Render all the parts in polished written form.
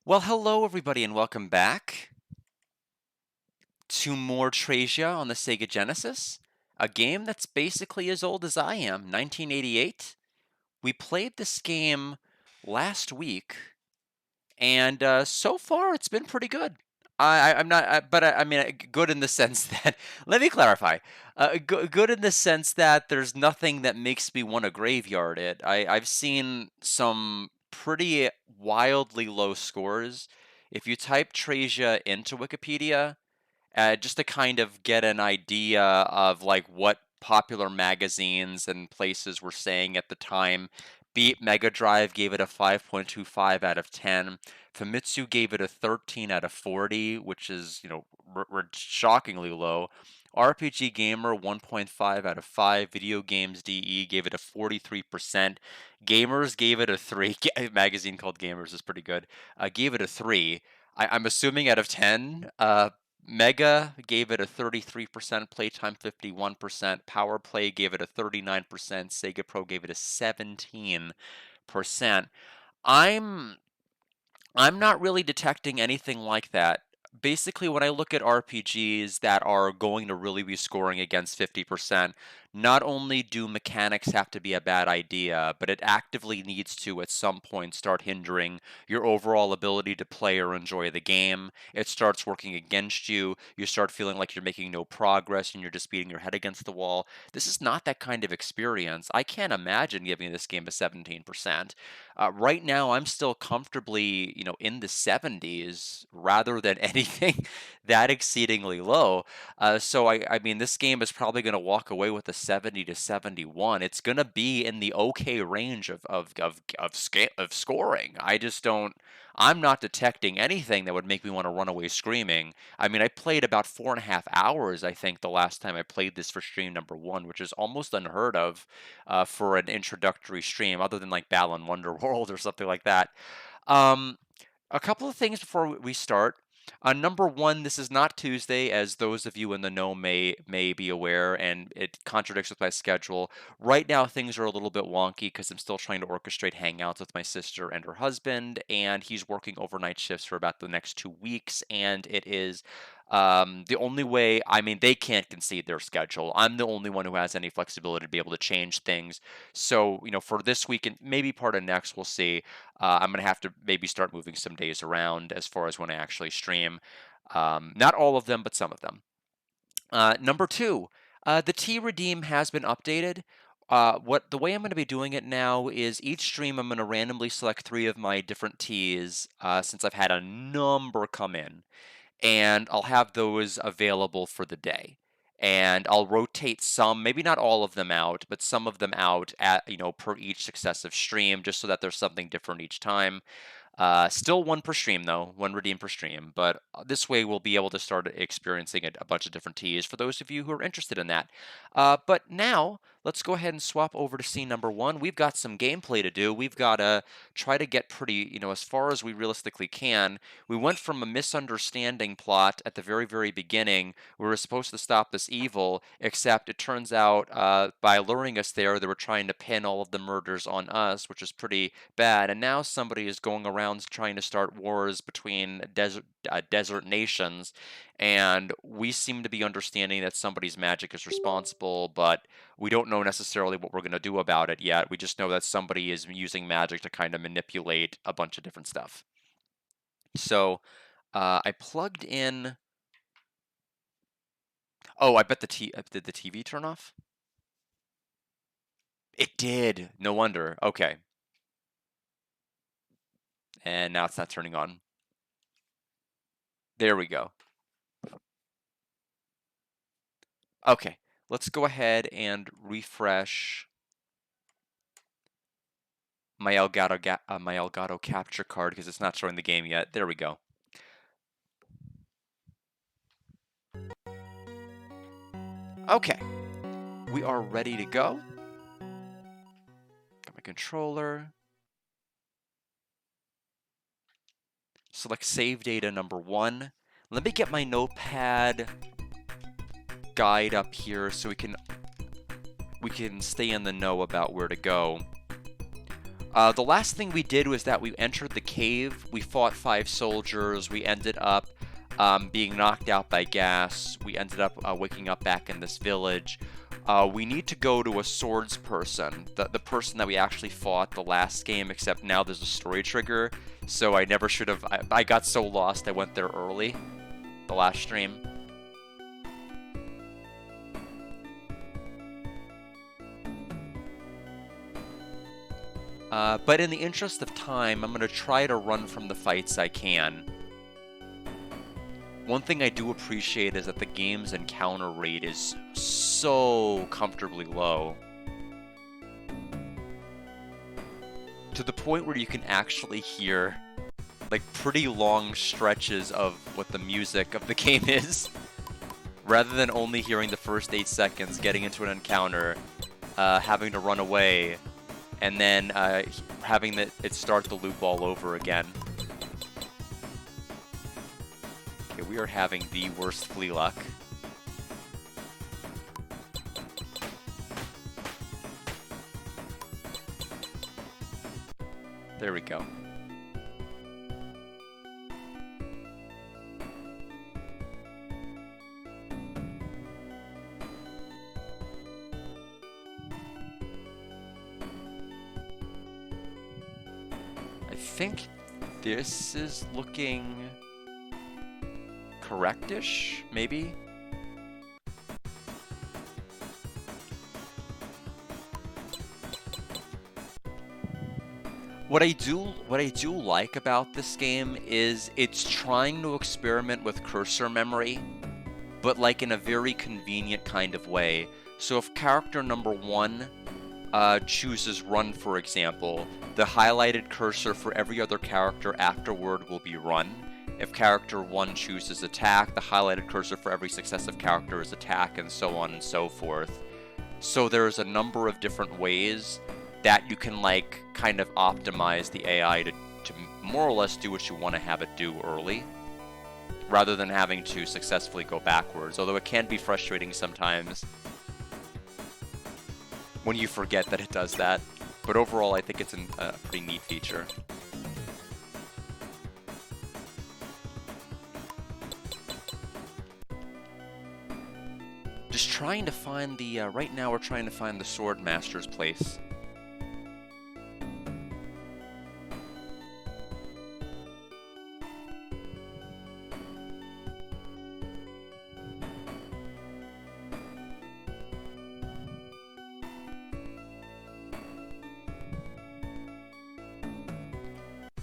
Well, hello everybody and welcome back to more Traysia on the Sega Genesis, a game that's basically as old as I am, 1988. We played this game last week, and so far it's been pretty good. I'm not, I mean, good in the sense that, let me clarify, good in the sense that there's nothing that makes me want to graveyard it. I've seen some pretty wildly low scores. If you type Traysia into Wikipedia, just to kind of get an idea of like what popular magazines and places were saying at the time. Beat Mega Drive gave it a 5.25 out of 10. Famitsu gave it a 13 out of 40, which is, shockingly low. RPG Gamer 1.5 out of 5. Video Games DE gave it a 43%. Gamers gave it a 3. A magazine called Gamers is pretty good. Gave it a 3. I'm assuming out of 10. Mega gave it a 33%, Playtime 51%, Power Play gave it a 39%, Sega Pro gave it a 17%. I'm I'm not really detecting anything like that. Basically, when I look at RPGs that are going to really be scoring against 50%, not only do mechanics have to be a bad idea, but it actively needs to, at some point, start hindering your overall ability to play or enjoy the game. It starts working against you. You start feeling like you're making no progress and you're just beating your head against the wall. This is not that kind of experience. I can't imagine giving this game a 17%. Right now, I'm still comfortably, in the 70s rather than anything that exceedingly low. So I mean, this game is probably going to walk away with a 70 to 71. It's going to be in the okay range of scoring. I just don't. I'm not detecting anything that would make me want to run away screaming. I mean, I played about 4.5 hours, I think, the last time I played this for stream number one, which is almost unheard of for an introductory stream, other than like Balan Wonderworld or something like that. Um, a couple of things before we start. Number one, this is not Tuesday, as those of you in the know may be aware, and it contradicts with my schedule. Right now, things are a little bit wonky because I'm still trying to orchestrate hangouts with my sister and her husband, and he's working overnight shifts for about the next 2 weeks, and it is the only way. I mean, they can't concede their schedule. I'm the only one who has any flexibility to be able to change things. So, for this week and maybe part of next, we'll see. I'm going to have to maybe start moving some days around as far as when I actually stream. Not all of them, but some of them. Number two, the T redeem has been updated. What the way I'm going to be doing it now is each stream I'm going to randomly select 3 of my different Ts since I've had a number come in, and I'll have those available for the day. And I'll rotate some, maybe not all of them out, but some of them out at, per each successive stream, just so that there's something different each time. Still one per stream though, one redeem per stream, but this way we'll be able to start experiencing a bunch of different teas for those of you who are interested in that. But now let's go ahead and swap over to scene number one. We've got some gameplay to do. We've got to try to get pretty, as far as we realistically can. We went from a misunderstanding plot at the very, very beginning. We were supposed to stop this evil, except it turns out by luring us there, they were trying to pin all of the murders on us, which is pretty bad. And now somebody is going around trying to start wars between desert nations, and we seem to be understanding that somebody's magic is responsible, but we don't know necessarily what we're going to do about it yet. We just know that somebody is using magic to kind of manipulate a bunch of different stuff. So I plugged in. Oh, I bet did the TV turn off? It did. No wonder. Okay. And now it's not turning on. There we go. Okay, let's go ahead and refresh my Elgato capture card because it's not showing the game yet. There we go. Okay, we are ready to go. Got my controller. Select save data number 1. Let me get my notepad guide up here so we can stay in the know about where to go. The last thing we did was that we entered the cave, we fought 5 soldiers, we ended up being knocked out by gas, we ended up waking up back in this village. We need to go to a swords person, the person that we actually fought the last game, except now there's a story trigger, so I never should have, I got so lost I went there early, the last stream. But in the interest of time, I'm going to try to run from the fights I can. One thing I do appreciate is that the game's encounter rate is so comfortably low. To the point where you can actually hear, like, pretty long stretches of what the music of the game is. Rather than only hearing the first 8 seconds, getting into an encounter, having to run away, and then having it start the loop all over again. Okay, we are having the worst flea luck. There we go. I think this is looking correctish, maybe? What I do like about this game is it's trying to experiment with cursor memory, but like in a very convenient kind of way. So if character number 1 chooses run, for example, the highlighted cursor for every other character afterward will be run. If character 1 chooses attack, the highlighted cursor for every successive character is attack, and so on and so forth. So there's a number of different ways that you can, like, kind of optimize the AI to more or less do what you want to have it do early, rather than having to successfully go backwards, although it can be frustrating sometimes when you forget that it does that. But overall, I think it's a pretty neat feature. Just trying to find the, right now we're trying to find the Sword Master's place.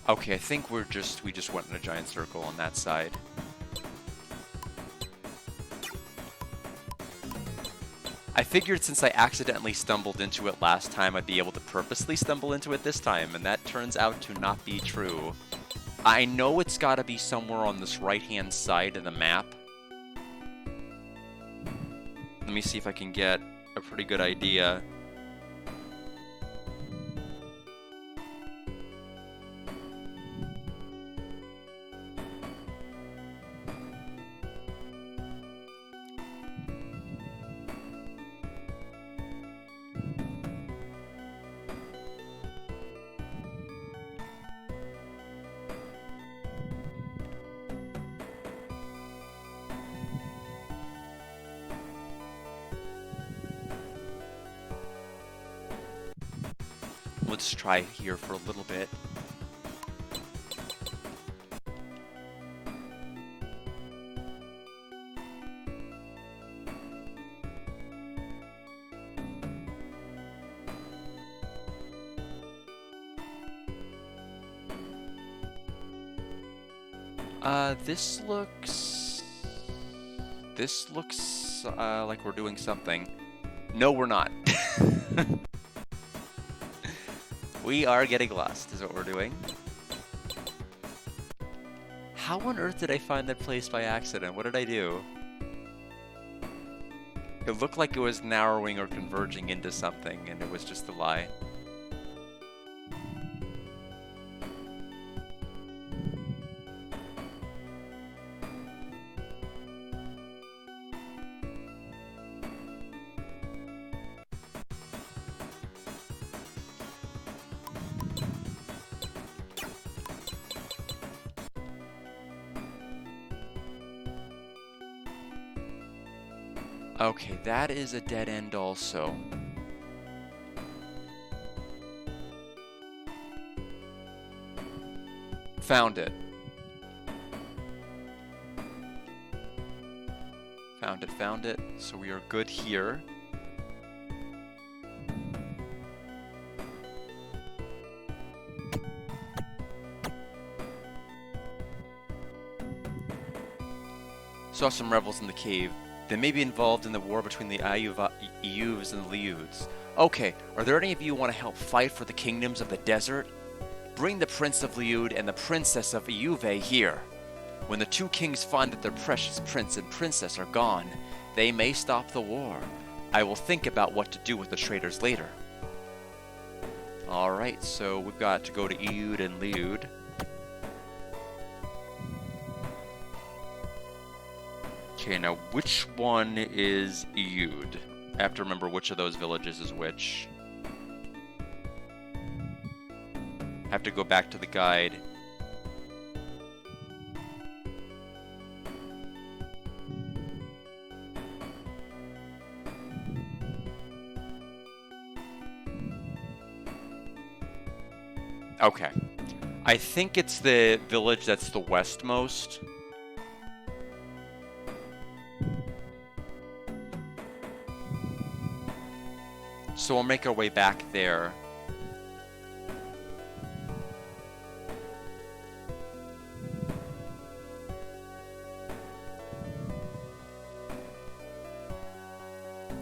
Okay, I think we just went in a giant circle on that side. I figured since I accidentally stumbled into it last time, I'd be able to purposely stumble into it this time, and that turns out to not be true. I know it's gotta be somewhere on this right-hand side of the map. Let me see if I can get a pretty good idea. Let's try here for a little bit. This looks like we're doing something. No, we're not. We are getting lost, is what we're doing. How on earth did I find that place by accident? What did I do? It looked like it was narrowing or converging into something, and it was just a lie. Okay, that is a dead end also. Found it. Found it, found it. So we are good here. Saw some rebels in the cave. They may be involved in the war between the Euvs and the Liuds. Okay, are there any of you who want to help fight for the kingdoms of the desert? Bring the Prince of Liud and the Princess of Euve here. When the two kings find that their precious prince and princess are gone, they may stop the war. I will think about what to do with the traitors later. Alright, so we've got to go to Eud and Liud. Okay, now which one is Eud? I have to remember which of those villages is which. I have to go back to the guide. Okay. I think it's the village that's the westmost. So we'll make our way back there.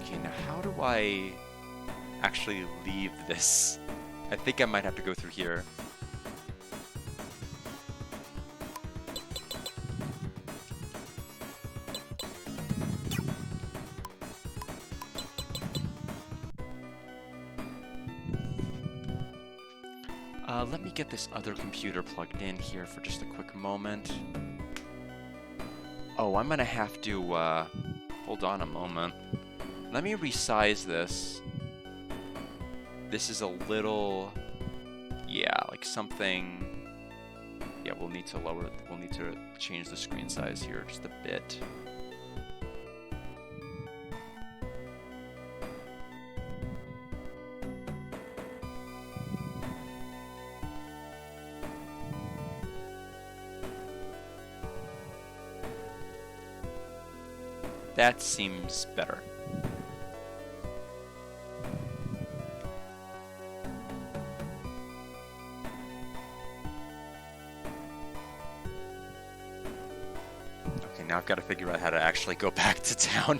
Okay, now how do I actually leave this? I think I might have to go through here. Let me get this other computer plugged in here for just a quick moment. Oh, I'm gonna have to, hold on a moment. Let me resize this. This is a little, yeah, like something, yeah, we'll need to change the screen size here just a bit. That seems better. Okay, now I've got to figure out how to actually go back to town.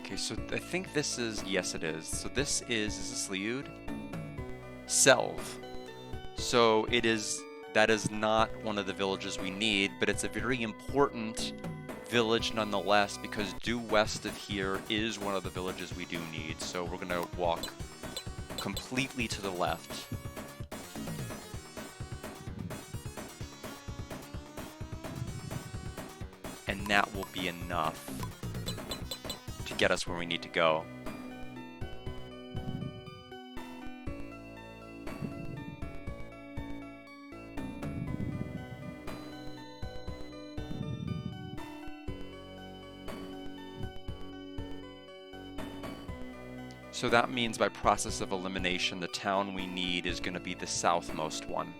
Okay, so I think this is, yes it is. So this is this Liud? Selv. So it is, that is not one of the villages we need, but it's a very important village nonetheless, because due west of here is one of the villages we do need. So we're gonna walk completely to the left. And that will be enough to get us where we need to go. So that means by process of elimination, the town we need is going to be the southmost one.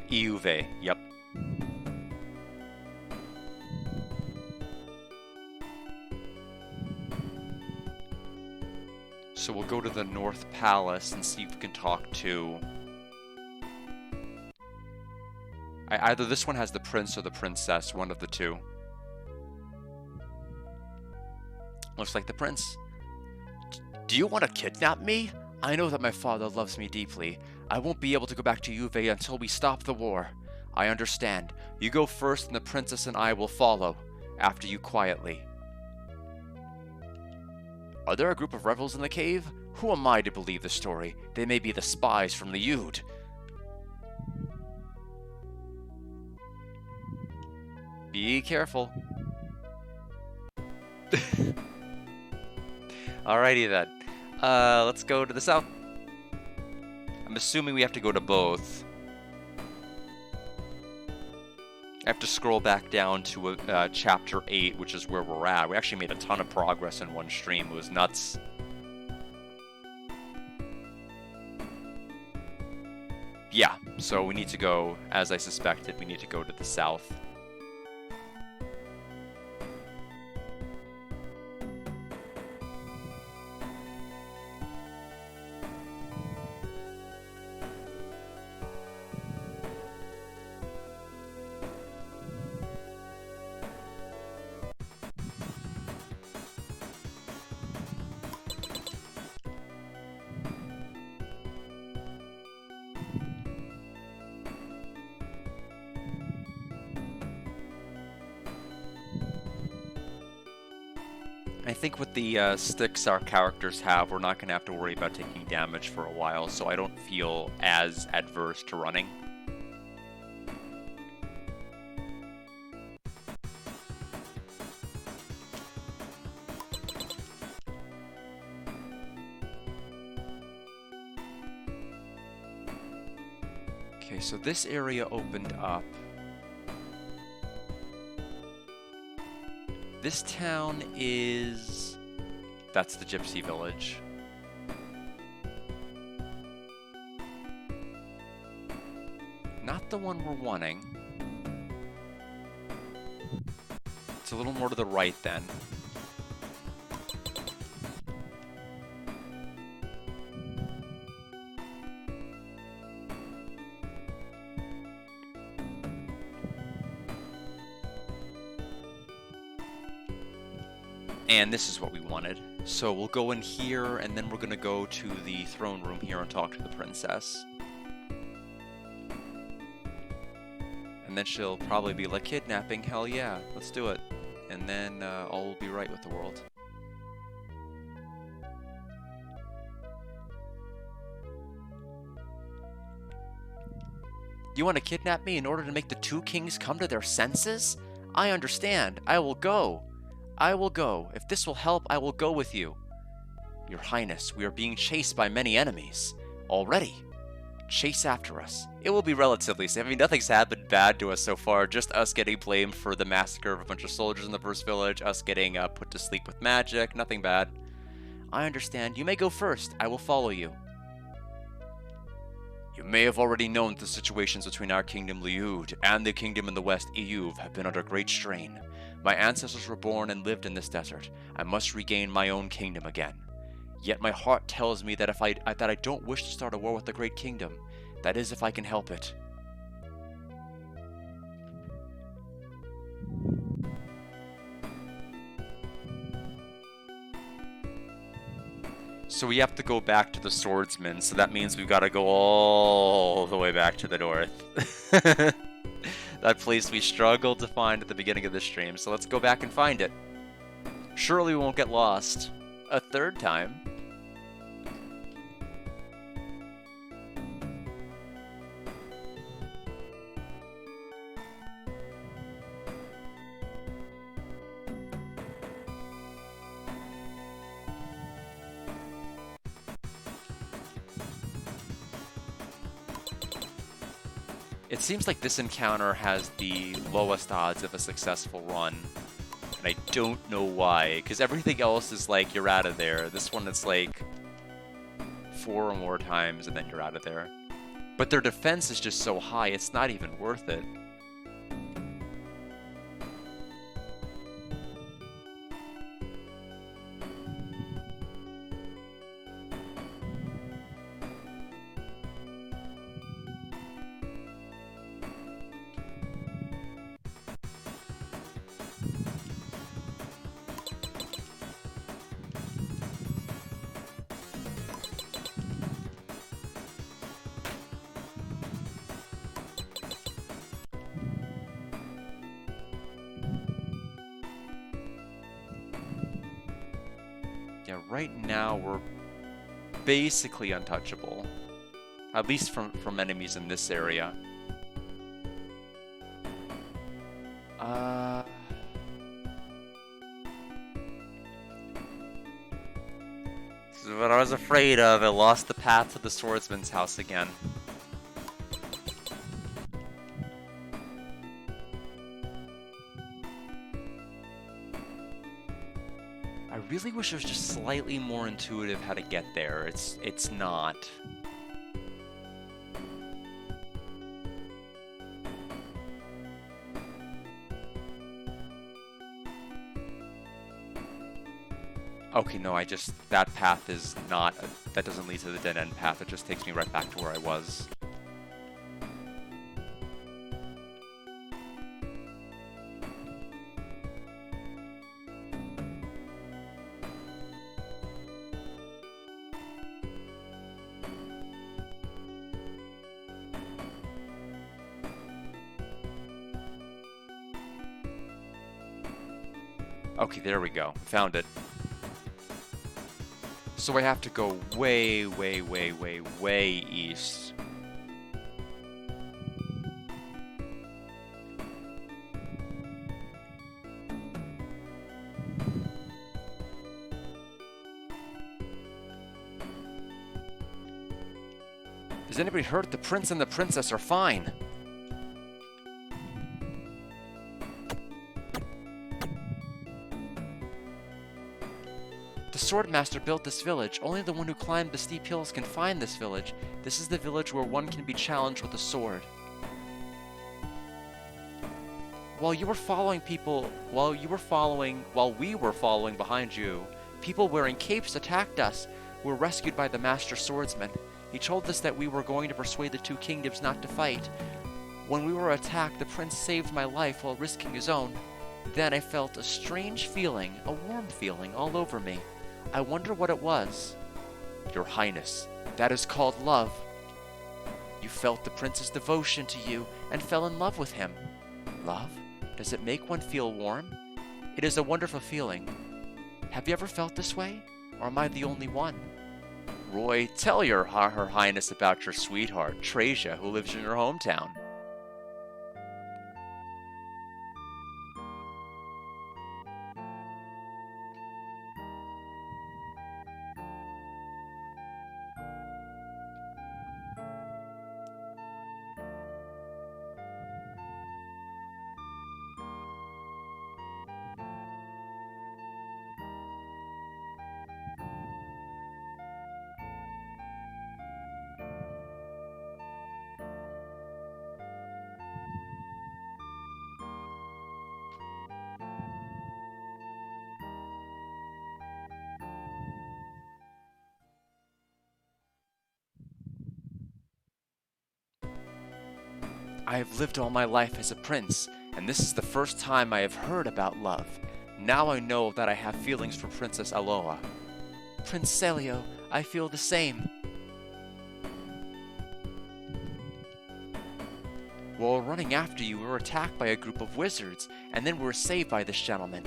Euve, yep. So we'll go to the North Palace and see if we can talk to... Either this one has the prince or the princess, one of the two. Looks like the prince. Do you want to kidnap me? I know that my father loves me deeply. I won't be able to go back to Juve until we stop the war. I understand. You go first and the princess and I will follow, after you quietly. Are there a group of rebels in the cave? Who am I to believe the story? They may be the spies from the Yud. Be careful. Alrighty then. Let's go to the south. I'm assuming we have to go to both. I have to scroll back down to chapter 8, which is where we're at. We actually made a ton of progress in one stream. It was nuts. Yeah, so we need to go, as I suspected, we need to go to the south. I think with the sticks our characters have, we're not going to have to worry about taking damage for a while, so I don't feel as adverse to running. Okay, so this area opened up. This town is... That's the gypsy village. Not the one we're wanting. It's a little more to the right then. And this is what we wanted. So we'll go in here, and then we're going to go to the throne room here and talk to the princess. And then she'll probably be like, kidnapping? Hell yeah, let's do it. And then all will be right with the world. You want to kidnap me in order to make the two kings come to their senses? I understand. I will go. I will go. If this will help, I will go with you. Your Highness, we are being chased by many enemies. Already. Chase after us. It will be relatively safe. I mean, nothing's happened bad to us so far. Just us getting blamed for the massacre of a bunch of soldiers in the first village. Us getting put to sleep with magic. Nothing bad. I understand. You may go first. I will follow you. You may have already known that the situations between our kingdom Liud and the kingdom in the west Iyuv have been under great strain. My ancestors were born and lived in this desert. I must regain my own kingdom again. Yet my heart tells me that I don't wish to start a war with the great kingdom. That is, if I can help it. So we have to go back to the swordsman, so that means we've got to go all the way back to the north. That place we struggled to find at the beginning of the stream, so let's go back and find it. Surely we won't get lost a third time. It seems like this encounter has the lowest odds of a successful run, and I don't know why, because everything else is like, you're out of there. This one it's like 4 or more times and then you're out of there. But their defense is just so high, it's not even worth it. Yeah, right now we're basically untouchable. At least from enemies in this area. This is what I was afraid of. I lost the path to the swordsman's house again. I really wish it was just slightly more intuitive how to get there. It's not. Okay, no, that path is not, that doesn't lead to the dead end path, it just takes me right back to where I was. Okay, there we go, found it. So I have to go way, way, way, way, way east. Is anybody hurt? The prince and the princess are fine. The Swordmaster built this village. Only the one who climbed the steep hills can find this village. This is the village where one can be challenged with a sword. While we were following behind you, people wearing capes attacked us. We were rescued by the Master Swordsman. He told us that we were going to persuade the two kingdoms not to fight. When we were attacked, the prince saved my life while risking his own. Then I felt a strange feeling, a warm feeling, all over me. I wonder what it was. Your Highness, that is called love. You felt the prince's devotion to you and fell in love with him. Love? Does it make one feel warm? It is a wonderful feeling. Have you ever felt this way? Or am I the only one? Roy, tell Her Highness about your sweetheart, Traysia, who lives in your hometown. I have lived all my life as a prince, and this is the first time I have heard about love. Now I know that I have feelings for Princess Aloha. Prince Celio, I feel the same. While running after you, we were attacked by a group of wizards, and then we were saved by this gentleman.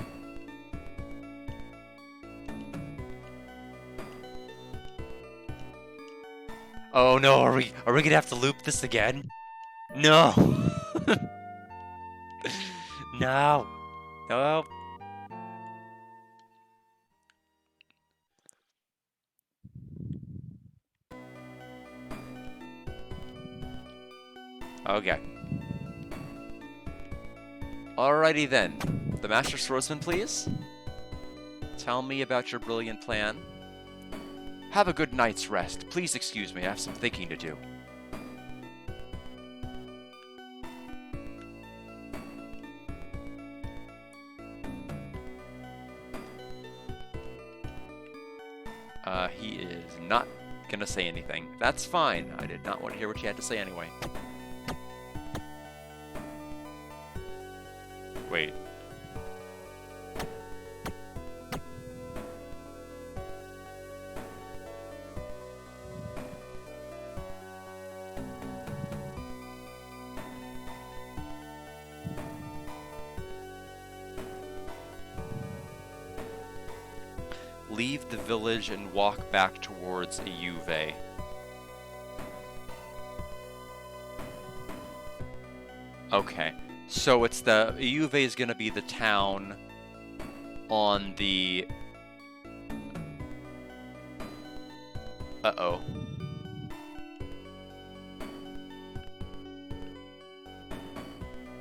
Oh no, are we gonna have to loop this again? No! No! No! Okay. Alrighty then. The Master Swordsman, please? Tell me about your brilliant plan. Have a good night's rest. Please excuse me, I have some thinking to do. He is not gonna say anything. That's fine. I did not want to hear what you had to say anyway. Wait. leave the village and walk back towards Juve. Okay, so it's the Juve is gonna be the town on the. Uh-oh.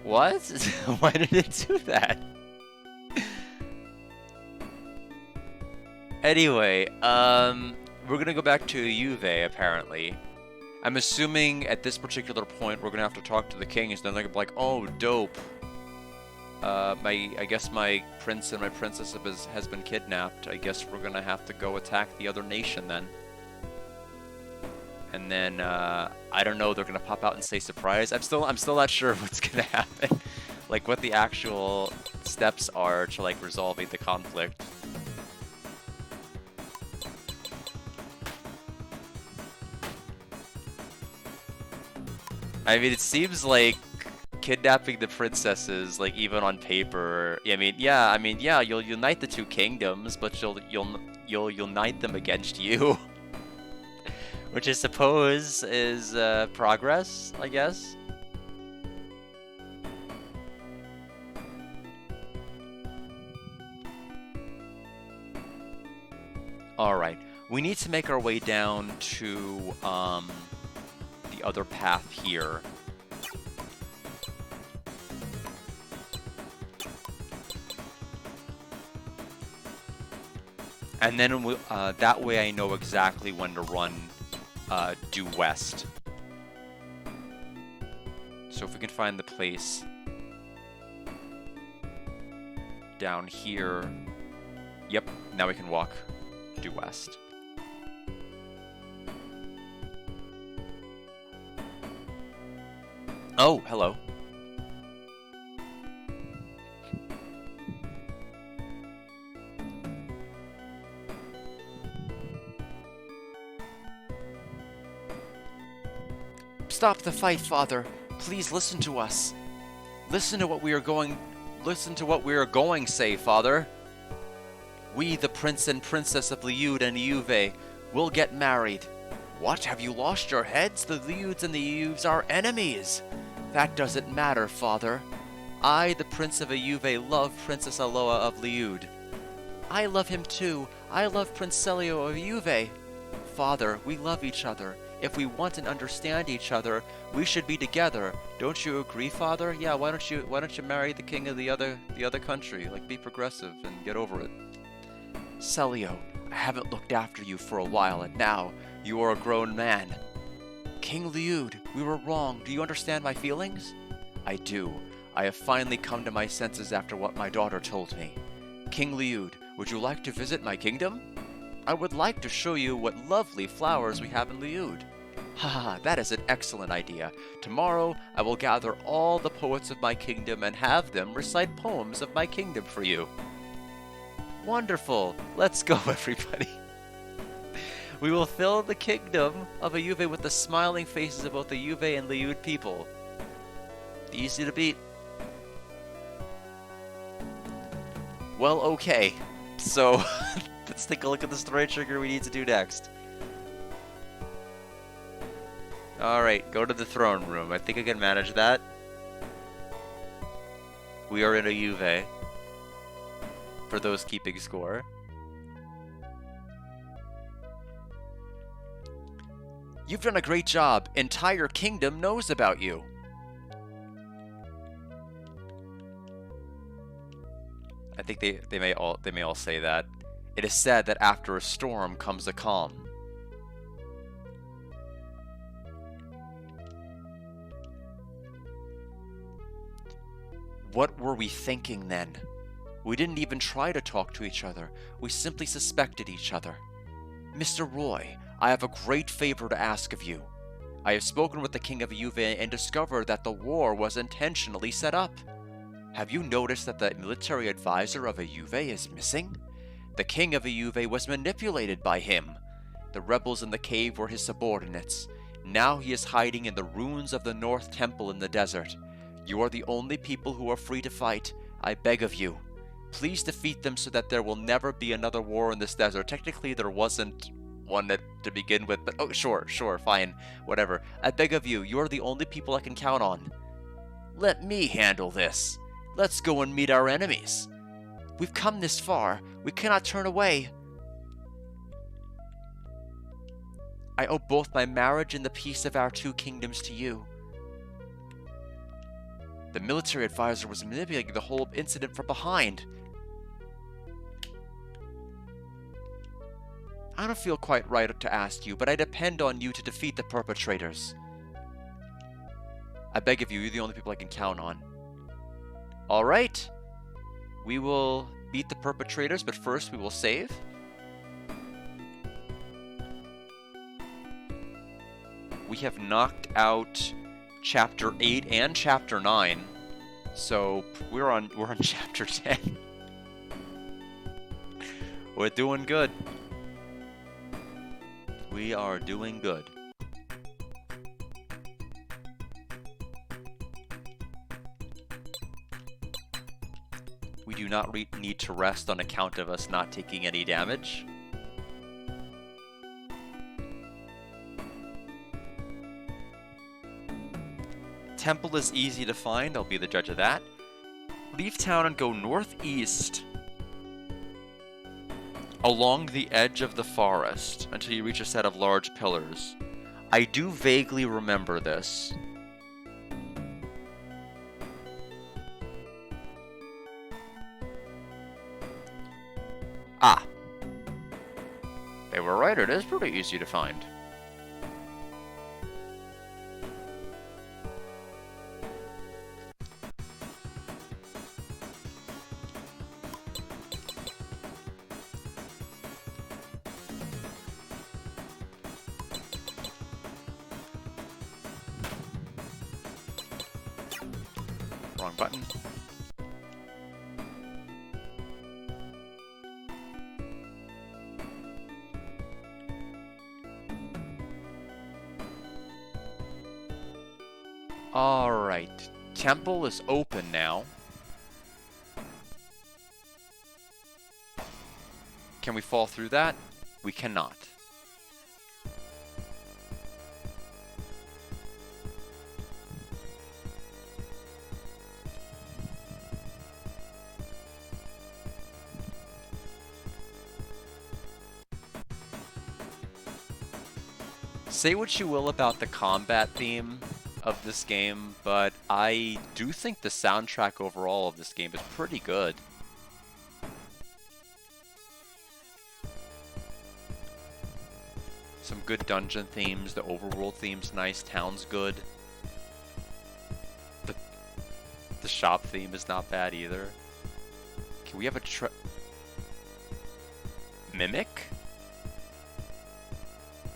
What? Why did it do that? Anyway, we're gonna go back to Juve, apparently. I'm assuming at this particular point we're gonna have to talk to the kings, and then they're gonna be like, oh, dope. I guess my prince and my princess has been kidnapped. I guess we're gonna have to go attack the other nation then. And then, I don't know, they're gonna pop out and say surprise. I'm still not sure what's gonna happen. Like, what the actual steps are to, like, resolving the conflict. I mean, it seems like kidnapping the princesses, like, even on paper. I mean, yeah, you'll unite the two kingdoms, but you'll unite them against you. Which I suppose is progress, I guess. Alright, we need to make our way down to the other path here. And then that way I know exactly when to run due west. So if we can find the place down here. Yep, now we can walk due west. Oh, hello. Stop the fight, Father. Please listen to us. Listen to what we are going say, Father. We, the Prince and Princess of Liud and Juve, will get married. What? Have you lost your heads? The Liuds and the Juves are enemies. That doesn't matter, Father. I, the Prince of Juve, love Princess Aloa of Liud. I love him too. I love Prince Celio of Juve. Father, we love each other. If we want and understand each other, we should be together. Don't you agree, Father? Yeah, why don't you marry the king of the other country? Like, be progressive and get over it. Celio, I haven't looked after you for a while, and now you are a grown man. King Liud, we were wrong. Do you understand my feelings? I do. I have finally come to my senses after what my daughter told me. King Liud, would you like to visit my kingdom? I would like to show you what lovely flowers we have in Liud. Haha, that is an excellent idea. Tomorrow, I will gather all the poets of my kingdom and have them recite poems of my kingdom for you. Wonderful! Let's go, everybody! We will fill the kingdom of Juve with the smiling faces of both the Juve and Liud people. Easy to beat. Well, okay. So, let's take a look at the story trigger we need to do next. Alright, go to the throne room. I think I can manage that. We are in a Juve. For those keeping score. You've done a great job. Entire kingdom knows about you. I think they may all say that. It is said that after a storm comes a calm. What were we thinking then? We didn't even try to talk to each other. We simply suspected each other. Mr. Roy, I have a great favor to ask of you. I have spoken with the King of Juve and discovered that the war was intentionally set up. Have you noticed that the military advisor of Juve is missing? The King of Juve was manipulated by him. The rebels in the cave were his subordinates. Now he is hiding in the ruins of the North Temple in the desert. You are the only people who are free to fight. I beg of you. Please defeat them so that there will never be another war in this desert. Technically, there wasn't one to begin with, but oh, sure, fine, whatever. I beg of you, you're the only people I can count on. Let me handle this. Let's go and meet our enemies. We've come this far. We cannot turn away. I owe both my marriage and the peace of our two kingdoms to you. The military advisor was manipulating the whole incident from behind. I don't feel quite right to ask you, but I depend on you to defeat the perpetrators. I beg of you, you're the only people I can count on. All right. We will beat the perpetrators, but first we will save. We have knocked out Chapter 8 and Chapter 9, so we're on Chapter 10. We're doing good. We are doing good. We do not need to rest on account of us not taking any damage. Temple is easy to find, I'll be the judge of that. Leave town and go northeast along the edge of the forest until you reach a set of large pillars. I do vaguely remember this. Ah. They were right, it is pretty easy to find. Wrong button. Alright, temple is open now. Can we fall through that? We cannot. Say what you will about the combat theme of this game, but I do think the soundtrack overall of this game is pretty good. Some good dungeon themes, the overworld theme's nice, town's good. The shop theme is not bad either. Can we have a Mimic?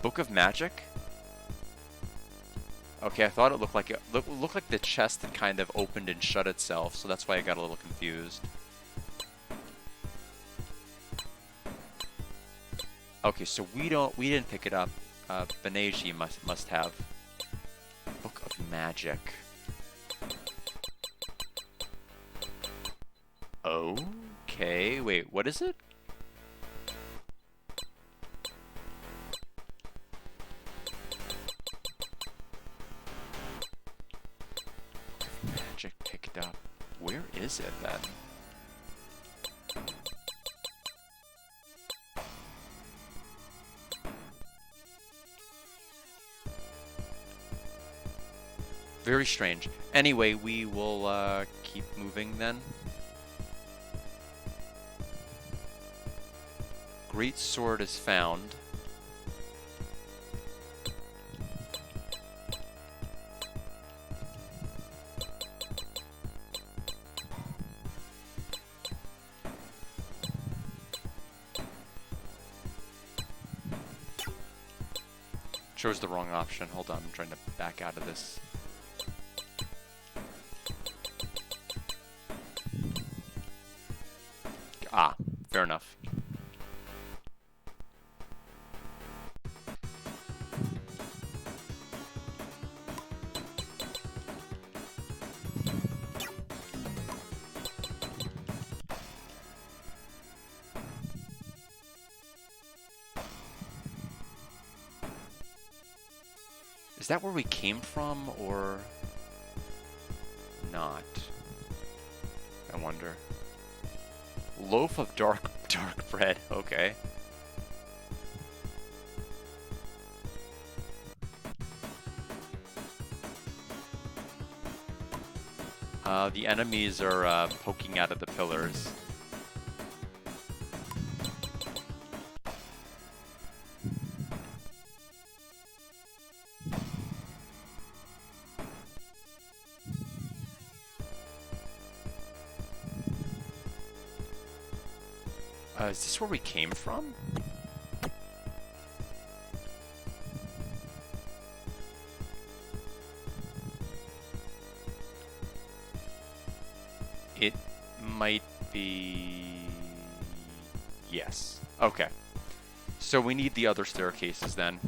Book of Magic? Okay, I thought it looked like looked like the chest had kind of opened and shut itself, so that's why I got a little confused. Okay, so we didn't pick it up. Beneji must have. Book of Magic. Okay, wait, what is it? Magic picked up. Where is it then? Very strange. Anyway, we will keep moving then. Great sword is found. Chose the wrong option. Hold on, I'm trying to back out of this. Ah, fair enough. Is that where we came from, or not? I wonder. Loaf of dark bread. Okay. The enemies are poking out of the pillars. Is this where we came from? It might be... Yes. Okay. So we need the other staircases then.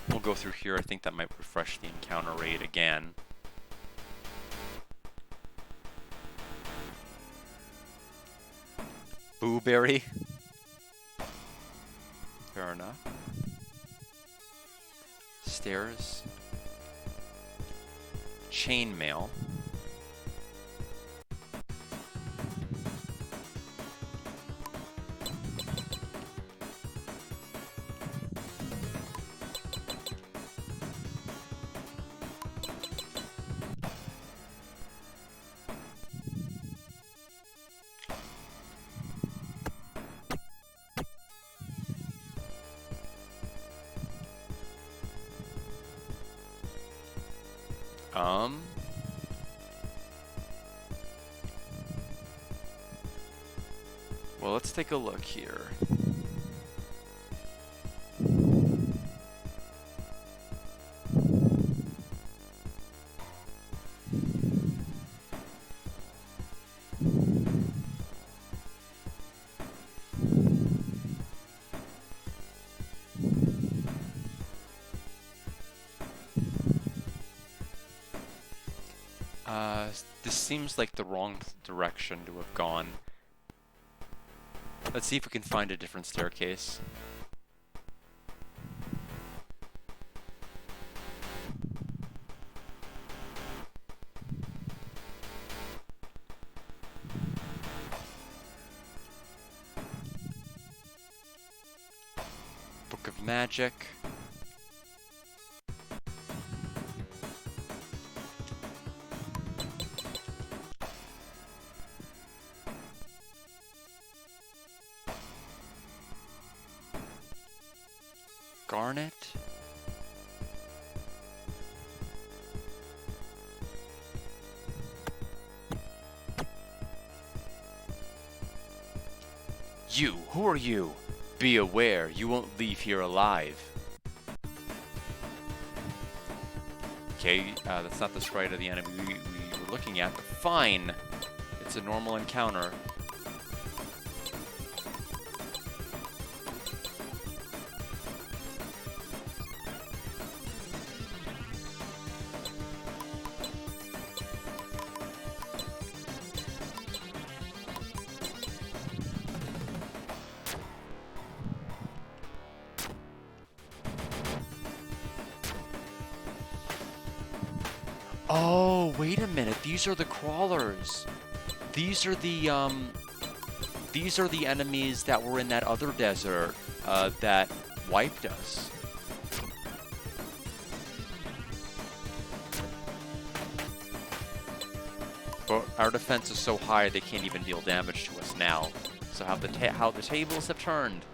We'll go through here. I think that might refresh the encounter rate again. Booberry. Fair enough. Stairs. Chainmail. Well, let's take a look here. This seems like the wrong direction to have gone. Let's see if we can find a different staircase. Book of Magic. Garnet. You, who are you? Be aware, you won't leave here alive. Okay, that's not the sprite of the enemy we were looking at, but fine. It's a normal encounter. Oh, wait a minute. These are the crawlers. These are the enemies that were in that other desert that wiped us. But our defense is so high they can't even deal damage to us now. So how the tables have turned.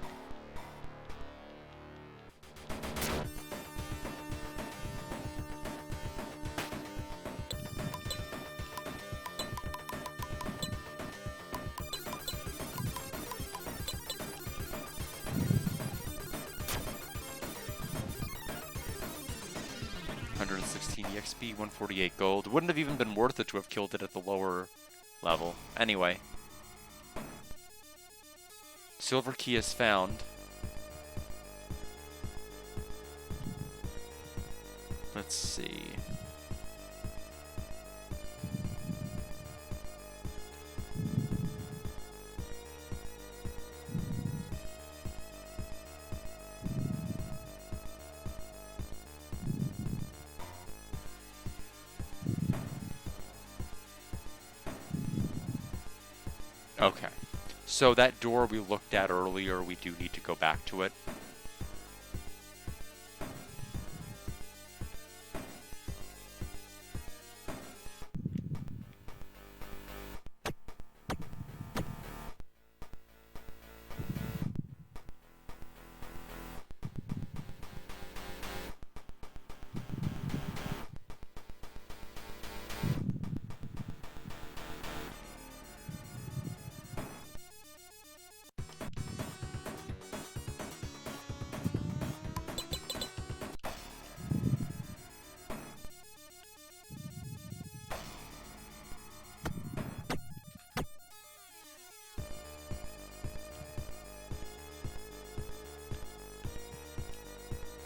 $116 EXP, 148 gold. Wouldn't have even been worth it to have killed it at the lower level. Anyway. Silver key is found. Let's see. Okay. So that door we looked at earlier, we do need to go back to it.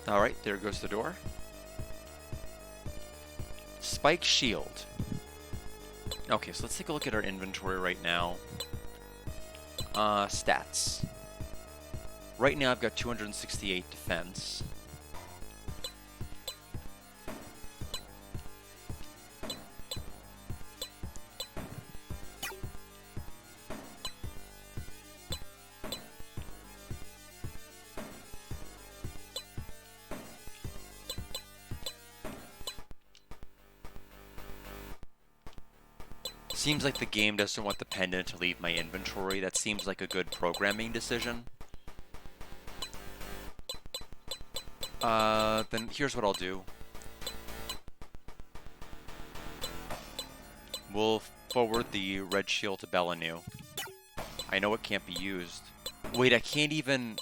Alright, there goes the door. Spike shield. Okay, so let's take a look at our inventory right now. Stats. Right now I've got 268 defense. Seems like the game doesn't want the pendant to leave my inventory. That seems like a good programming decision. Then here's what I'll do. We'll forward the red shield to Belanu. I know it can't be used. Wait, I can't even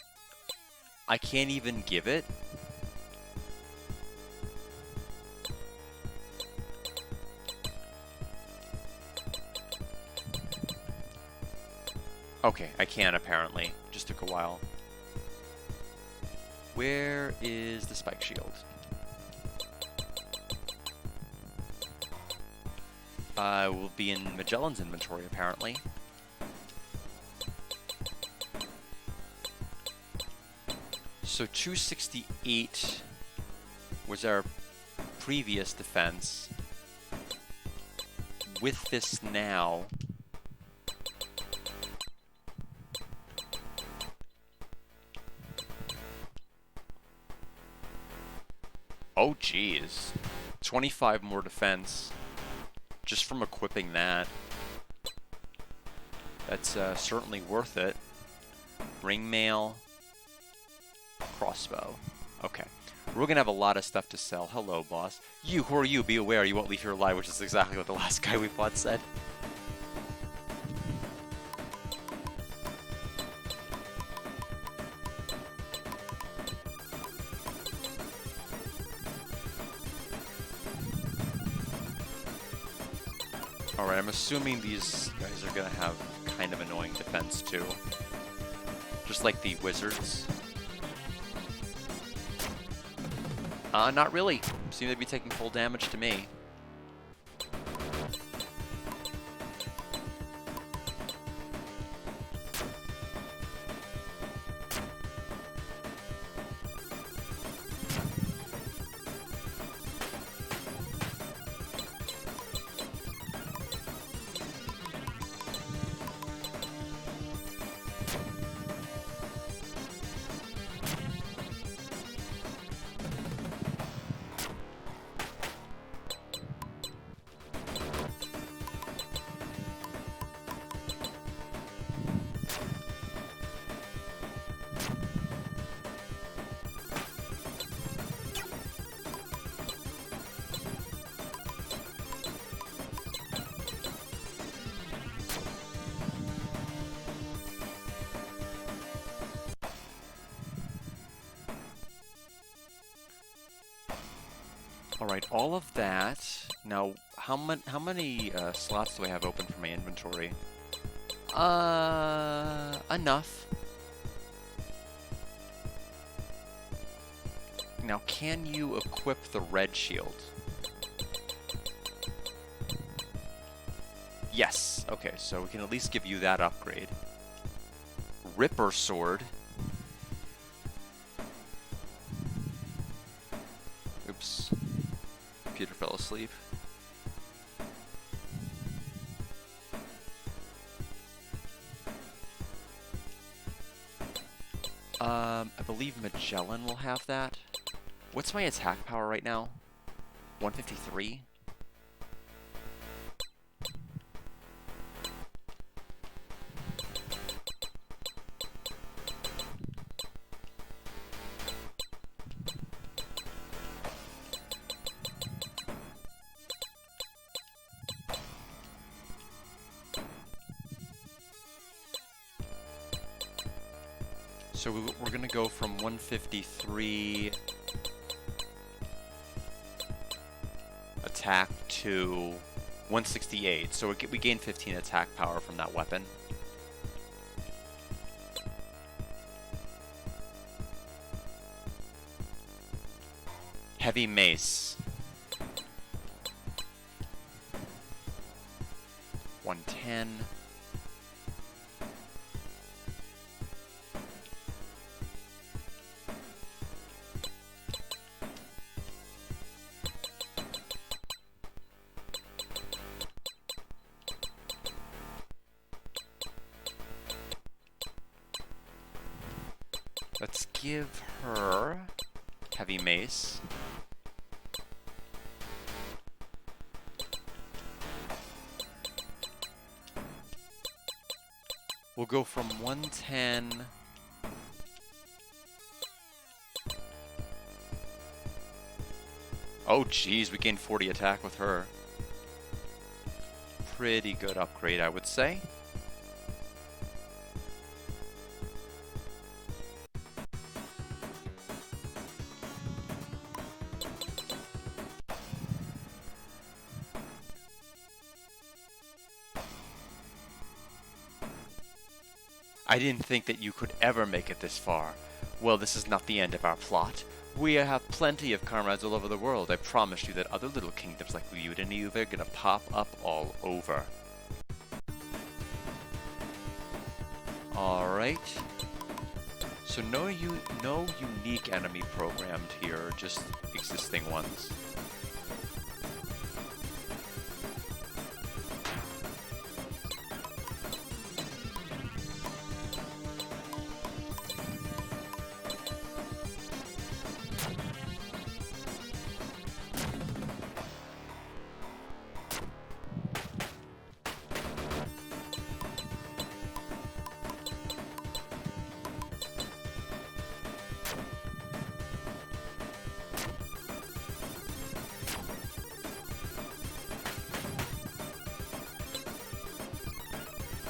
give it? Okay, I can apparently. Just took a while. Where is the spike shield? Will be in Magellan's inventory apparently. So 268 was our previous defense. With this now, oh geez, 25 more defense just from equipping that. That's certainly worth it. Ring mail, crossbow. Okay, we're gonna have a lot of stuff to sell. Hello, boss. You, who are you? Be aware, you won't leave here alive, which is exactly what the last guy we fought said. Alright, I'm assuming these guys are gonna have kind of annoying defense too. Just like the wizards. Not really. Seem to be taking full damage to me. Alright, all of that. Now, How many slots do I have open for my inventory? Enough. Now, can you equip the red shield? Yes. Okay, so we can at least give you that upgrade. Ripper sword. Oops. Computer fell asleep. I believe Magellan will have that. What's my attack power right now? 153? So we're going to go from 153 attack to 168. So we gain 15 attack power from that weapon. Heavy mace. 110. Let's give her heavy mace. We'll go from 110. Oh, geez, we gained 40 attack with her. Pretty good upgrade, I would say. I didn't think that you could ever make it this far. Well, this is not the end of our plot. We have plenty of comrades all over the world. I promise you that other little kingdoms like Udinese are gonna pop up all over. Alright. So no unique enemy programmed here, just existing ones.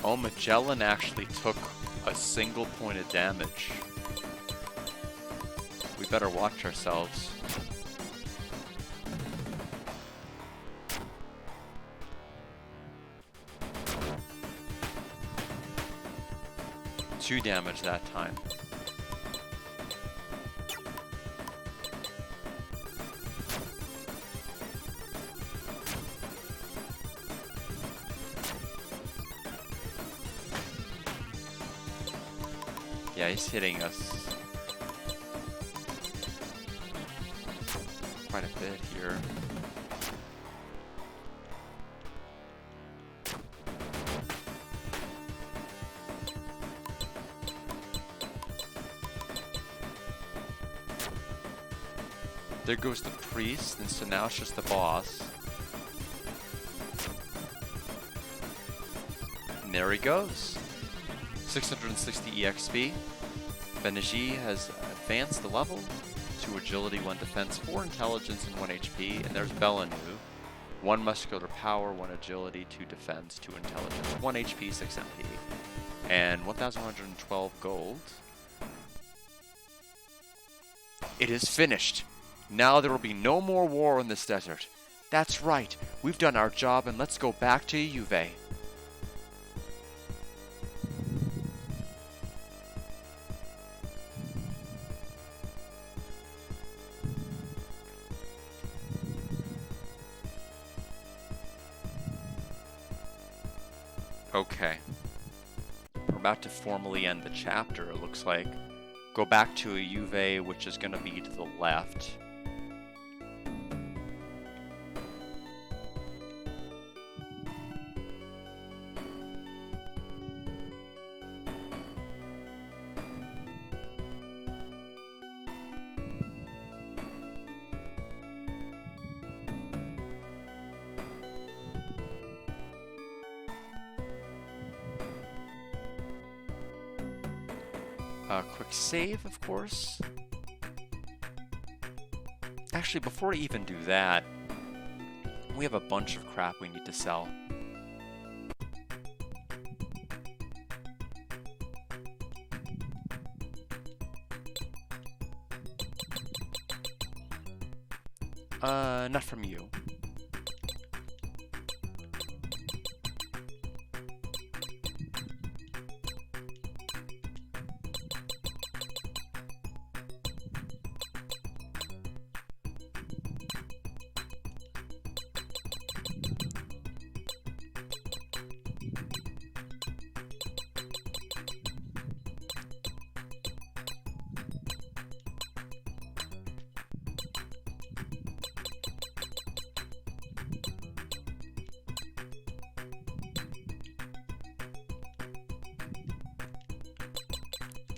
Oh, Magellan actually took a single point of damage. We better watch ourselves. Two damage that time. Yeah, he's hitting us quite a bit here. There goes the priest, and so now it's just the boss. And there he goes. 660 EXP. Benji has advanced the level to agility, 1 defense, 4 intelligence, and 1 HP. And there's Belanu. 1 muscular power, 1 agility, 2 defense, 2 intelligence, 1 HP, 6 MP. And 1,112 gold. It is finished. Now there will be no more war in this desert. That's right. We've done our job and let's go back to Juve. Okay. We're about to formally end the chapter, it looks like. Go back to a Juve, which is going to be to the left. Quick save, of course. Actually, before we even do that, we have a bunch of crap we need to sell. Not from you.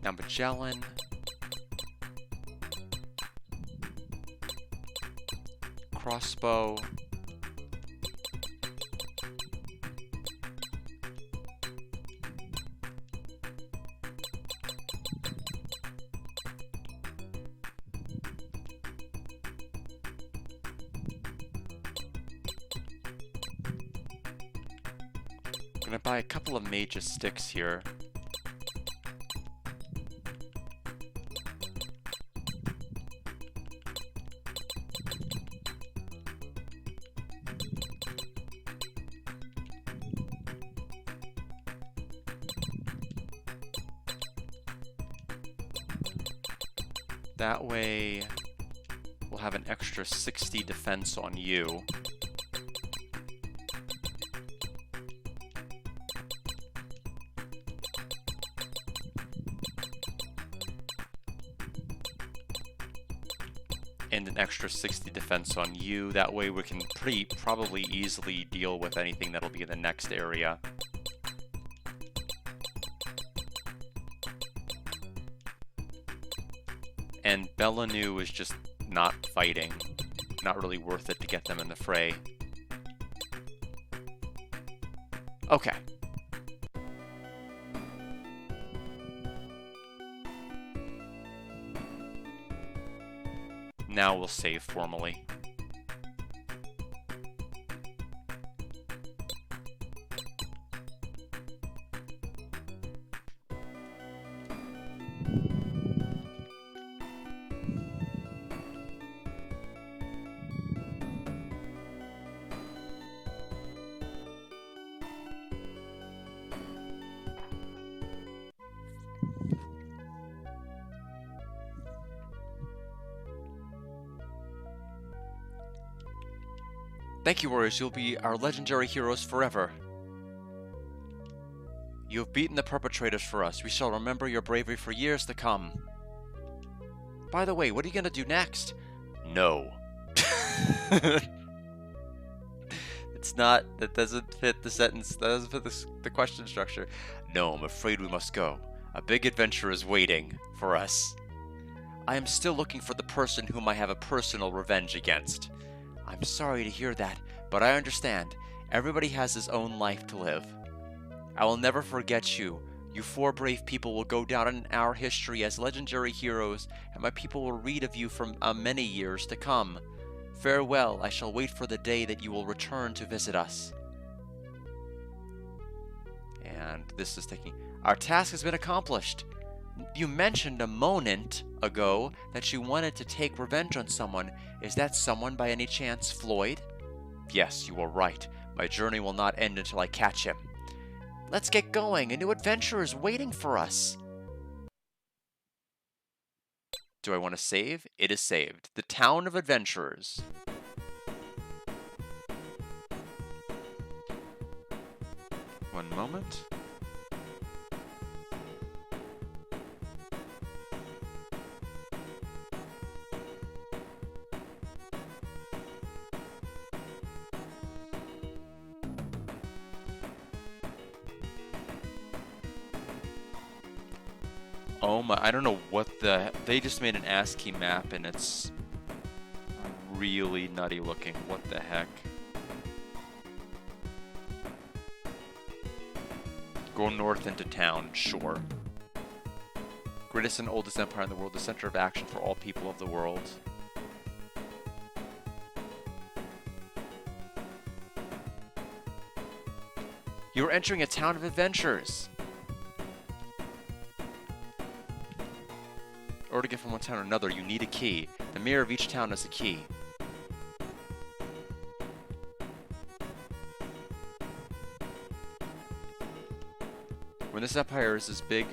Now Magellan. Crossbow. I'm gonna buy a couple of mage's sticks here. That way, we'll have an extra 60 defense on you. And an extra 60 defense on you. That way we can probably easily deal with anything that'll be in the next area. And Belanu is just not fighting. Not really worth it to get them in the fray. Okay. Now we'll save formally. Thank you, warriors. You'll be our legendary heroes forever. You have beaten the perpetrators for us. We shall remember your bravery for years to come. By the way, what are you going to do next? No. It's not, that doesn't fit the sentence, that doesn't fit the question structure. No, I'm afraid we must go. A big adventure is waiting for us. I am still looking for the person whom I have a personal revenge against. I'm sorry to hear that, but I understand. Everybody has his own life to live. I will never forget you. You four brave people will go down in our history as legendary heroes, and my people will read of you for many years to come. Farewell, I shall wait for the day that you will return to visit us. And this is taking... Our task has been accomplished. You mentioned a moment ago that you wanted to take revenge on someone. Is that someone by any chance Floyd? Yes, you are right. My journey will not end until I catch him. Let's get going. A new adventure is waiting for us. Do I want to save? It is saved. The Town of Adventurers. One moment. Oh my, I don't know what they just made an ASCII map and it's really nutty looking. What the heck? Go north into town, sure. Greatest and oldest empire in the world, the center of action for all people of the world. You're entering a town of adventures! In order to get from one town to another, you need a key. The mirror of each town has a key. When this empire is as big,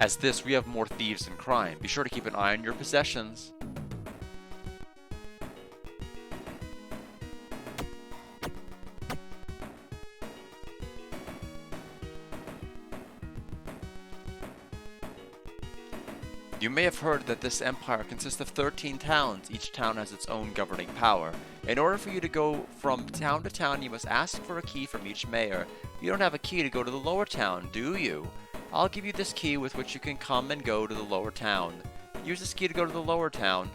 as this, we have more thieves and crime. Be sure to keep an eye on your possessions. You may have heard that this empire consists of 13 towns. Each town has its own governing power. In order for you to go from town to town, you must ask for a key from each mayor. You don't have a key to go to the lower town, do you? I'll give you this key with which you can come and go to the lower town. Use this key to go to the lower town.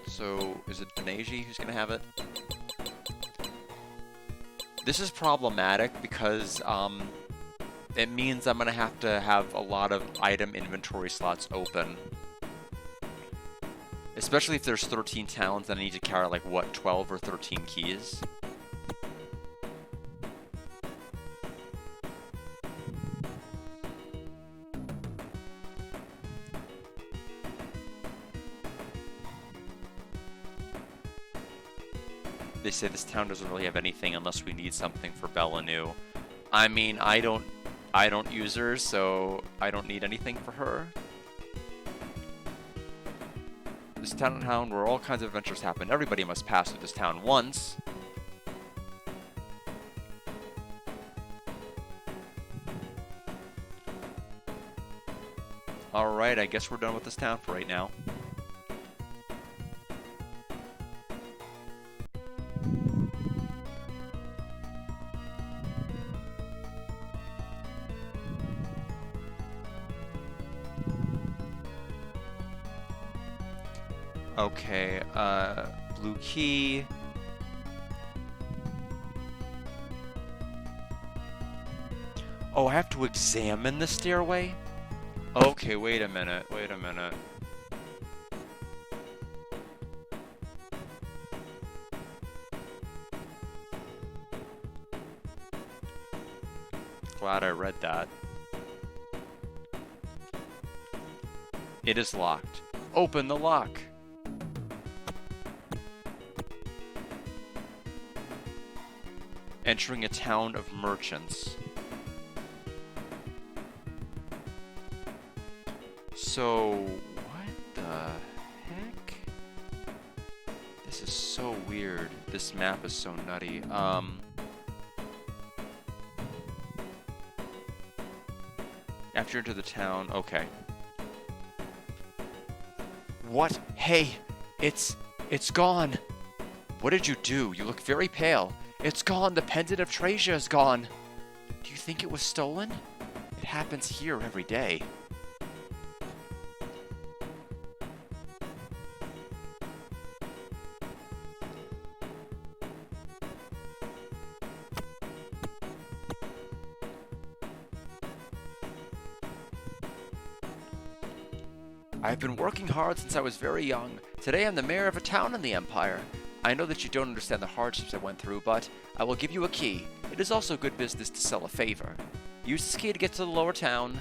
So, is it Benaji who's going to have it? This is problematic because, it means I'm going to have a lot of item inventory slots open. Especially if there's 13 towns and I need to carry, like, what, 12 or 13 keys? They say this town doesn't really have anything unless we need something for Bellanu. I mean, I don't use her, so I don't need anything for her. This town where all kinds of adventures happen. Everybody must pass through this town once. Alright, I guess we're done with this town for right now. Okay, blue key. Oh, I have to examine the stairway? Okay, wait a minute. Glad I read that. It is locked. Open the lock. Entering a town of merchants. So, what the heck? This is so weird. This map is so nutty. After you enter the town, okay. What? Hey, it's gone. What did you do? You look very pale. It's gone. The pendant of Traysia is gone. Do you think it was stolen? It happens here every day. I've been working hard since I was very young. Today I'm the mayor of a town in the Empire. I know that you don't understand the hardships I went through, but I will give you a key. It is also good business to sell a favor. Use this key to get to the lower town.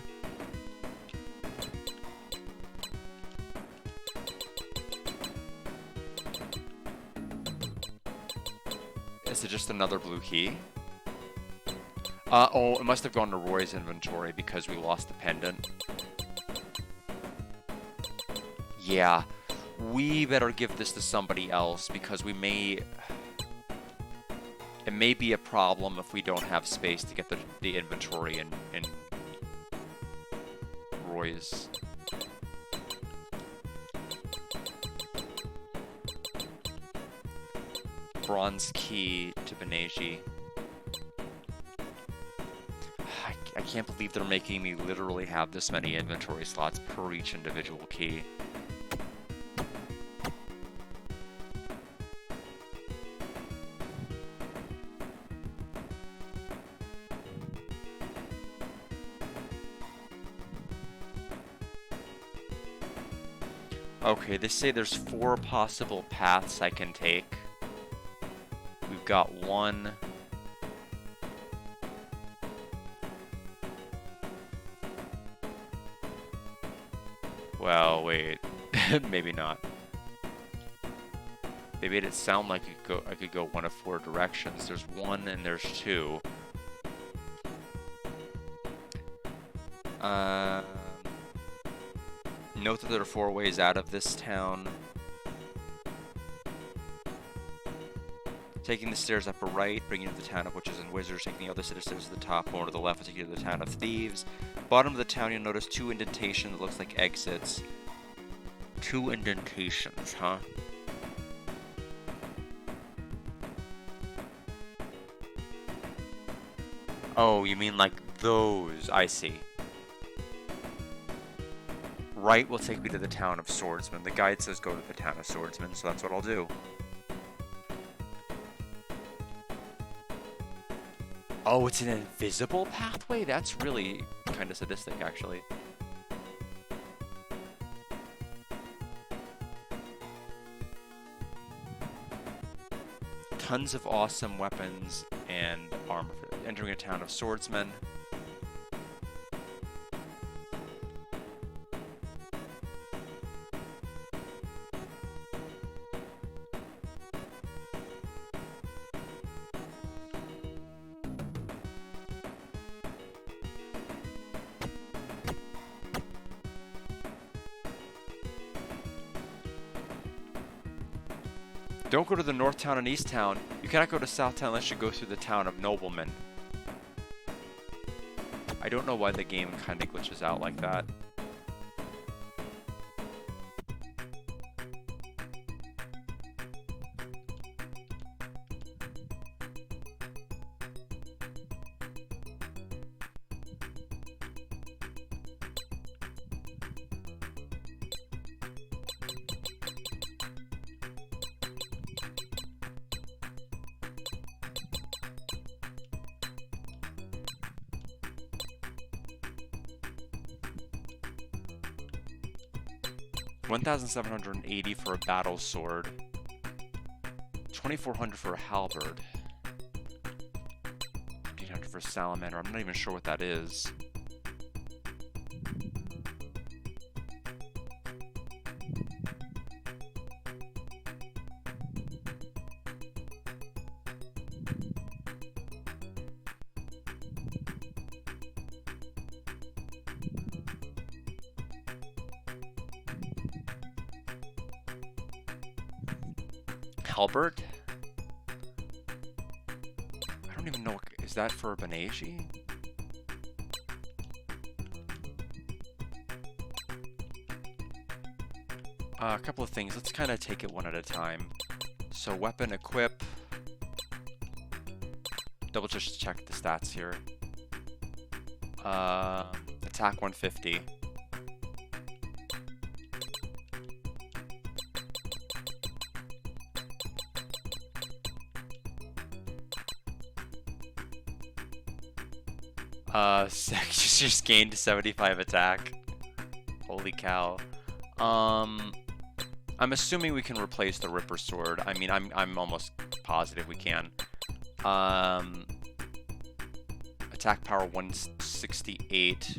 Is it just another blue key? Oh, it must have gone to Roy's inventory because we lost the pendant. Yeah, we better give this to somebody else because we may... It may be a problem if we don't have space to get the inventory in Roy's. Bronze key to Beneji. I can't believe they're making me literally have this many inventory slots per each individual key. Okay, they say there's 4 possible paths I can take. We've got 1. Well, wait. Maybe not. They made it sound like I could go 1 of 4 directions. There's 1 and there's 2. Note that there are 4 ways out of this town. Taking the stairs up or right, bringing you to the town of witches and wizards. Taking the other set of stairs to the top, going to the left will take you to the town of thieves. Bottom of the town, you'll notice 2 indentations that looks like exits. 2 indentations, huh? Oh, you mean like those? I see. Right will take me to the town of swordsmen. The guide says go to the town of swordsmen, so that's what I'll do. Oh, it's an invisible pathway? That's really kind of sadistic, actually. Tons of awesome weapons and armor. Entering a town of swordsmen. Don't go to the North Town and East Town. You cannot go to South Town unless you go through the town of Noblemen. I don't know why the game kind of glitches out like that. $1,780 for a battle sword. $2,400 for a halberd. $1,500 for a salamander. I'm not even sure what that is. Halberd? I don't even know. Is that for a Beneji? A couple of things. Let's kind of take it one at a time. So weapon equip. Double just check the stats here. Attack 150. Just gained 75 attack. Holy cow. I'm assuming we can replace the Ripper Sword. I mean, I'm almost positive we can. Attack power 168.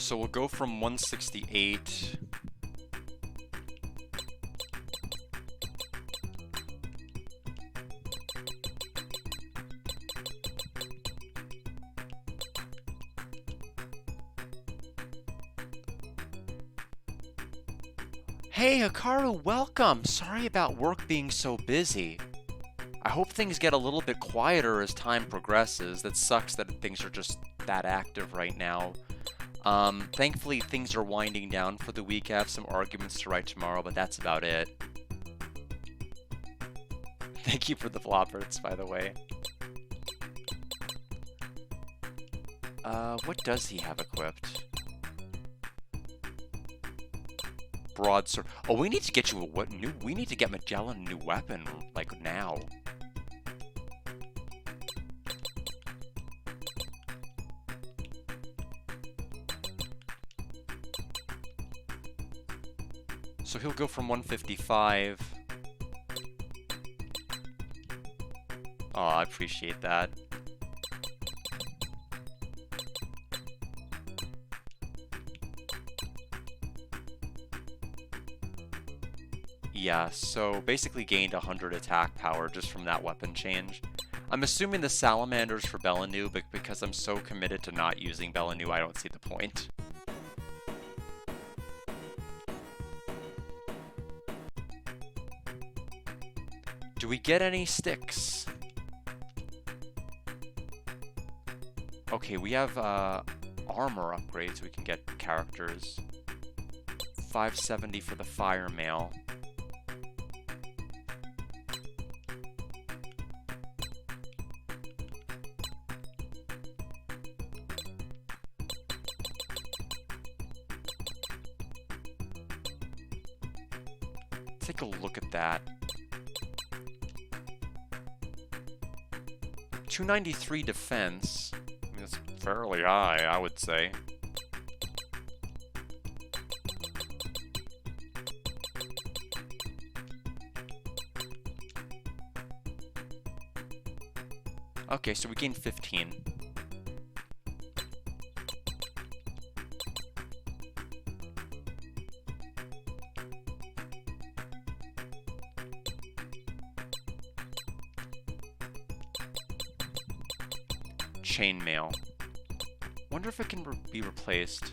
So we'll go from 168. Hey, Hikaru, welcome! Sorry about work being so busy. I hope things get a little bit quieter as time progresses. That sucks that things are just that active right now. Thankfully, things are winding down for the week. I have some arguments to write tomorrow, but that's about it. Thank you for the floppers, by the way. What does he have equipped? Broadsword. Oh, we need to get you a new. We need to get Magellan a new weapon, like now. So he'll go from 155. Oh, I appreciate that. Yeah, so basically gained 100 attack power just from that weapon change. I'm assuming the salamanders for Belanu, but because I'm so committed to not using Belanu, I don't see the point. Do we get any sticks? Okay, we have armor upgrades we can get characters. 570 for the fire mail. Take a look at that. 293 defense. I mean, that's fairly high, I would say. Okay, so we gained 15. Chainmail. Wonder if it can be replaced.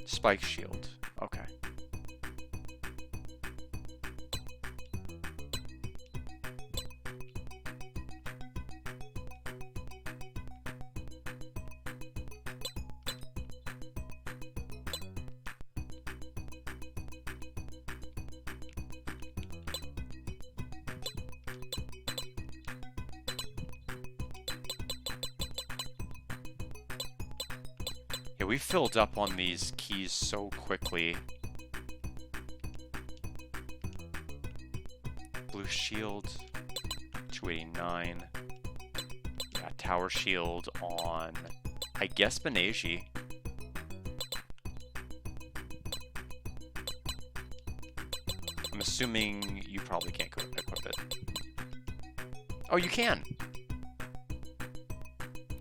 Spike shield. Okay. Yeah, we filled up on these keys so quickly. Blue shield, 289. Yeah, tower shield on, I guess, Beneji. I'm assuming you probably can't go equip it. Oh, you can!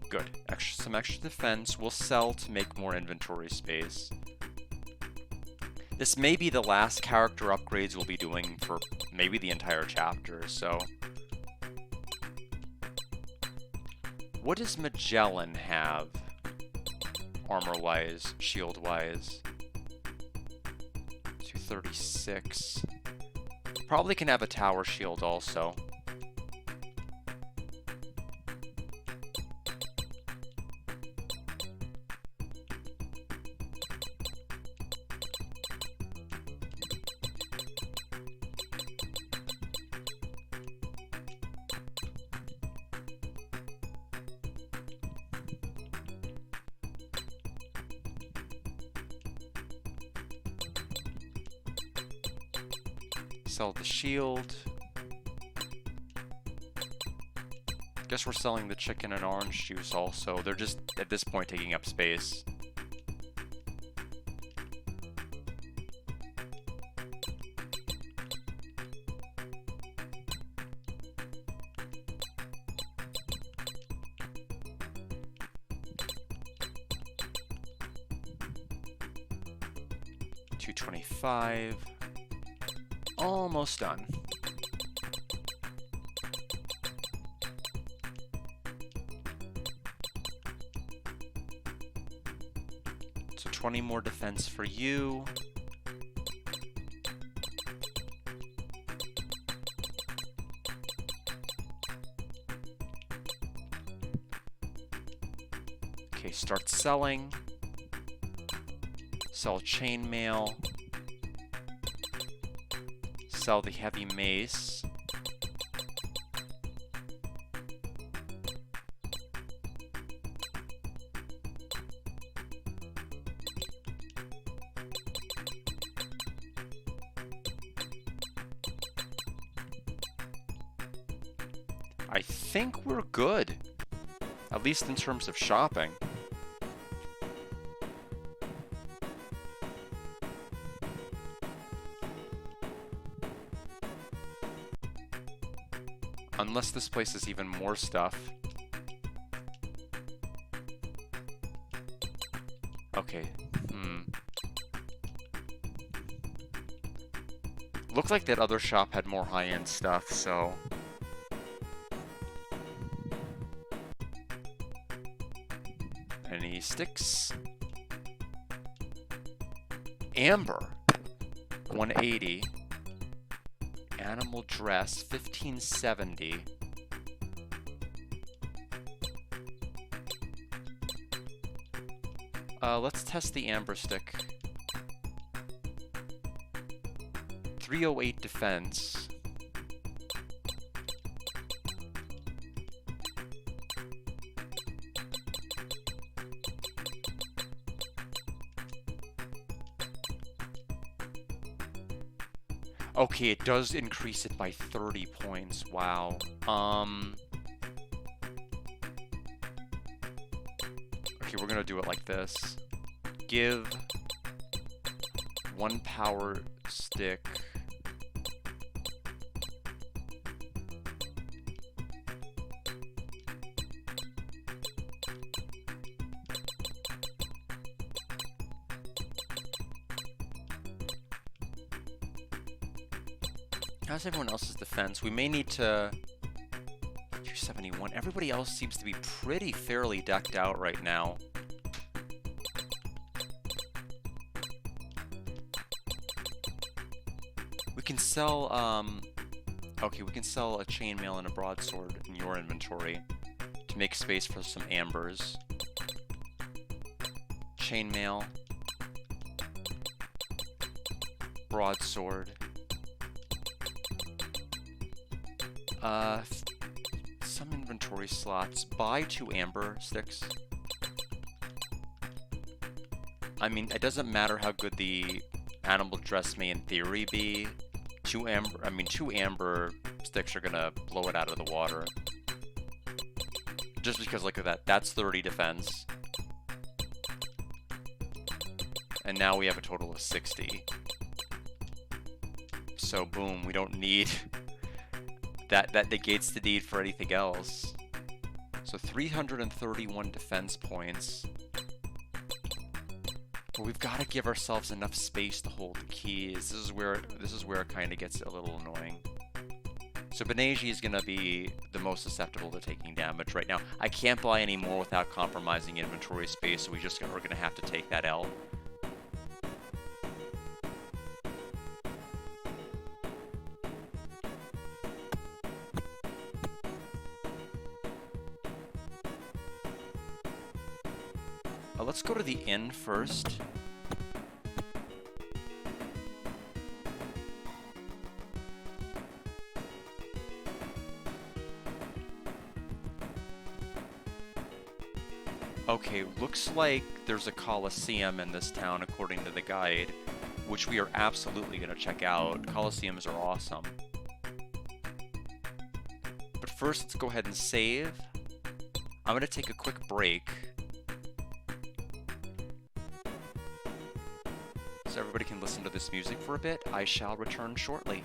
Good. Some extra defense. We'll sell to make more inventory space. This may be the last character upgrades we'll be doing for maybe the entire chapter, so... What does Magellan have? Armor-wise, shield-wise. 236. Probably can have a tower shield also. Sell the shield. Guess we're selling the chicken and orange juice also. They're just, at this point, taking up space. $225. Almost done. So 20 more defense for you. Okay, start selling. Sell chainmail. Sell the heavy mace. I think we're good, at least in terms of shopping. Unless this place has even more stuff. Okay, Looked like that other shop had more high-end stuff, so... Any sticks? Amber, 180. Animal dress, 1570. Let's test the amber stick. 308 defense. Okay, it does increase it by 30 points. Wow. Okay, we're gonna do it like this. Give 1 power stick. How's everyone else's defense? We may need to... 271. Everybody else seems to be pretty fairly decked out right now. We can sell, okay, we can sell a chainmail and a broadsword in your inventory to make space for some ambers. Chainmail. Broadsword. Some inventory slots. Buy 2 amber sticks. I mean, it doesn't matter how good the animal dress may in theory be. 2 amber sticks are gonna blow it out of the water. Just because look at that. That's 30 defense. And now we have a total of 60. So boom, we don't need... That negates the need for anything else. So 331 defense points. But we've got to give ourselves enough space to hold the keys. This is where it kind of gets a little annoying. So Beneji is going to be the most susceptible to taking damage right now. I can't buy any more without compromising inventory space, so we're going to have to take that L. Let's go to the inn first. Okay, looks like there's a Colosseum in this town according to the guide, which we are absolutely going to check out. Colosseums are awesome. But first, let's go ahead and save. I'm going to take a quick break. So everybody can listen to this music for a bit. I shall return shortly.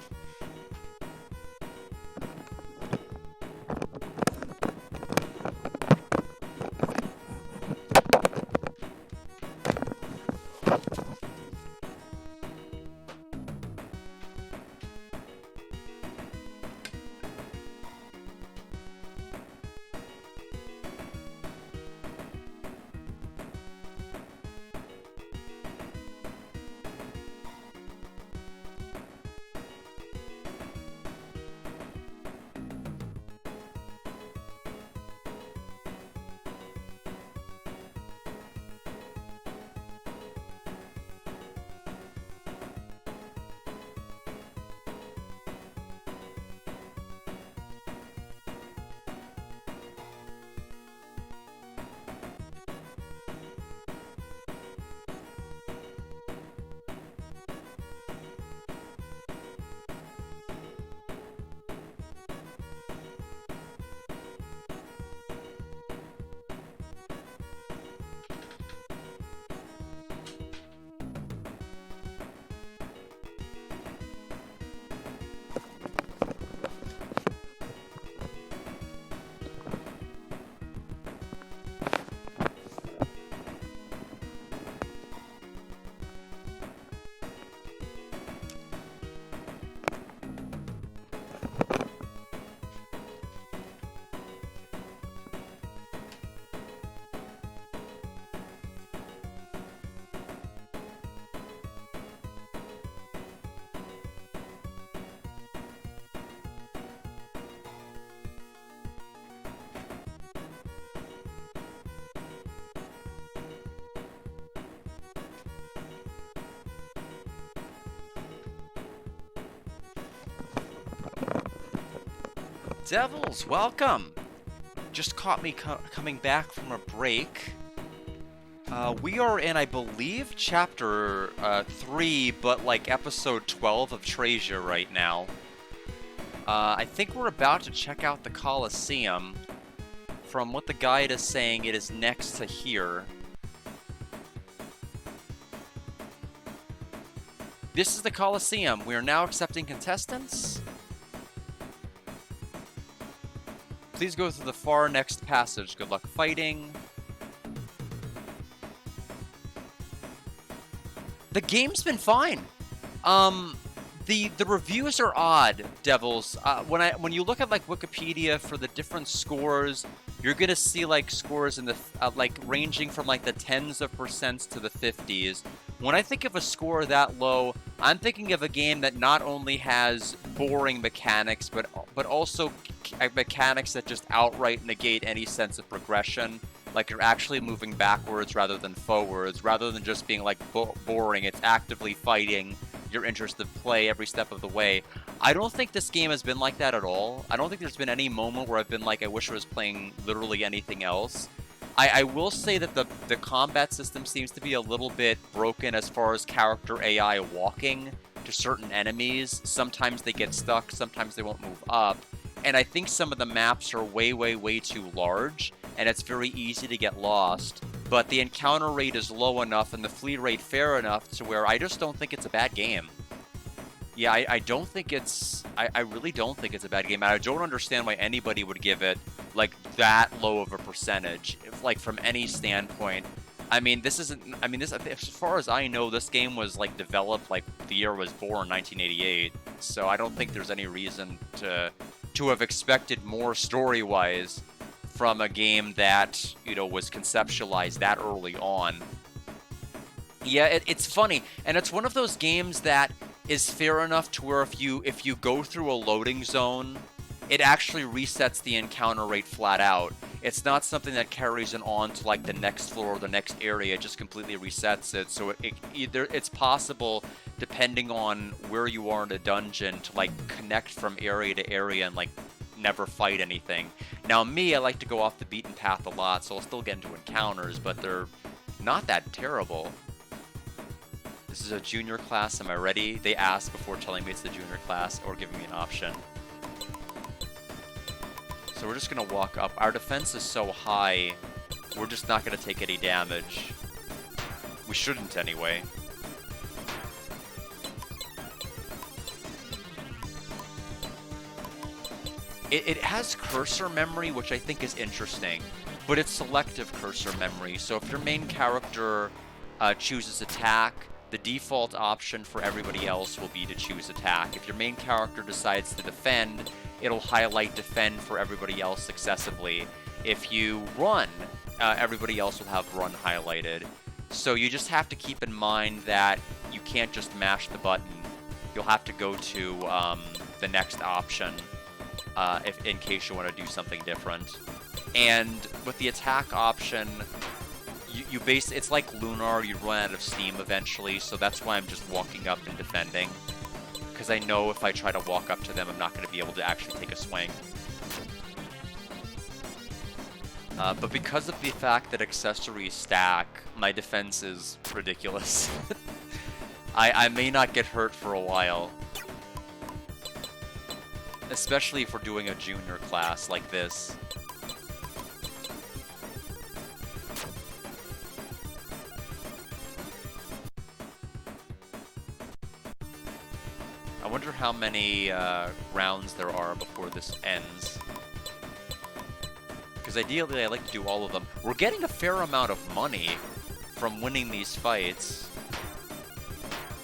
Devils, welcome! Just caught me coming back from a break. We are in, I believe, chapter 3, but like episode 12 of Traysia right now. I think we're about to check out the Colosseum. From what the guide is saying, it is next to here. This is the Colosseum. We are now accepting contestants. Please go through the far next passage. Good luck fighting. The game's been fine. The reviews are odd, Devils. When you look at like Wikipedia for the different scores, you're gonna see like scores in the like ranging from like the tens of percents to the 50s. When I think of a score that low, I'm thinking of a game that not only has boring mechanics, but also mechanics that just outright negate any sense of progression. Like you're actually moving backwards rather than forwards, rather than just being like boring. It's actively fighting your interest of play every step of the way. I don't think this game has been like that at all. I don't think there's been any moment where I've been like, I wish I was playing literally anything else. I will say that the combat system seems to be a little bit broken as far as character AI walking to certain enemies. Sometimes they get stuck, sometimes they won't move up. And I think some of the maps are way too large, and it's very easy to get lost. But the encounter rate is low enough and the flee rate fair enough to where I just don't think it's a bad game. Yeah, I don't think it's... I really don't think it's a bad game. And I don't understand why anybody would give it, like, that low of a percentage, like, from any standpoint. I mean, this isn't... I mean, this, as far as I know, this game was, like, developed, like, the year it was born, 1988. So I don't think there's any reason to have expected more story-wise from a game that, you know, was conceptualized that early on. Yeah, it's funny, and it's one of those games that is fair enough to where if you go through a loading zone, it actually resets the encounter rate flat out. It's not something that carries it on to like the next floor or the next area. It just completely resets it. So it's possible, depending on where you are in a dungeon, to like connect from area to area and like never fight anything. Now me, I like to go off the beaten path a lot, so I'll still get into encounters, but they're not that terrible. This is a junior class, am I ready? They ask before telling me it's the junior class or giving me an option. So we're just gonna walk up. Our defense is so high, we're just not gonna take any damage. We shouldn't anyway. It has cursor memory, which I think is interesting, but it's selective cursor memory. So if your main character chooses attack, the default option for everybody else will be to choose attack. If your main character decides to defend, it'll highlight defend for everybody else successively. If you run, everybody else will have run highlighted. So you just have to keep in mind that you can't just mash the button. You'll have to go to the next option if in case you want to do something different. And with the attack option, it's like Lunar, you run out of steam eventually, so that's why I'm just walking up and defending. Because I know if I try to walk up to them, I'm not going to be able to actually take a swing. But because of the fact that accessories stack, my defense is ridiculous. I may not get hurt for a while. Especially if we're doing a junior class like this. I wonder how many rounds there are before this ends. Because ideally I like to do all of them. We're getting a fair amount of money from winning these fights.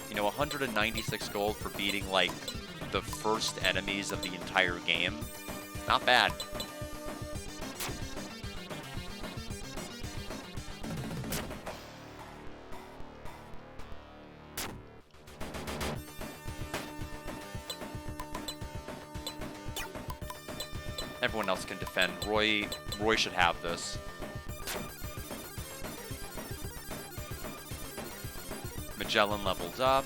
You know, 196 gold for beating, like, the first enemies of the entire game. Not bad. Everyone else can defend. Roy should have this. Magellan leveled up.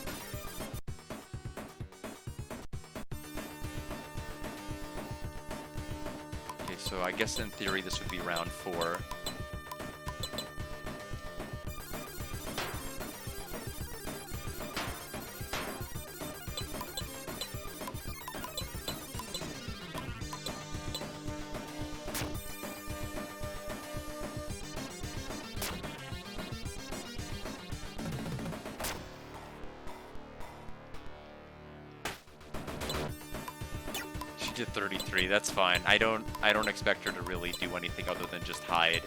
So I guess in theory this would be round 4. She did 33. That's fine. I don't expect her to really do anything other than just hide.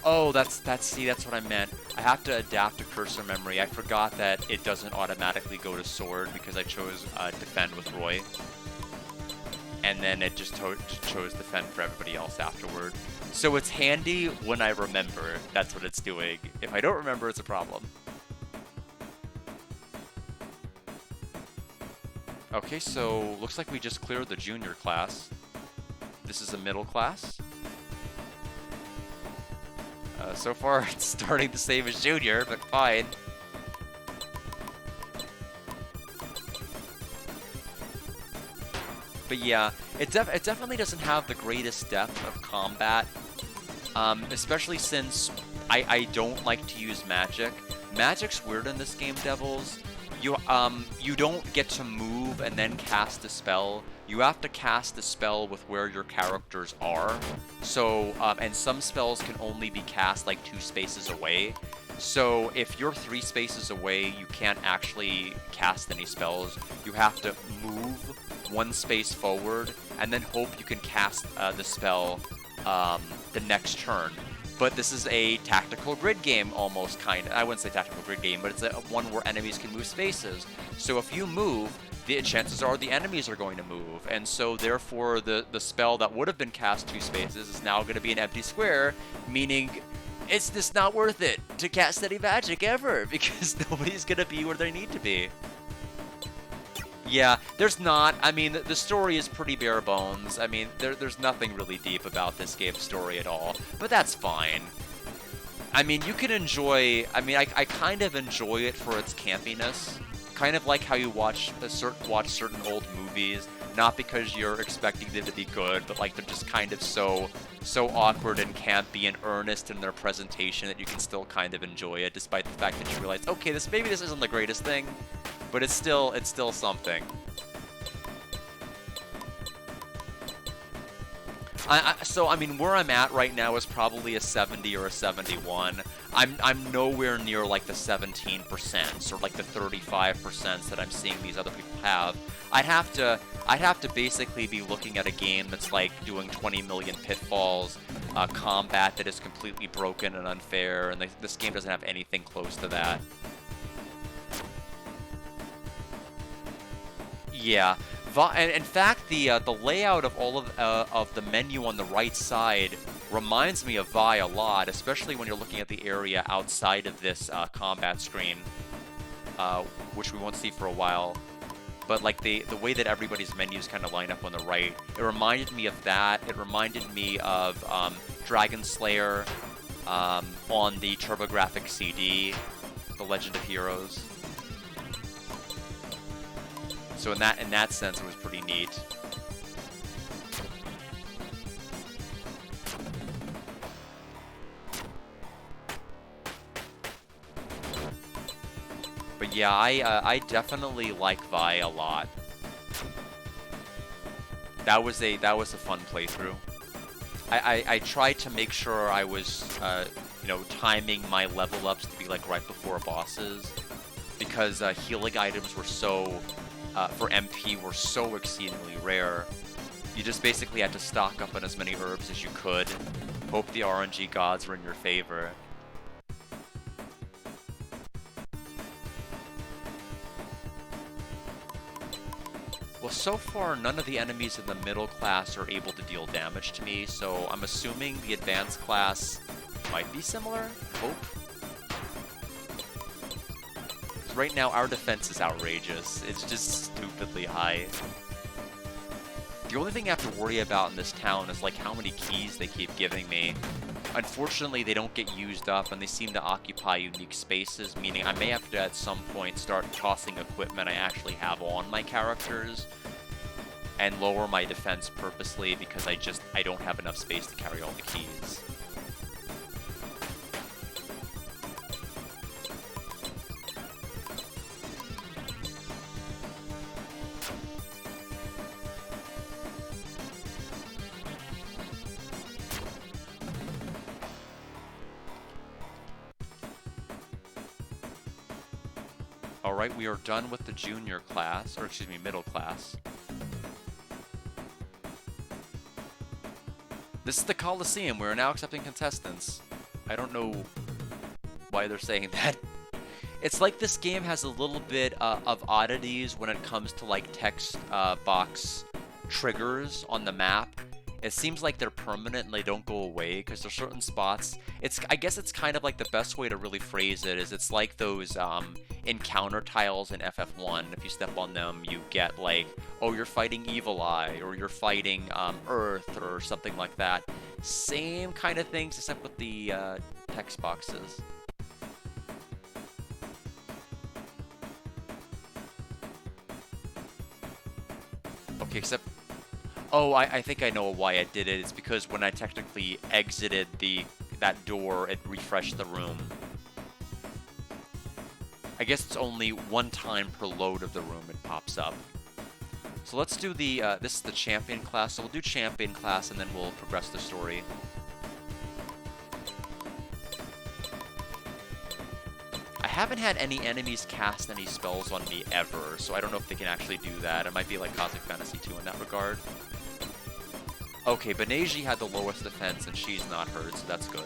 Oh, see, that's what I meant. I have to adapt to cursor memory. I forgot that it doesn't automatically go to sword because I chose defend with Roy. And then it just chose defend for everybody else afterward. So it's handy when I remember that's what it's doing. If I don't remember, it's a problem. Okay, so looks like we just cleared the junior class. This is a middle class. So far, it's starting the same as junior, but fine. But yeah, it definitely doesn't have the greatest depth of combat, especially since I don't like to use magic. Magic's weird in this game, Devils. You don't get to move and then cast a spell. You have to cast the spell with where your characters are. So, and some spells can only be cast like 2 spaces away. So if you're 3 spaces away, you can't actually cast any spells. You have to move 1 space forward and then hope you can cast the spell the next turn. But this is a tactical grid game, almost, kind of. I wouldn't say tactical grid game, but it's one where enemies can move spaces. So if you move, the chances are the enemies are going to move. And so therefore, the spell that would have been cast 2 spaces is now going to be an empty square, meaning it's just not worth it to cast any magic ever, because nobody's going to be where they need to be. Yeah, there's not. I mean, the story is pretty bare bones. I mean, there's nothing really deep about this game's story at all, but that's fine. I mean, you can enjoy... I mean, I kind of enjoy it for its campiness. Kind of like how you watch certain old movies, not because you're expecting them to be good, but like they're just kind of so awkward and campy and earnest in their presentation that you can still kind of enjoy it, despite the fact that you realize, okay, maybe this isn't the greatest thing, but it's still something. So I mean, where I'm at right now is probably a 70 or a 71. I'm nowhere near like the 17% or like the 35% that I'm seeing these other people have. I'd have to basically be looking at a game that's like doing 20 million pitfalls, combat that is completely broken and unfair, and this game doesn't have anything close to that. Yeah. And in fact, the layout of all of the menu on the right side reminds me of Vi a lot, especially when you're looking at the area outside of this combat screen, which we won't see for a while. But like the way that everybody's menus kind of line up on the right, it reminded me of that. It reminded me of Dragon Slayer on the TurboGrafx CD, The Legend of Heroes. So in that sense, it was pretty neat. But yeah, I definitely like Vi a lot. That was a fun playthrough. I tried to make sure I was you know, timing my level ups to be like right before bosses, because healing items were so for MP were so exceedingly rare. You just basically had to stock up on as many herbs as you could, hope the RNG gods were in your favor. Well, so far, none of the enemies in the middle class are able to deal damage to me, so I'm assuming the advanced class might be similar? Hope? Right now, our defense is outrageous. It's just stupidly high. The only thing I have to worry about in this town is like how many keys they keep giving me. Unfortunately, they don't get used up, and they seem to occupy unique spaces, meaning I may have to at some point start tossing equipment I actually have on my characters. and lower my defense purposely because I don't have enough space to carry all the keys. Alright, we are done with the junior class, or excuse me, middle class. This is the Coliseum. We're now accepting contestants. I don't know why they're saying that. It's like this game has a little bit of oddities when it comes to like text box triggers on the map. It seems like they're permanent and they don't go away because there's certain spots. I guess it's kind of like the best way to really phrase it is it's like those encounter tiles in FF1. If you step on them, you get like, oh, you're fighting Evil Eye, or you're fighting Earth, or something like that. Same kind of things, except with the text boxes. Okay, except... Oh, I think I know why I did it. It's because when I technically exited that door, it refreshed the room. I guess it's only one time per load of the room it pops up. So let's do the, this is the champion class, so we'll do champion class and then we'll progress the story. I haven't had any enemies cast any spells on me ever, so I don't know if they can actually do that. It might be like Cosmic Fantasy 2 in that regard. Okay, Beneji had the lowest defense and she's not hurt, so that's good.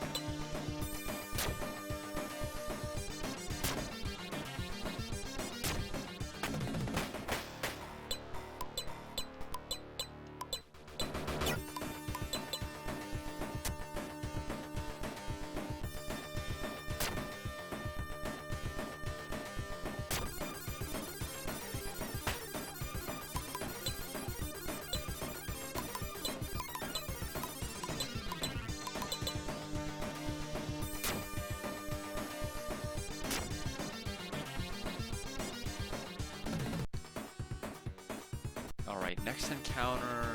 Alright, next encounter...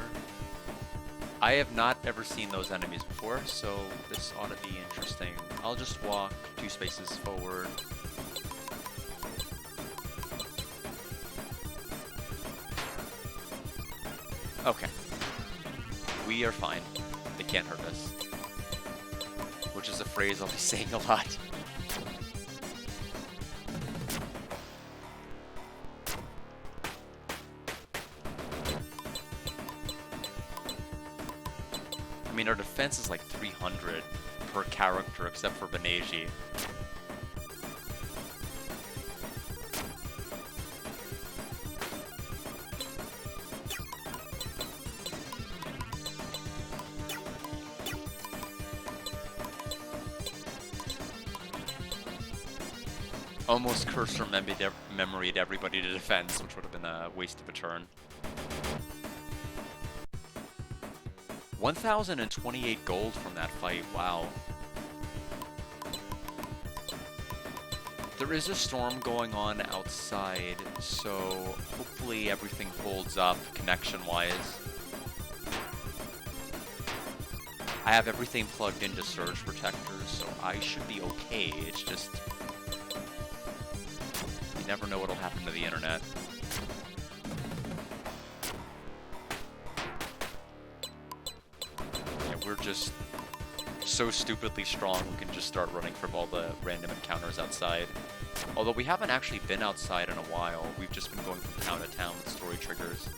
I have not ever seen those enemies before, so this ought to be interesting. I'll just walk 2 spaces forward. Okay. We are fine. They can't hurt us. Which is a phrase I'll be saying a lot. I mean, our defense is like 300 per character, except for Beneji. Almost cursor memoried everybody to defense, which would have been a waste of a turn. 1,028 gold from that fight, wow. There is a storm going on outside, so hopefully everything holds up connection-wise. I have everything plugged into surge protectors, so I should be okay. It's just... you never know what'll happen to the internet. We're just so stupidly strong we can just start running from all the random encounters outside. Although we haven't actually been outside in a while, we've just been going from town to town with story triggers.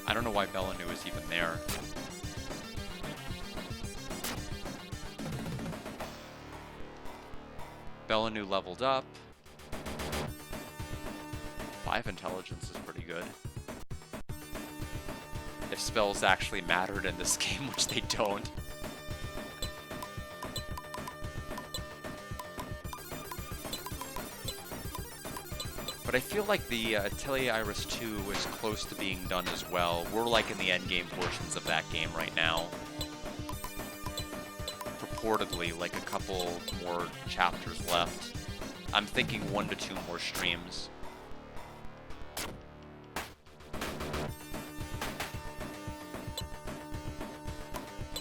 I don't know why Belanu is even there. Belanu leveled up. 5 intelligence is pretty good. If spells actually mattered in this game, which they don't. But I feel like the Atelier Iris 2 is close to being done as well. We're like in the endgame portions of that game right now. For reportedly like a couple more chapters left. I'm thinking 1 to 2 more streams.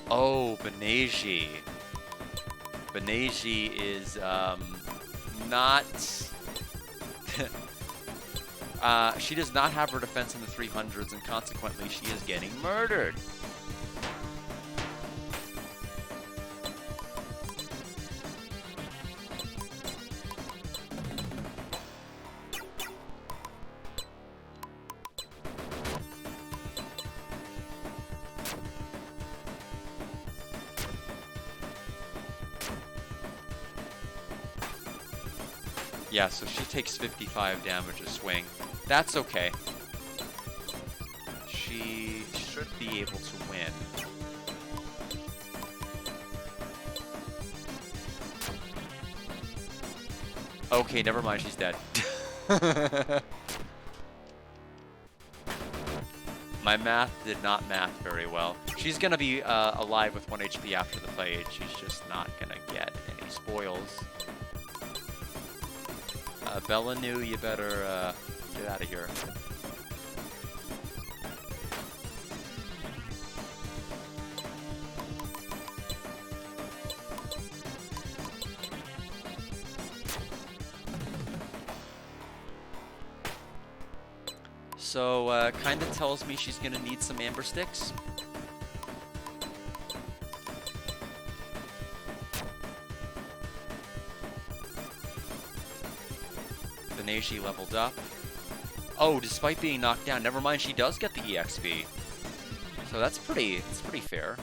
Oh, Beneji. Beneji is, not... she does not have her defense in the 300s, and consequently she is getting murdered. Yeah, so she takes 55 damage a swing. That's okay. She should be able to win. Okay, never mind, she's dead. My math did not math very well. She's gonna be alive with 1 HP after the fight. She's just not gonna get any spoils. Bellanu, you better get out of here. So, kind of tells me she's gonna need some amber sticks. Beneji leveled up. Oh, despite being knocked down, never mind, she does get the EXP. So that's pretty fair.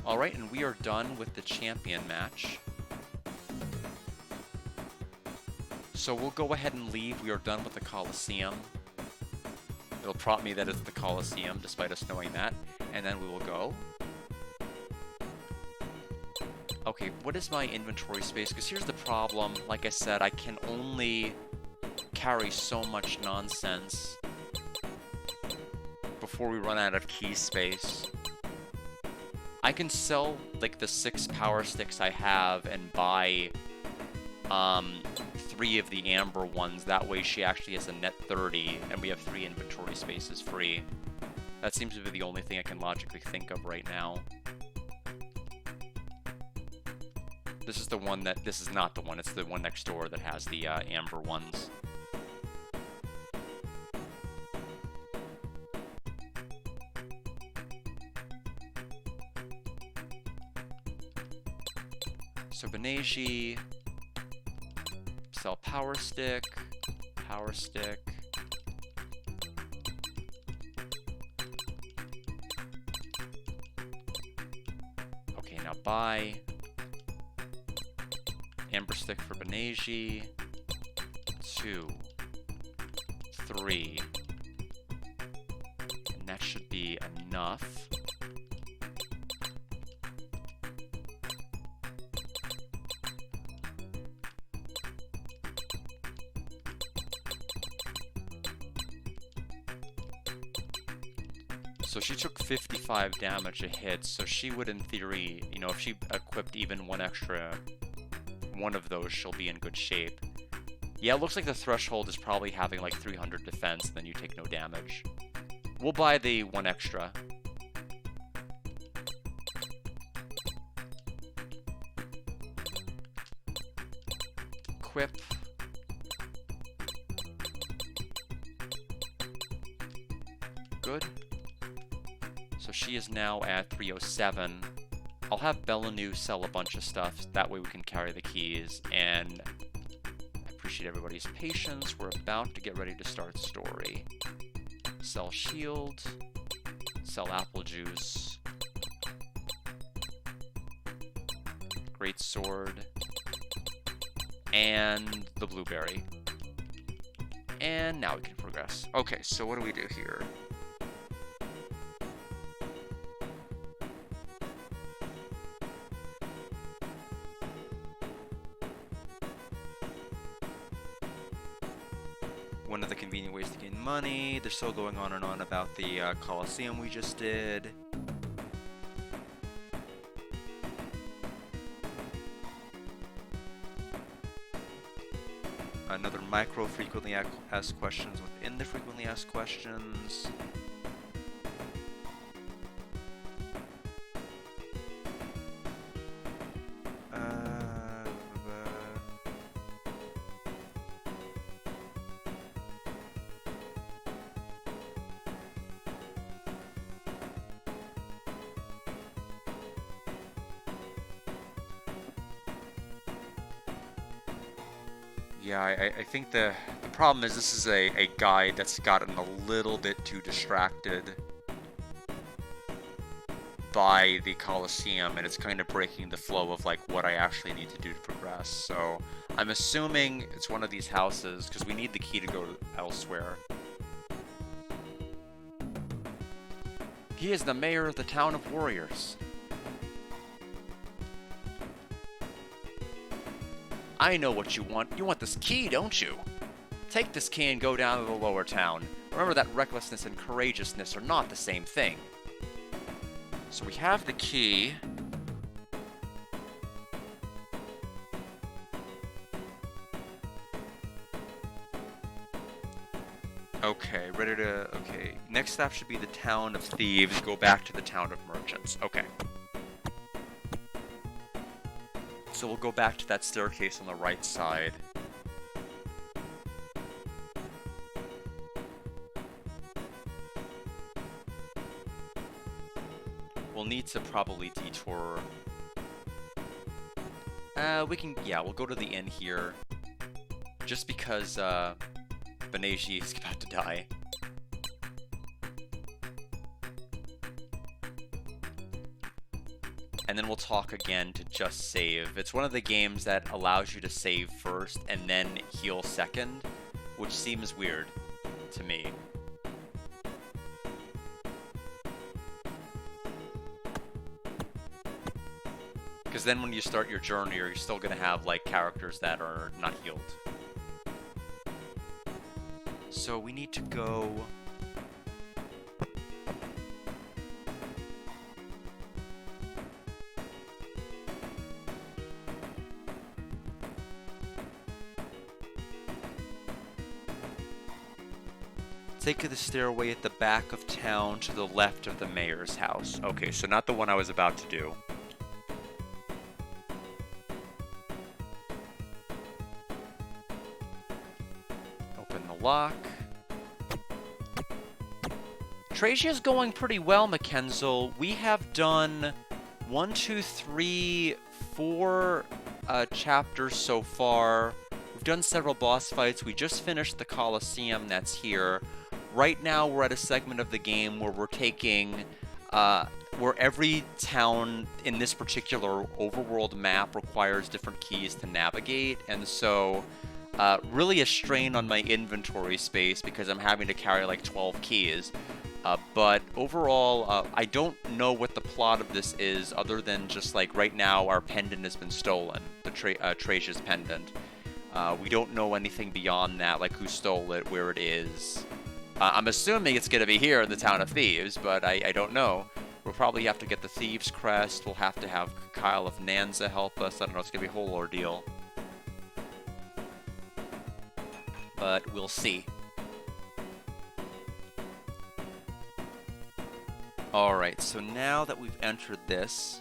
Alright, and we are done with the champion match. So we'll go ahead and leave. We are done with the Colosseum. It'll prompt me that it's the Colosseum, despite us knowing that. And then we will go. Okay, what is my inventory space? Because here's the problem. Like I said, I can only carry so much nonsense before we run out of key space. I can sell, like, the 6 power sticks I have and buy 3 of the amber ones. That way she actually has a net 30, and we have 3 inventory spaces free. That seems to be the only thing I can logically think of right now. This is the one that... This is not the one. It's the one next door that has the amber ones. So Beneji... Sell power stick. Power stick. Okay, now buy... Amber stick for Beneji. 2, 3, and that should be enough. So she took 55 damage a hit, so she would, in theory, you know, if she equipped even one of those, she'll be in good shape. Yeah, it looks like the threshold is probably having like 300 defense, and then you take no damage. We'll buy the 1 extra. Equip. Good. So she is now at 307. I'll have Bellanu sell a bunch of stuff, that way we can carry the keys, and I appreciate everybody's patience. We're about to get ready to start story. Sell shield, sell apple juice, great sword, and the blueberry. And now we can progress. Okay, so what do we do here? One of the convenient ways to gain money. They're still going on and on about the Colosseum we just did. Another micro frequently asked questions within the frequently asked questions. Yeah, I think the problem is this is a guide that's gotten a little bit too distracted by the Colosseum, and it's kind of breaking the flow of like what I actually need to do to progress. So I'm assuming it's one of these houses, because we need the key to go elsewhere. He is the mayor of the town of Warriors. I know what you want. You want this key, don't you? Take this key and go down to the lower town. Remember that recklessness and courageousness are not the same thing. So we have the key. Okay, ready to... Okay, next stop should be the town of thieves. Go back to the town of merchants. Okay. So we'll go back to that staircase on the right side. We'll need to probably detour. We'll go to the inn here. Just because, Beneji is about to die. And then we'll talk again to just save. It's one of the games that allows you to save first and then heal second, which seems weird to me. Because then when you start your journey, you're still going to have like characters that are not healed. So we need to go... Take the stairway at the back of town to the left of the mayor's house. Okay, so not the one I was about to do. Open the lock. Traysia's going pretty well, Mackenzel. We have done 1, 2, 3, 4 chapters so far. We've done several boss fights. We just finished the Colosseum that's here. Right now, we're at a segment of the game where we're taking, where every town in this particular overworld map requires different keys to navigate, and so really a strain on my inventory space because I'm having to carry like 12 keys. But overall, I don't know what the plot of this is other than just like right now our pendant has been stolen, the Traysia's pendant. We don't know anything beyond that, like who stole it, where it is. I'm assuming it's going to be here in the town of thieves, but I don't know. We'll probably have to get the Thieves' Crest. We'll have to have Kyle of Nanza help us. I don't know, it's going to be a whole ordeal. But we'll see. Alright, so now that we've entered this...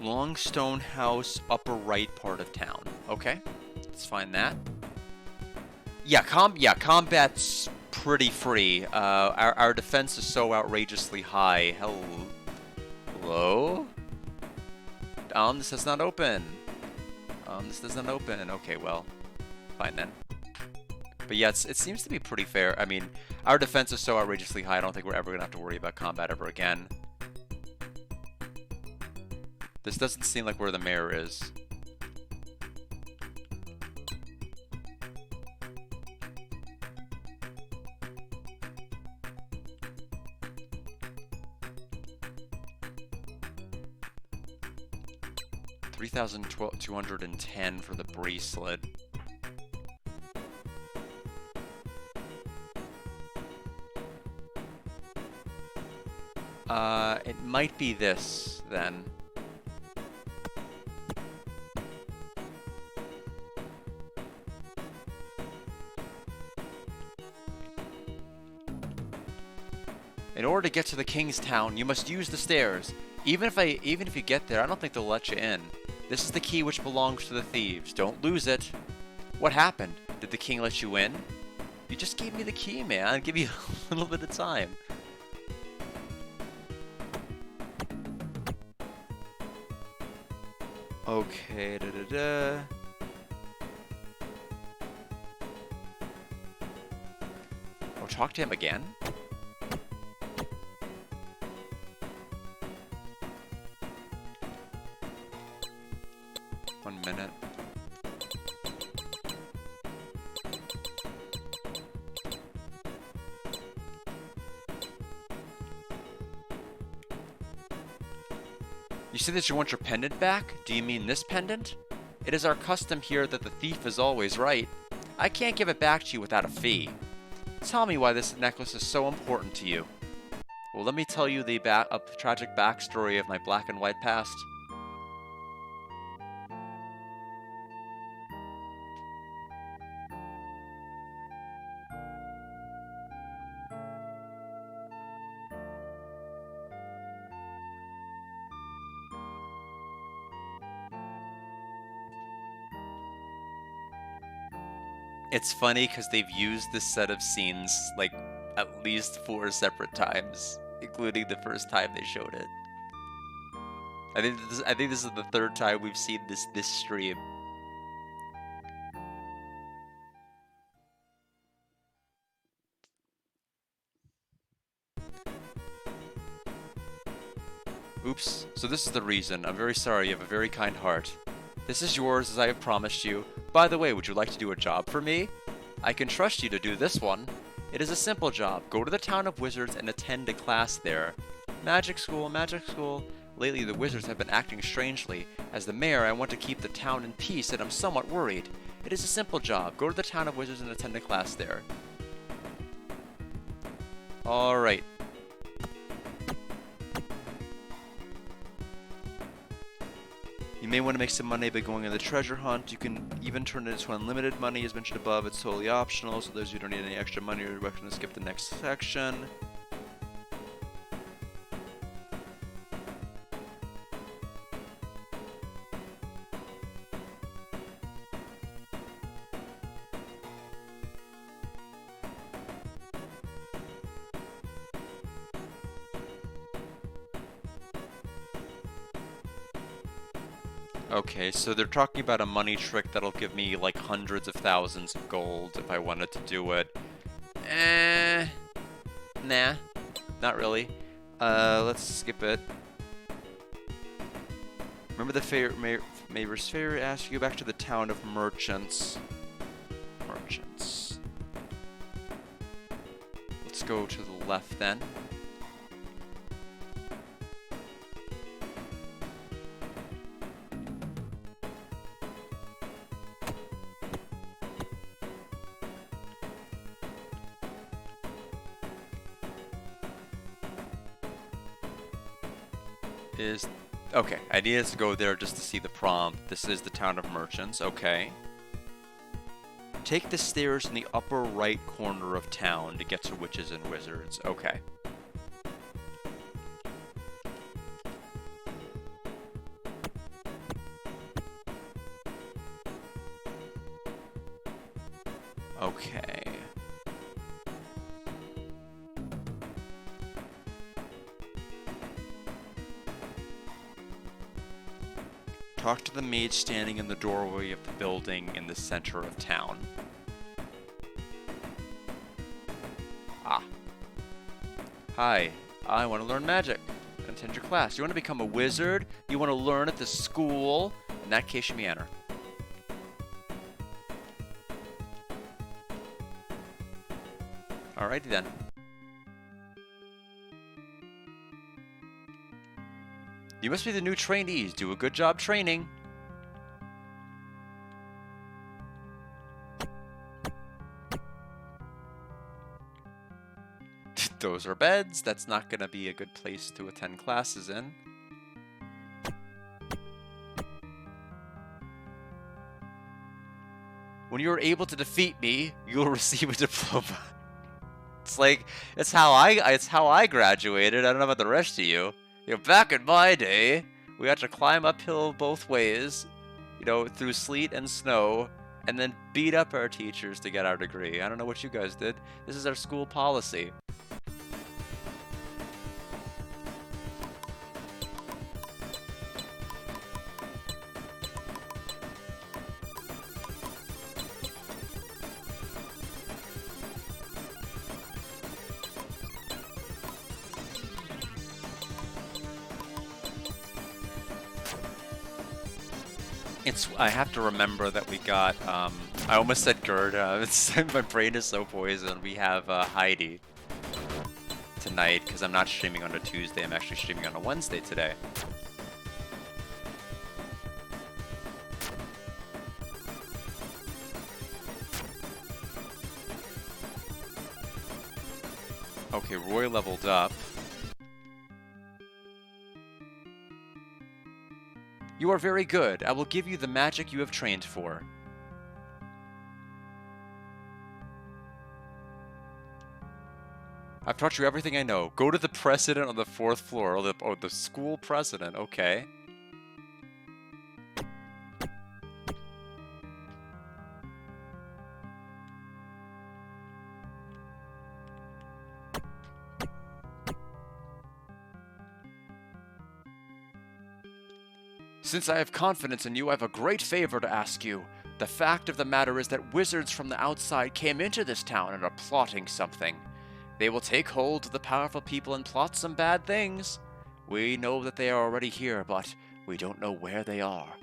Longstone House, upper right part of town. Okay, let's find that. Yeah, combat's pretty free. Our defense is so outrageously high. Hello? This does not open. This does not open. Okay, well, fine then. But yeah, it seems to be pretty fair. I mean, our defense is so outrageously high, I don't think we're ever gonna have to worry about combat ever again. This doesn't seem like where the mayor is. $3,210 for the bracelet. It might be this, then. In order to get to the King's Town, you must use the stairs. Even if you get there, I don't think they'll let you in. This is the key which belongs to the thieves. Don't lose it. What happened? Did the king let you in? You just gave me the key, man. I'll give you a little bit of time. Okay, da-da-da. Oh, talk to him again? One minute. You say that you want your pendant back? Do you mean this pendant? It is our custom here that the thief is always right. I can't give it back to you without a fee. Tell me why this necklace is so important to you. Well, let me tell you the tragic backstory of my black and white past. It's funny because they've used this set of scenes like at least 4 separate times, including the first time they showed it. I think this is the 3rd time we've seen this stream. Oops, so this is the reason. I'm very sorry, you have a very kind heart. This is yours as I have promised you. By the way, would you like to do a job for me? I can trust you to do this one. It is a simple job. Go to the town of wizards and attend a class there. Magic school, magic school. Lately the wizards have been acting strangely. As the mayor, I want to keep the town in peace and I'm somewhat worried. It is a simple job. Go to the town of wizards and attend a class there. Alright. You may want to make some money by going on the treasure hunt. You can even turn it into unlimited money, as mentioned above. It's totally optional, so those who don't need any extra money are recommended to skip the next section. Okay, so they're talking about a money trick that'll give me like hundreds of thousands of gold if I wanted to do it. Nah, not really. Let's skip it. Remember the Mayor's Fair asked you back to the town of merchants. Merchants. Let's go to the left then. Okay, I needed to go there just to see the prompt. This is the town of merchants, okay. Take the stairs in the upper right corner of town to get to witches and wizards, okay. Okay. Talk to the maid standing in the doorway of the building in the center of town. Ah. Hi, I want to learn magic and attend your class. You want to become a wizard? You want to learn at the school? In that case, you may enter. Alrighty then. You must be the new trainees. Do a good job training. Those are beds. That's not going to be a good place to attend classes in. When you are able to defeat me, you'll receive a diploma. It's like, it's how I graduated. I don't know about the rest of you. You know, back in my day, we had to climb uphill both ways, you know, through sleet and snow, and then beat up our teachers to get our degree. I don't know what you guys did. This is our school policy. I have to remember that we got, I almost said Gerda. My brain is so poisoned. We have Heidi tonight, because I'm not streaming on a Tuesday. I'm actually streaming on a Wednesday today. Okay, Roy leveled up. You are very good. I will give you the magic you have trained for. I've taught you everything I know. Go to the president on the 4th floor. Oh, the school president. Okay. Since I have confidence in you, I have a great favor to ask you. The fact of the matter is that wizards from the outside came into this town and are plotting something. They will take hold of the powerful people and plot some bad things. We know that they are already here, but we don't know where they are.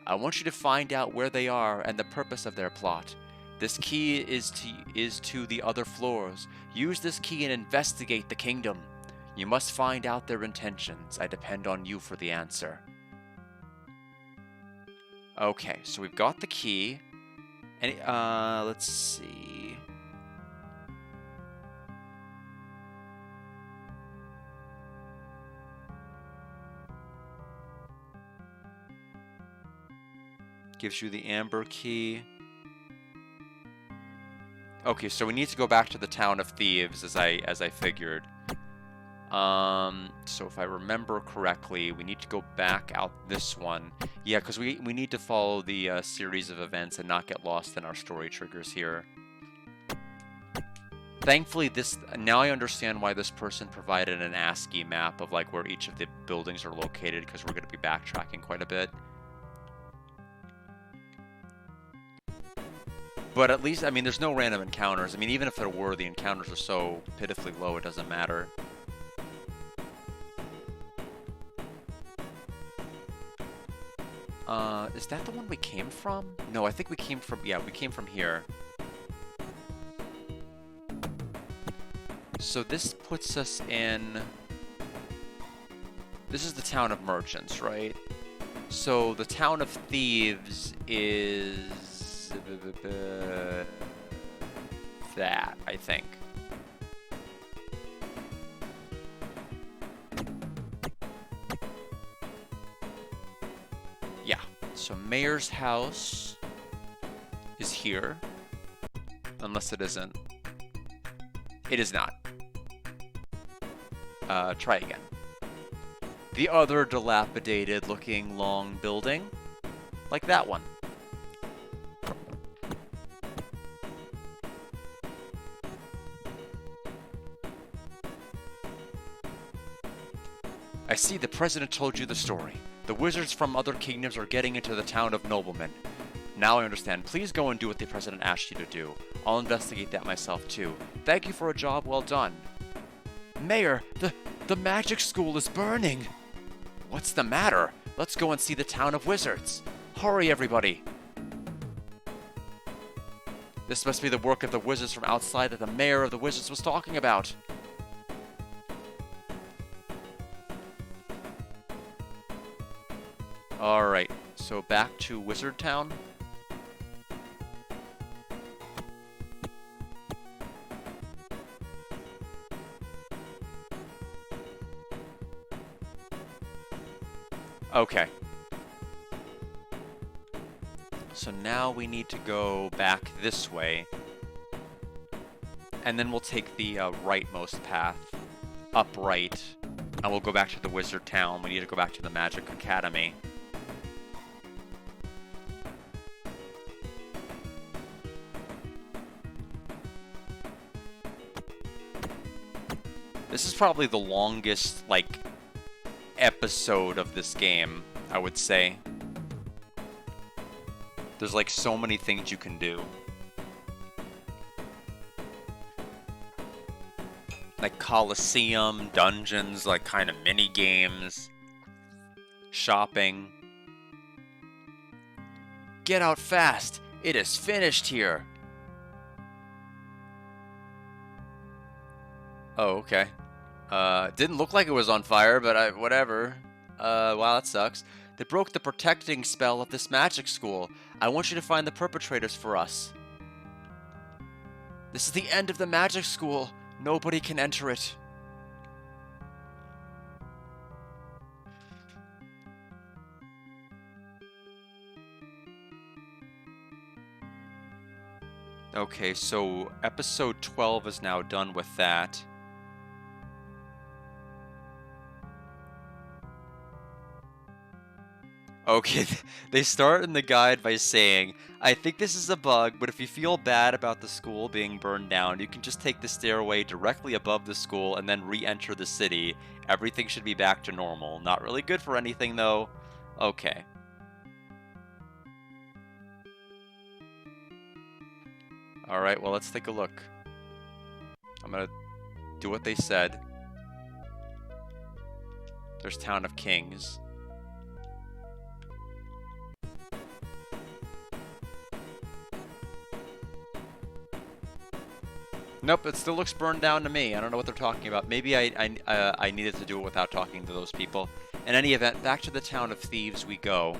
I want you to find out where they are and the purpose of their plot. This key is to the other floors. Use this key and investigate the kingdom. You must find out their intentions. I depend on you for the answer. Okay, so we've got the key. And let's see. Gives you the amber key. Okay, so we need to go back to the town of thieves, as I figured. So if I remember correctly, we need to go back out this one. Yeah, because we need to follow the series of events and not get lost in our story triggers here. Thankfully, now I understand why this person provided an ASCII map of like where each of the buildings are located, because we're going to be backtracking quite a bit. But at least, I mean, there's no random encounters. I mean, even if there were, the encounters are so pitifully low, it doesn't matter. Is that the one we came from? No, I think we came from, yeah, we came from here. So this puts us in, this is the town of merchants, right? So the town of thieves is that, I think. Yeah, so Mayor's house is here, unless it isn't. It is not. Try again. The other dilapidated looking long building, like that one. I see the president told you the story. The wizards from other kingdoms are getting into the town of noblemen. Now I understand. Please go and do what the president asked you to do. I'll investigate that myself too. Thank you for a job well done. Mayor, the magic school is burning. What's the matter? Let's go and see the town of wizards. Hurry, everybody. This must be the work of the wizards from outside that the mayor of the wizards was talking about. Alright, so back to Wizard Town. Okay. So now we need to go back this way. And then we'll take the rightmost path. Upright. And we'll go back to the Wizard Town. We need to go back to the Magic Academy. This is probably the longest, like, episode of this game, I would say. There's, like, so many things you can do. Like Coliseum, dungeons, like kind of mini games, shopping. Get out fast! It is finished here! Oh, okay. Didn't look like it was on fire, but whatever. Wow, that sucks. They broke the protecting spell of this magic school. I want you to find the perpetrators for us. This is the end of the magic school. Nobody can enter it. Okay, so episode 12 is now done with that. Okay, they start in the guide by saying, I think this is a bug, but if you feel bad about the school being burned down, you can just take the stairway directly above the school and then re-enter the city. Everything should be back to normal. Not really good for anything, though. Okay. Alright, well, let's take a look. I'm gonna do what they said. There's Town of Kings. Nope, it still looks burned down to me. I don't know what they're talking about. Maybe I needed to do it without talking to those people. In any event, back to the Town of Thieves we go.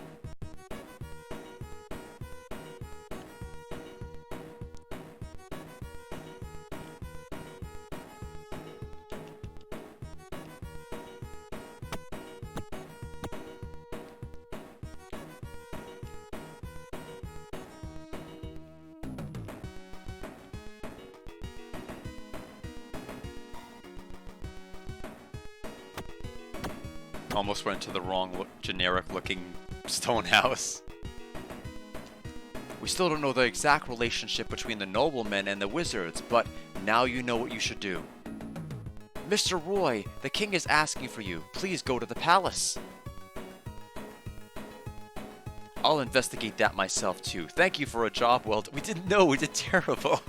Almost went to the wrong generic-looking stone house. We still don't know the exact relationship between the noblemen and the wizards, but now you know what you should do. Mr. Roy, the king is asking for you. Please go to the palace. I'll investigate that myself, too. Thank you for a job well done. We didn't know. We did terrible.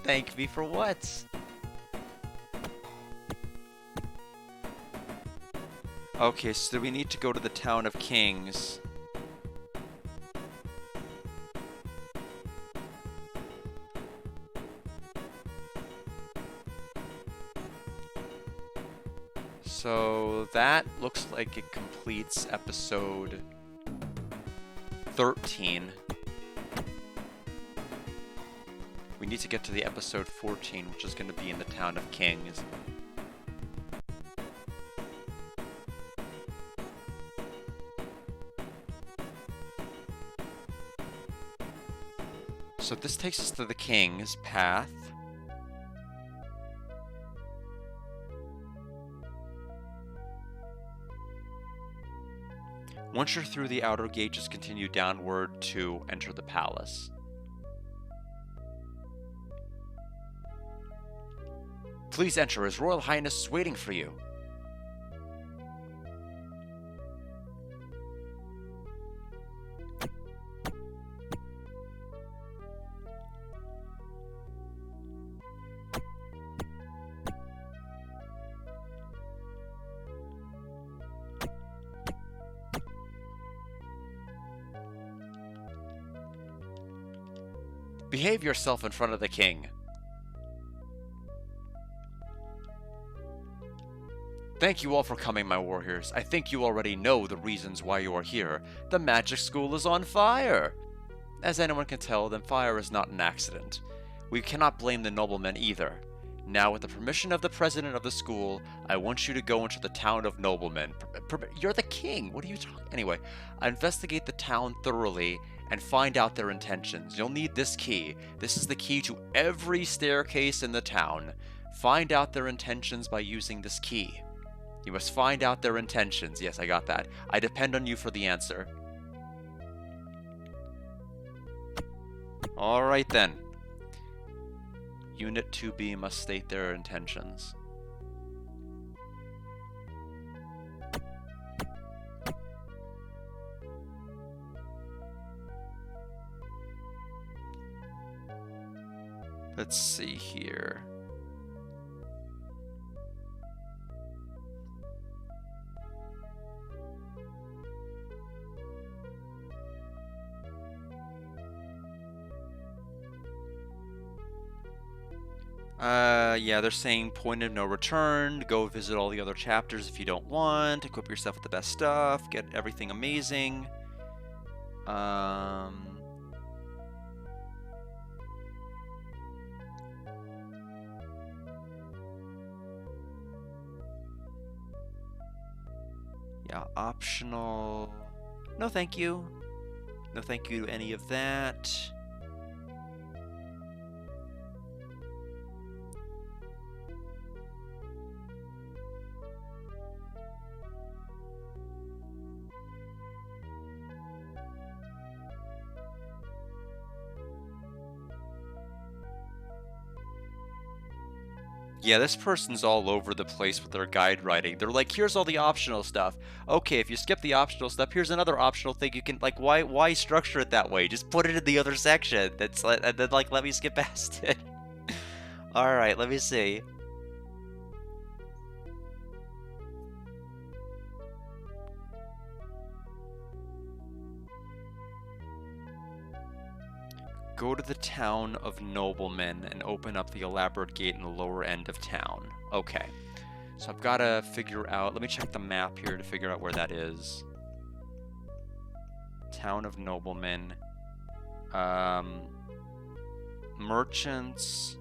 Thank me for what? Okay, so we need to go to the Town of Kings. So that looks like it completes episode 13. We need to get to the episode 14, which is going to be in the Town of Kings. So this takes us to the King's Path. Once you're through the outer gate, just continue downward to enter the palace. Please enter, His Royal Highness is waiting for you. Behave yourself in front of the king. Thank you all for coming, my warriors. I think you already know the reasons why you are here. The magic school is on fire! As anyone can tell, then fire is not an accident. We cannot blame the noblemen either. Now, with the permission of the president of the school, I want you to go into the town of noblemen. You're the king. What are you talking? Anyway, investigate the town thoroughly and find out their intentions. You'll need this key. This is the key to every staircase in the town. Find out their intentions by using this key. You must find out their intentions. Yes, I got that. I depend on you for the answer. All right then. Unit 2B must state their intentions. Let's see here. Yeah, they're saying point of no return, go visit all the other chapters if you don't want, equip yourself with the best stuff, get everything amazing. Yeah, optional. No thank you. No thank you to any of that. Yeah, this person's all over the place with their guide writing. They're like, here's all the optional stuff. Okay, if you skip the optional stuff, here's another optional thing you can, like, why structure it that way? Just put it in the other section. That's like, and then, like, let me skip past it. Alright, let me see. Go to the town of noblemen and open up the elaborate gate in the lower end of town. Okay. So I've got to figure out... Let me check the map here to figure out where that is. Town of noblemen. Merchants.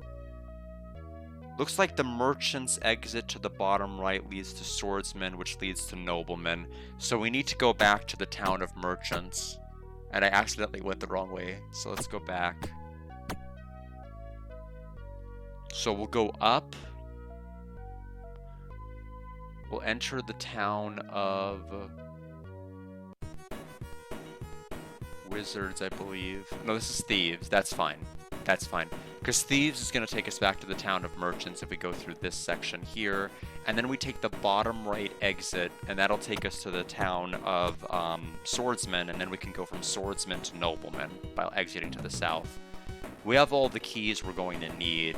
Looks like the merchants exit to the bottom right leads to swordsmen, which leads to noblemen. So we need to go back to the town of merchants. And I accidentally went the wrong way, so let's go back. So we'll go up. We'll enter the town of wizards, I believe. No, this is thieves. That's fine. That's fine. Because thieves is going to take us back to the town of merchants if we go through this section here. And then we take the bottom right exit, and that'll take us to the town of swordsmen, and then we can go from swordsmen to noblemen by exiting to the south. We have all the keys we're going to need.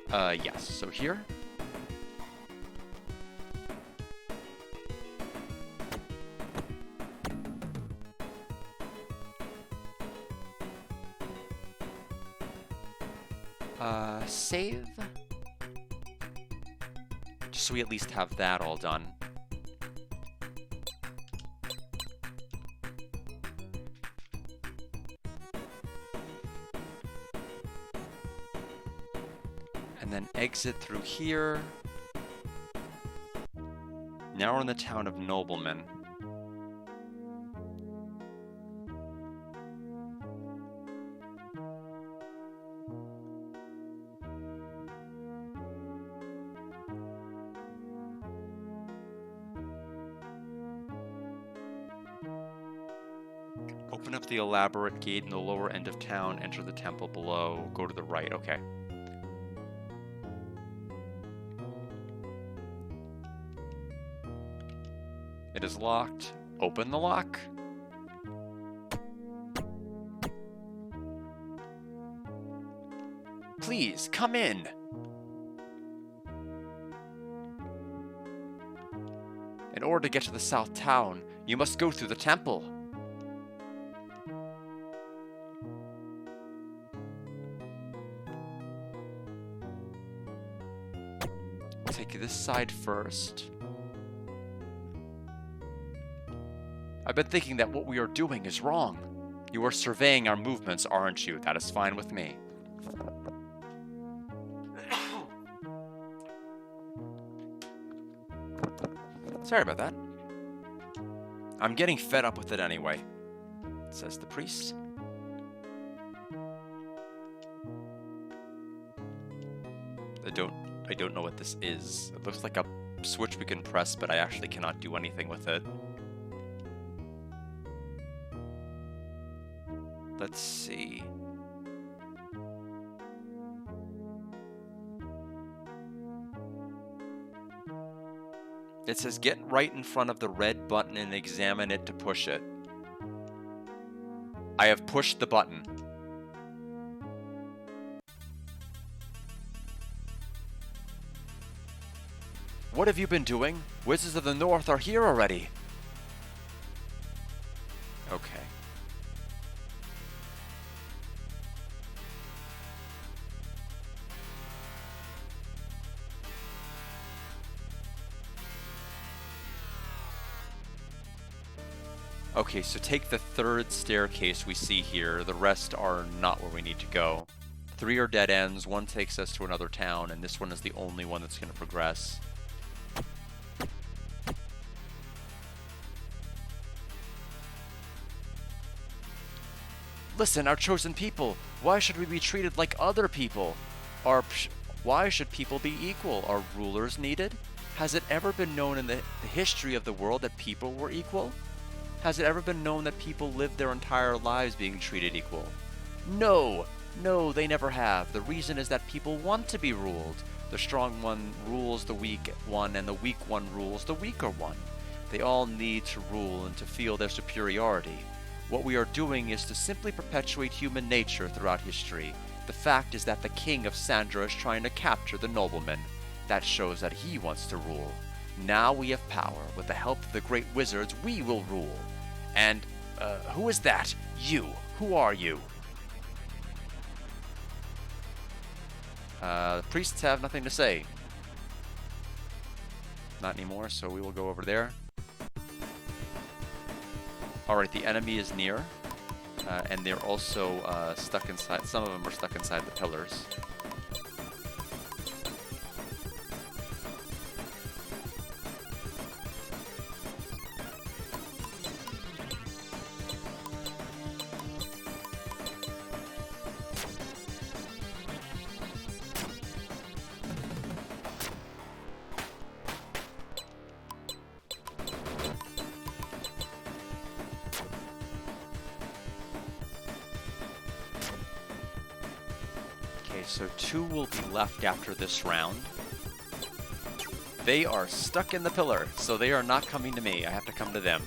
Yes, so here. Save. Just so we at least have that all done. And then exit through here. Now we're in the town of noblemen. Open up the elaborate gate in the lower end of town, enter the temple below, go to the right. Okay. It is locked. Open the lock. Please, come in. In order to get to the south town, you must go through the temple. Take this side first. I've been thinking that what we are doing is wrong. You are surveying our movements, aren't you? That is fine with me. Sorry about that. I'm getting fed up with it anyway, says the priest. I don't know what this is. It looks like a switch we can press, but I actually cannot do anything with it. Let's see. It says get right in front of the red button and examine it to push it. I have pushed the button. What have you been doing? Wizards of the North are here already. Okay. Okay, so take the third staircase we see here. The rest are not where we need to go. 3 are dead ends, 1 takes us to another town, and this one is the only one that's going to progress. Listen, our chosen people, why should we be treated like other people? Why should people be equal? Are rulers needed? Has it ever been known in the history of the world that people were equal? Has it ever been known that people lived their entire lives being treated equal? No! No, they never have. The reason is that people want to be ruled. The strong one rules the weak one, and the weak one rules the weaker one. They all need to rule and to feel their superiority. What we are doing is to simply perpetuate human nature throughout history. The fact is that the king of Sandra is trying to capture the nobleman. That shows that he wants to rule. Now we have power. With the help of the great wizards, we will rule. And, who is that? You. Who are you? The priests have nothing to say. Not anymore, so we will go over there. Alright, the enemy is near. And they're also stuck inside. Some of them are stuck inside the pillars. So 2 will be left after this round. They are stuck in the pillar, so they are not coming to me. I have to come to them.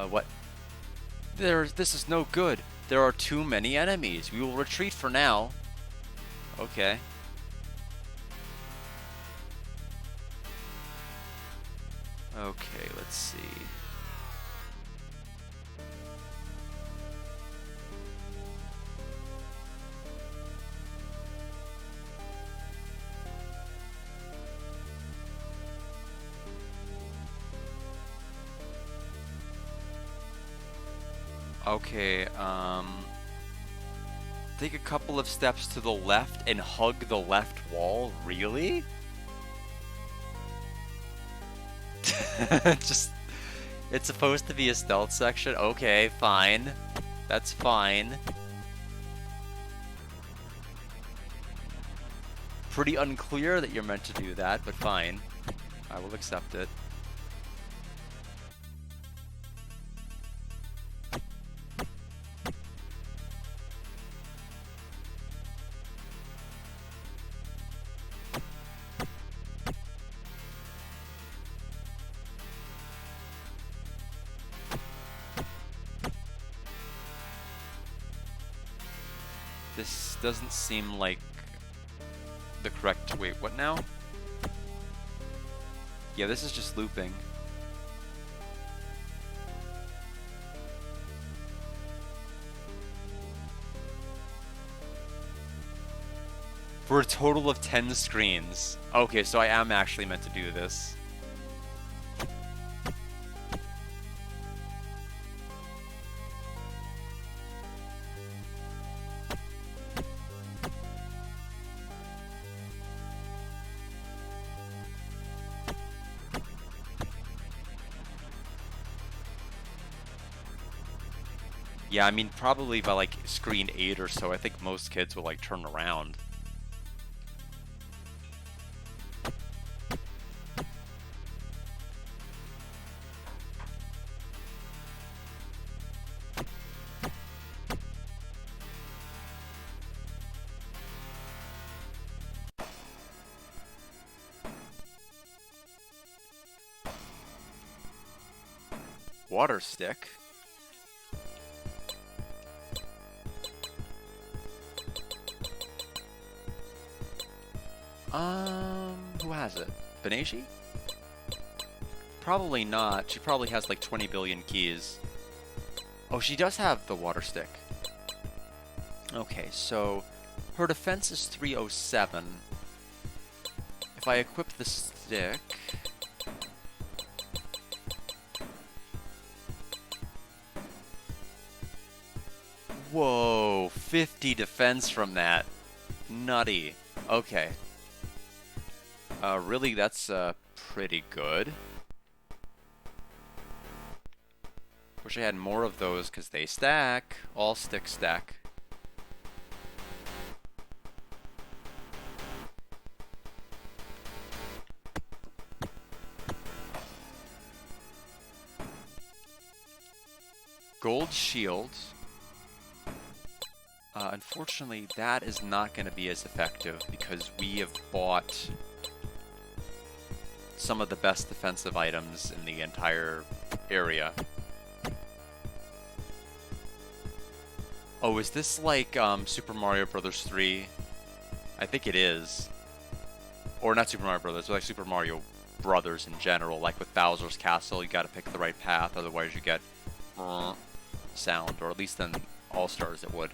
What? This is no good. There are too many enemies. We will retreat for now. Okay. Okay, let's see. Okay, take a couple of steps to the left and hug the left wall? Really? Just, it's supposed to be a stealth section? Okay, fine. That's fine. Pretty unclear that you're meant to do that, but fine. I will accept it. doesn't seem like the correct... Wait, what now? Yeah, this is just looping. For a total of 10 screens. Okay, so I am actually meant to do this. Yeah, I mean, probably by like screen 8 or so, I think most kids will like turn around. Water stick. Who has it? Beneji? Probably not. She probably has like 20 billion keys. Oh, she does have the water stick. Okay, so her defense is 307. If I equip the stick... Whoa, 50 defense from that. Nutty. Okay. Really, that's pretty good. Wish I had more of those because they stack. All sticks stack. Gold shield. Unfortunately, that is not going to be as effective because we have bought some of the best defensive items in the entire area. Oh, is this like Super Mario Bros. 3? I think it is. Or not Super Mario Brothers, but like Super Mario Brothers in general. Like with Bowser's Castle, you gotta pick the right path, otherwise you get sound, or at least in All-Stars it would.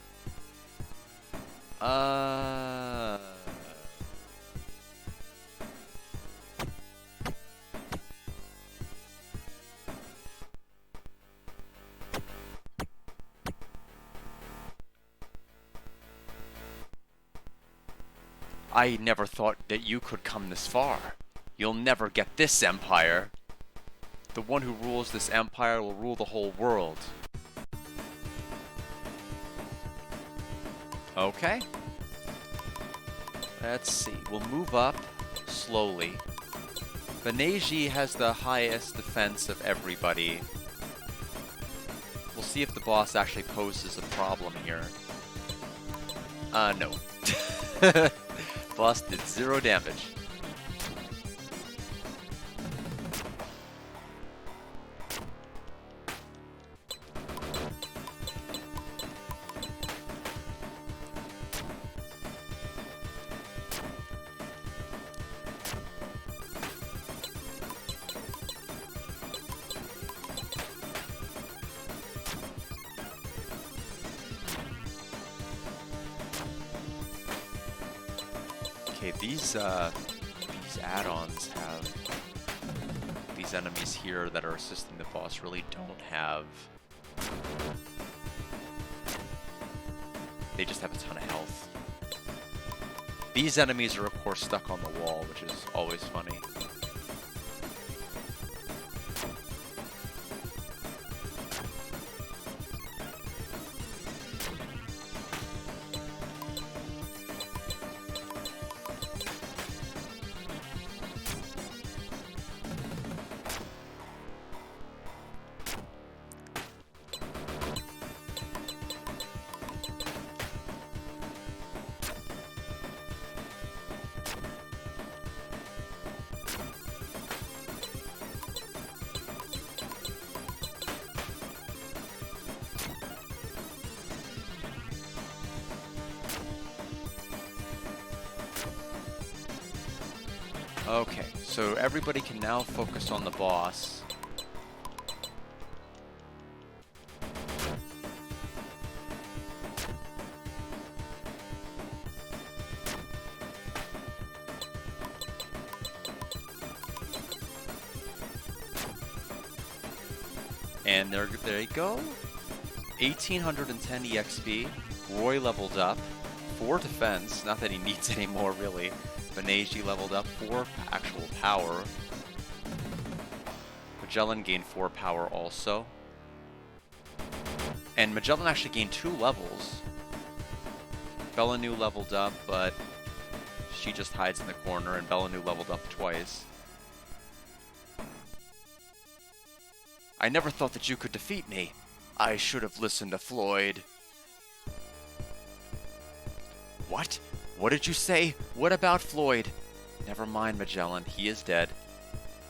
I never thought that you could come this far. You'll never get this empire. The one who rules this empire will rule the whole world. Okay. Let's see. We'll move up slowly. Beneji has the highest defense of everybody. We'll see if the boss actually poses a problem here. No. Boss did 0 damage. Okay, these add-ons have these enemies here that are assisting the boss really don't have. They just have a ton of health. These enemies are of course stuck on the wall, which is always funny. Okay, so everybody can now focus on the boss. And there you go. 1810 EXP. Roy leveled up. 4 defense. Not that he needs any more, really. Beneji leveled up. 4 actual power. Magellan gained 4 power also. And Magellan actually gained 2 levels. Belanu leveled up, but she just hides in the corner, and Belanu leveled up twice. I never thought that you could defeat me. I should have listened to Floyd. What? What did you say? What about Floyd? Never mind, Magellan. He is dead.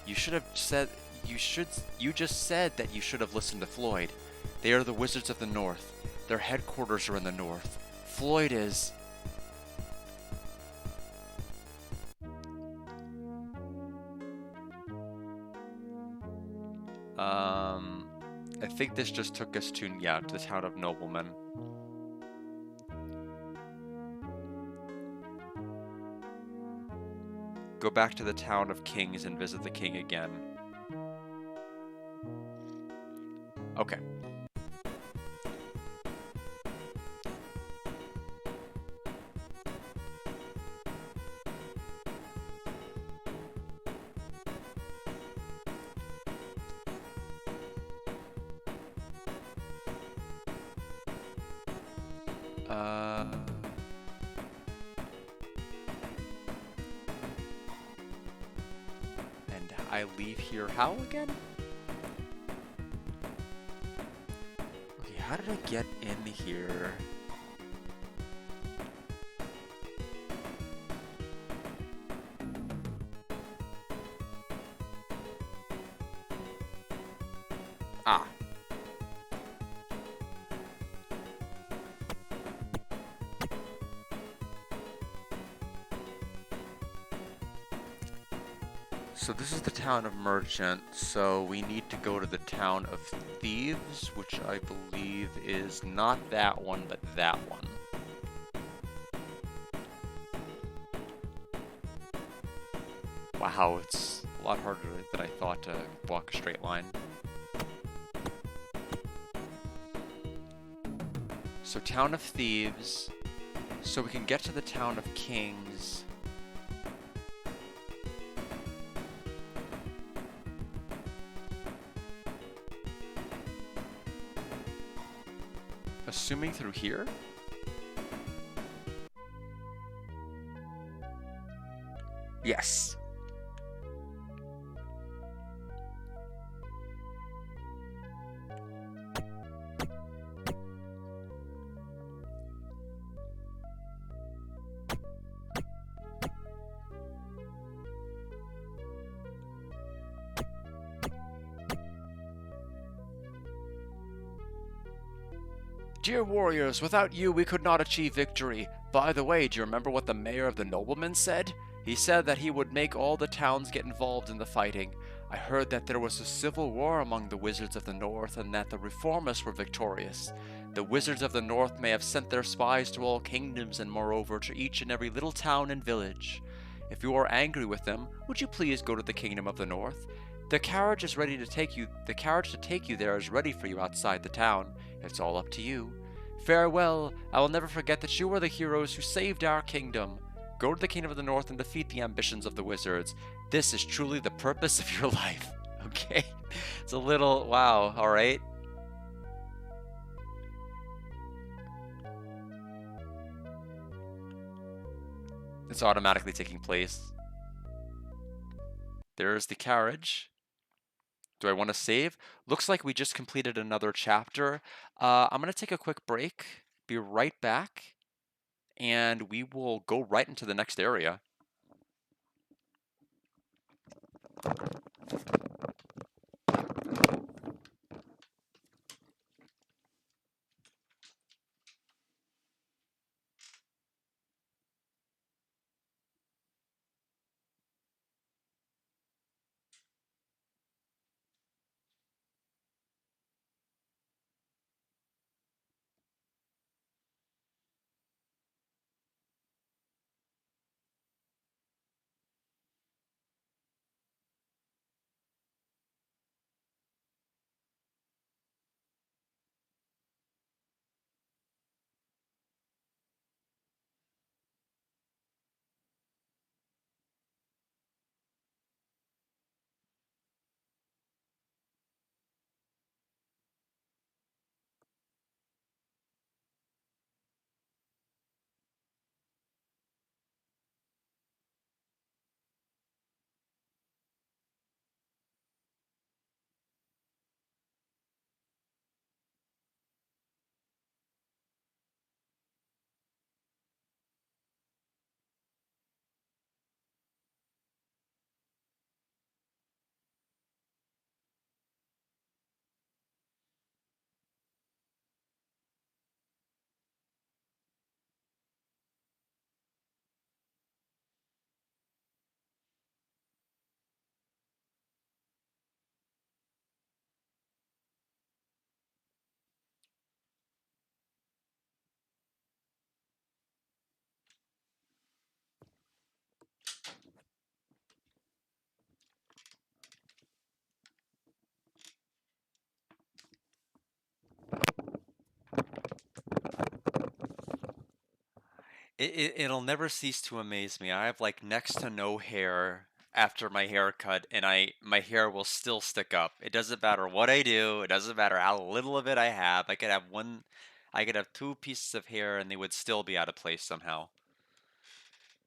You should have said... You just said that you should have listened to Floyd. They are the Wizards of the North. Their headquarters are in the North. Floyd is... I think this just took us to, yeah, to the town of Noblemen. Go back to the town of Kings and visit the king again. Okay. And I leave here how again? Okay, how did I get in here? Ah. So this is the town of Merchant, so we need to go to the town of Thieves, which I believe is not that one, but that one. Wow, it's a lot harder than I thought to walk a straight line. So town of Thieves, so we can get to the town of Kings. Assuming through here? Yes. Dear warriors, without you we could not achieve victory. By the way, do you remember what the mayor of the noblemen said? He said that he would make all the towns get involved in the fighting. I heard that there was a civil war among the wizards of the north and that the reformists were victorious. The wizards of the north may have sent their spies to all kingdoms and moreover to each and every little town and village. If you are angry with them, would you please go to the kingdom of the north? The carriage is ready to take you. The carriage to take you there is ready for you outside the town. It's all up to you. Farewell. I will never forget that you are the heroes who saved our kingdom. Go to the kingdom of the north and defeat the ambitions of the wizards. This is truly the purpose of your life. Okay? It's a little... wow. All right. It's automatically taking place. There's the carriage. Do I want to save? Looks like we just completed another chapter. I'm going to take a quick break, be right back, and we will go right into the next area. It'll never cease to amaze me. I have like next to no hair after my haircut, and my hair will still stick up. It doesn't matter what I do. It doesn't matter how little of it I have. I could have two pieces of hair, and they would still be out of place somehow.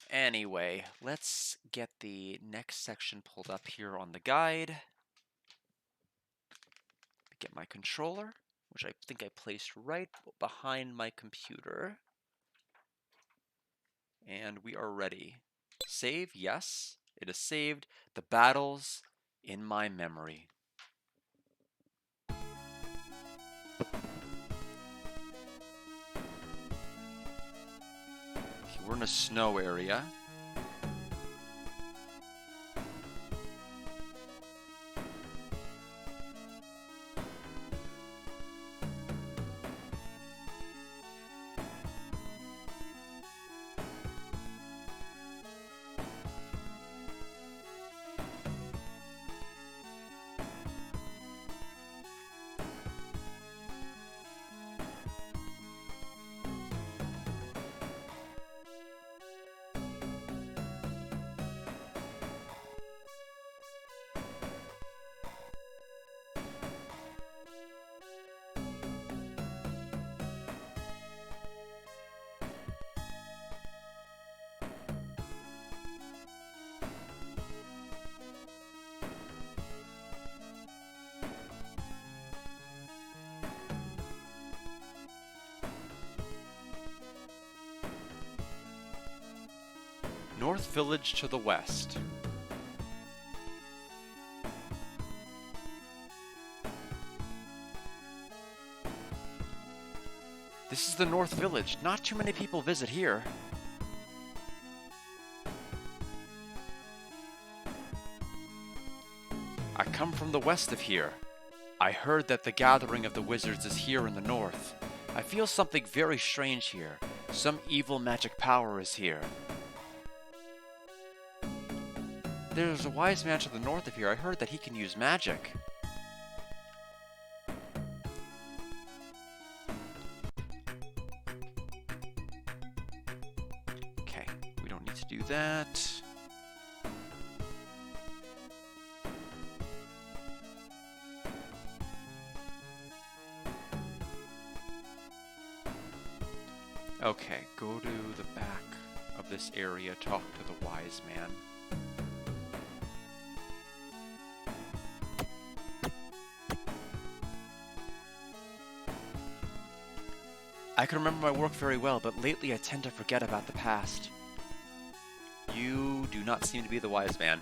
Anyway, let's get the next section pulled up here on the guide. Get my controller, which I think I placed right behind my computer. And we are ready. Save, yes, it is saved. The battles in my memory. Okay, we're in a snow area. North Village to the west. This is the North Village. Not too many people visit here. I come from the west of here. I heard that the gathering of the wizards is here in the north. I feel something very strange here. Some evil magic power is here. There's a wise man to the north of here. I heard that he can use magic. Okay, we don't need to do that. Okay, go to the back of this area, talk to the wise man. I can remember my work very well, but lately I tend to forget about the past. You do not seem to be the wise man.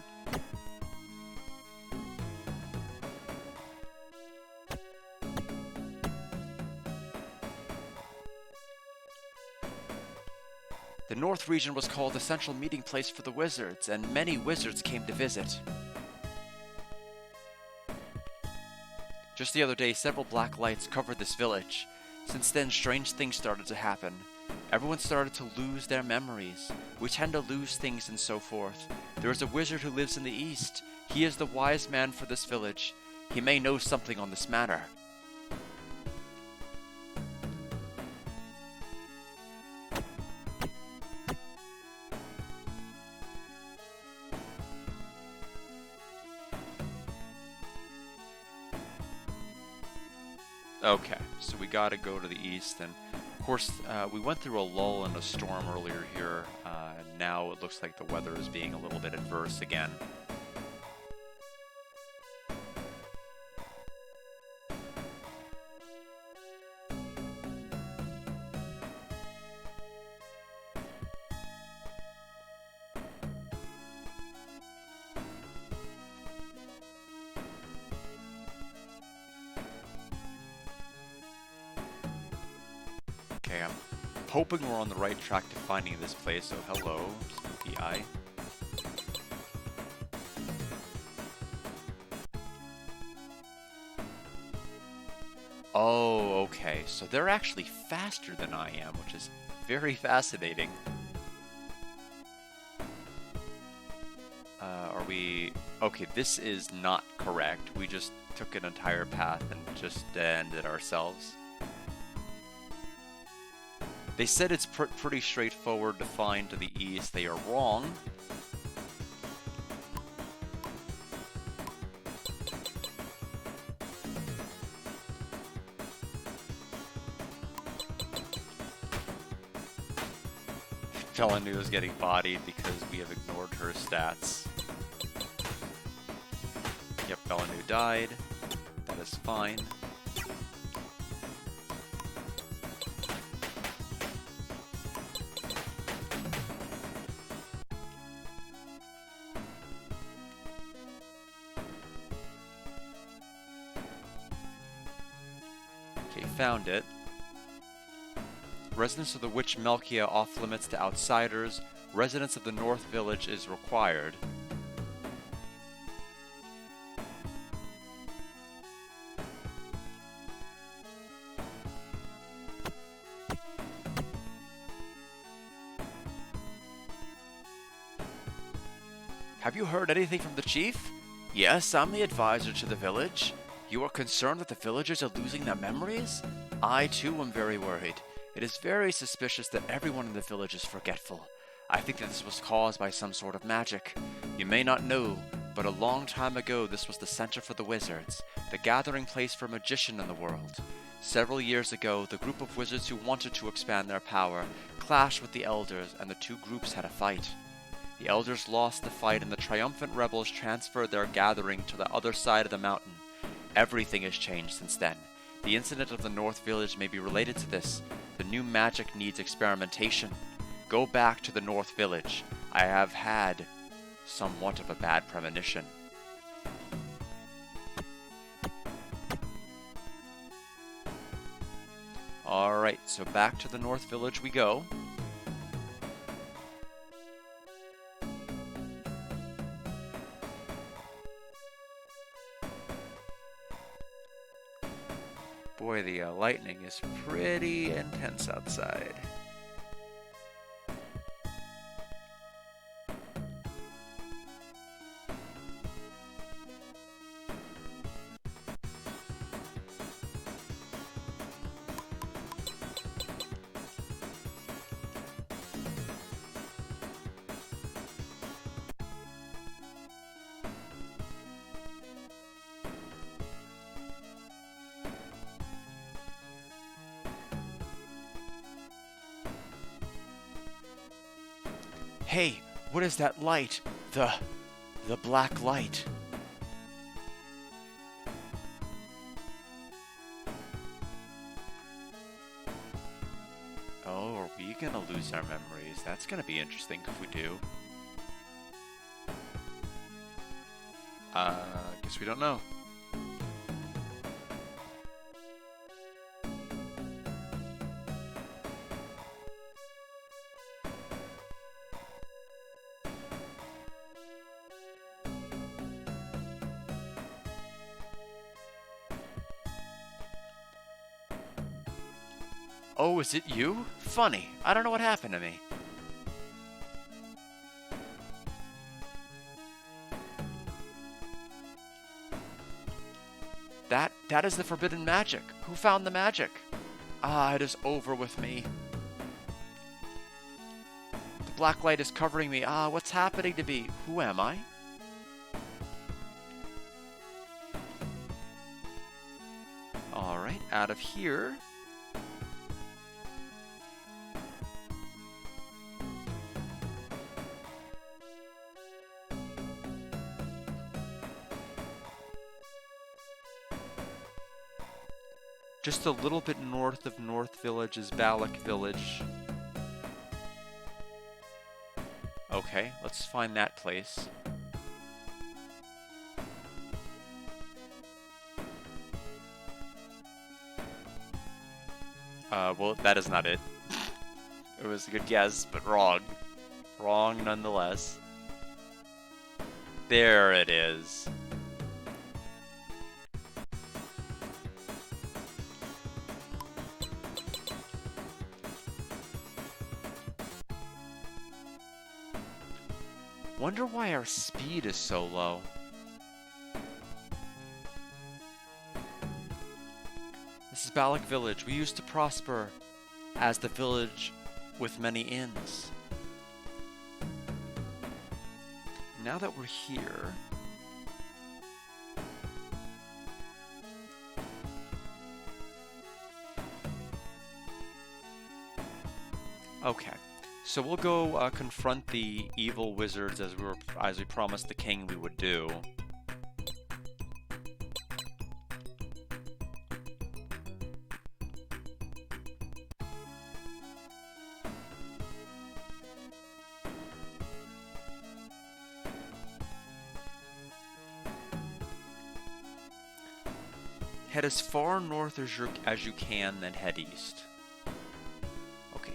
The North region was called the central meeting place for the wizards, and many wizards came to visit. Just the other day, several black lights covered this village. Since then, strange things started to happen. Everyone started to lose their memories. We tend to lose things and so forth. There is a wizard who lives in the east. He is the wise man for this village. He may know something on this matter. Okay, so we gotta go to the east, and of course, we went through a lull and a storm earlier here, and now it looks like the weather is being a little bit adverse again. Okay, I'm hoping we're on the right track to finding this place, so hello, spooky eye. Oh, okay, so they're actually faster than I am, which is very fascinating. Are we... Okay, this is not correct. We just took an entire path and just ended ourselves. They said it's pretty straightforward to find to the east. They are wrong. Felinu is getting bodied because we have ignored her stats. Yep, Felinu died. That is fine. Okay, found it. Residence of the Witch Melkia off limits to outsiders. Residence of the North Village is required. Have you heard anything from the chief? Yes, I'm the advisor to the village. You are concerned that the villagers are losing their memories? I too am very worried. It is very suspicious that everyone in the village is forgetful. I think that this was caused by some sort of magic. You may not know, but a long time ago this was the center for the wizards, the gathering place for magicians in the world. Several years ago, the group of wizards who wanted to expand their power clashed with the elders, and the two groups had a fight. The elders lost the fight, and the triumphant rebels transferred their gathering to the other side of the mountain. Everything has changed since then. The incident of the North Village may be related to this. The new magic needs experimentation. Go back to the North Village. I have had somewhat of a bad premonition. Alright, so back to the North Village we go. Boy, the lightning is pretty intense outside. Hey, what is that light? The black light. Oh, are we gonna lose our memories? That's gonna be interesting if we do. Guess we don't know. Oh, is it you? Funny. I don't know what happened to me. That is the forbidden magic. Who found the magic? Ah, it is over with me. The black light is covering me. Ah, what's happening to me? Who am I? Alright, out of here. Just a little bit north of North Village is Balak Village. Okay, let's find that place. Well, that is not it. It was a good guess, but wrong. Wrong nonetheless. There it is. Wonder why our speed is so low. This is Balak Village. We used to prosper. as the village with many inns. Now that we're here, okay, so we'll go confront the evil wizards as we promised the king we would do. Head as far north as you can, then head east. Okay.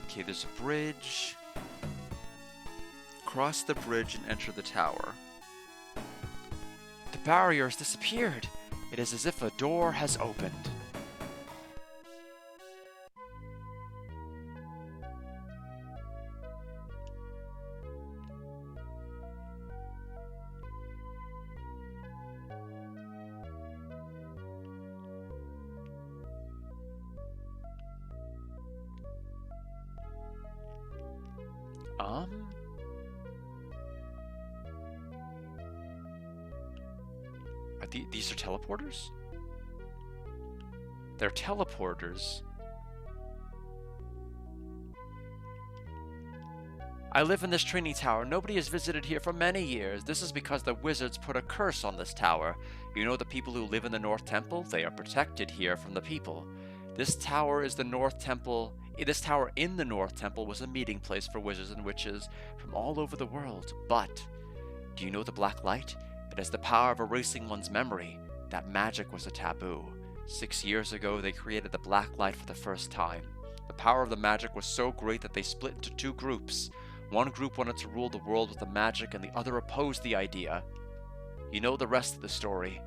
Okay, there's a bridge. Cross the bridge and enter the tower. The barrier has disappeared. It is as if a door has opened. These are teleporters? They're teleporters. I live in this training tower. Nobody has visited here for many years. This is because the wizards put a curse on this tower. You know the people who live in the North Temple? They are protected here from the people. This tower is the North Temple. This tower in the North Temple was a meeting place for wizards and witches from all over the world. But, do you know the black light? It has the power of erasing one's memory. That magic was a taboo. 6 years ago, they created the black light for the first time. The power of the magic was so great that they split into two groups. One group wanted to rule the world with the magic, and the other opposed the idea. You know the rest of the story.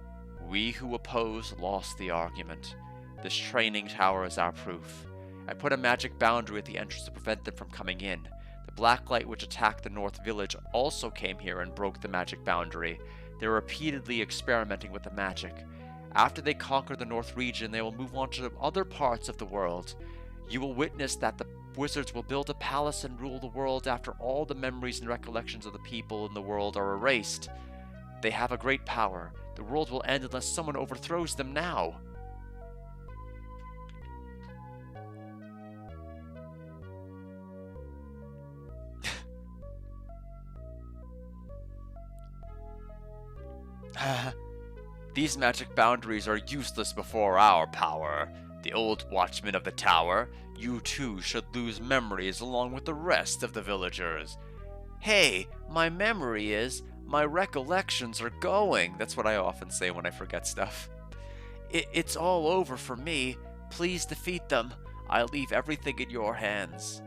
We who oppose lost the argument. This training tower is our proof. I put a magic boundary at the entrance to prevent them from coming in. The black light which attacked the North Village also came here and broke the magic boundary. They're repeatedly experimenting with the magic. After they conquer the North region, they will move on to other parts of the world. You will witness that the wizards will build a palace and rule the world after all the memories and recollections of the people in the world are erased. They have a great power. The world will end unless someone overthrows them now. These magic boundaries are useless before our power. The old watchman of the tower, you too should lose memories along with the rest of the villagers. Hey, my memory is, my recollections are going. That's what I often say when I forget stuff. It's all over for me. Please defeat them. I'll leave everything in your hands.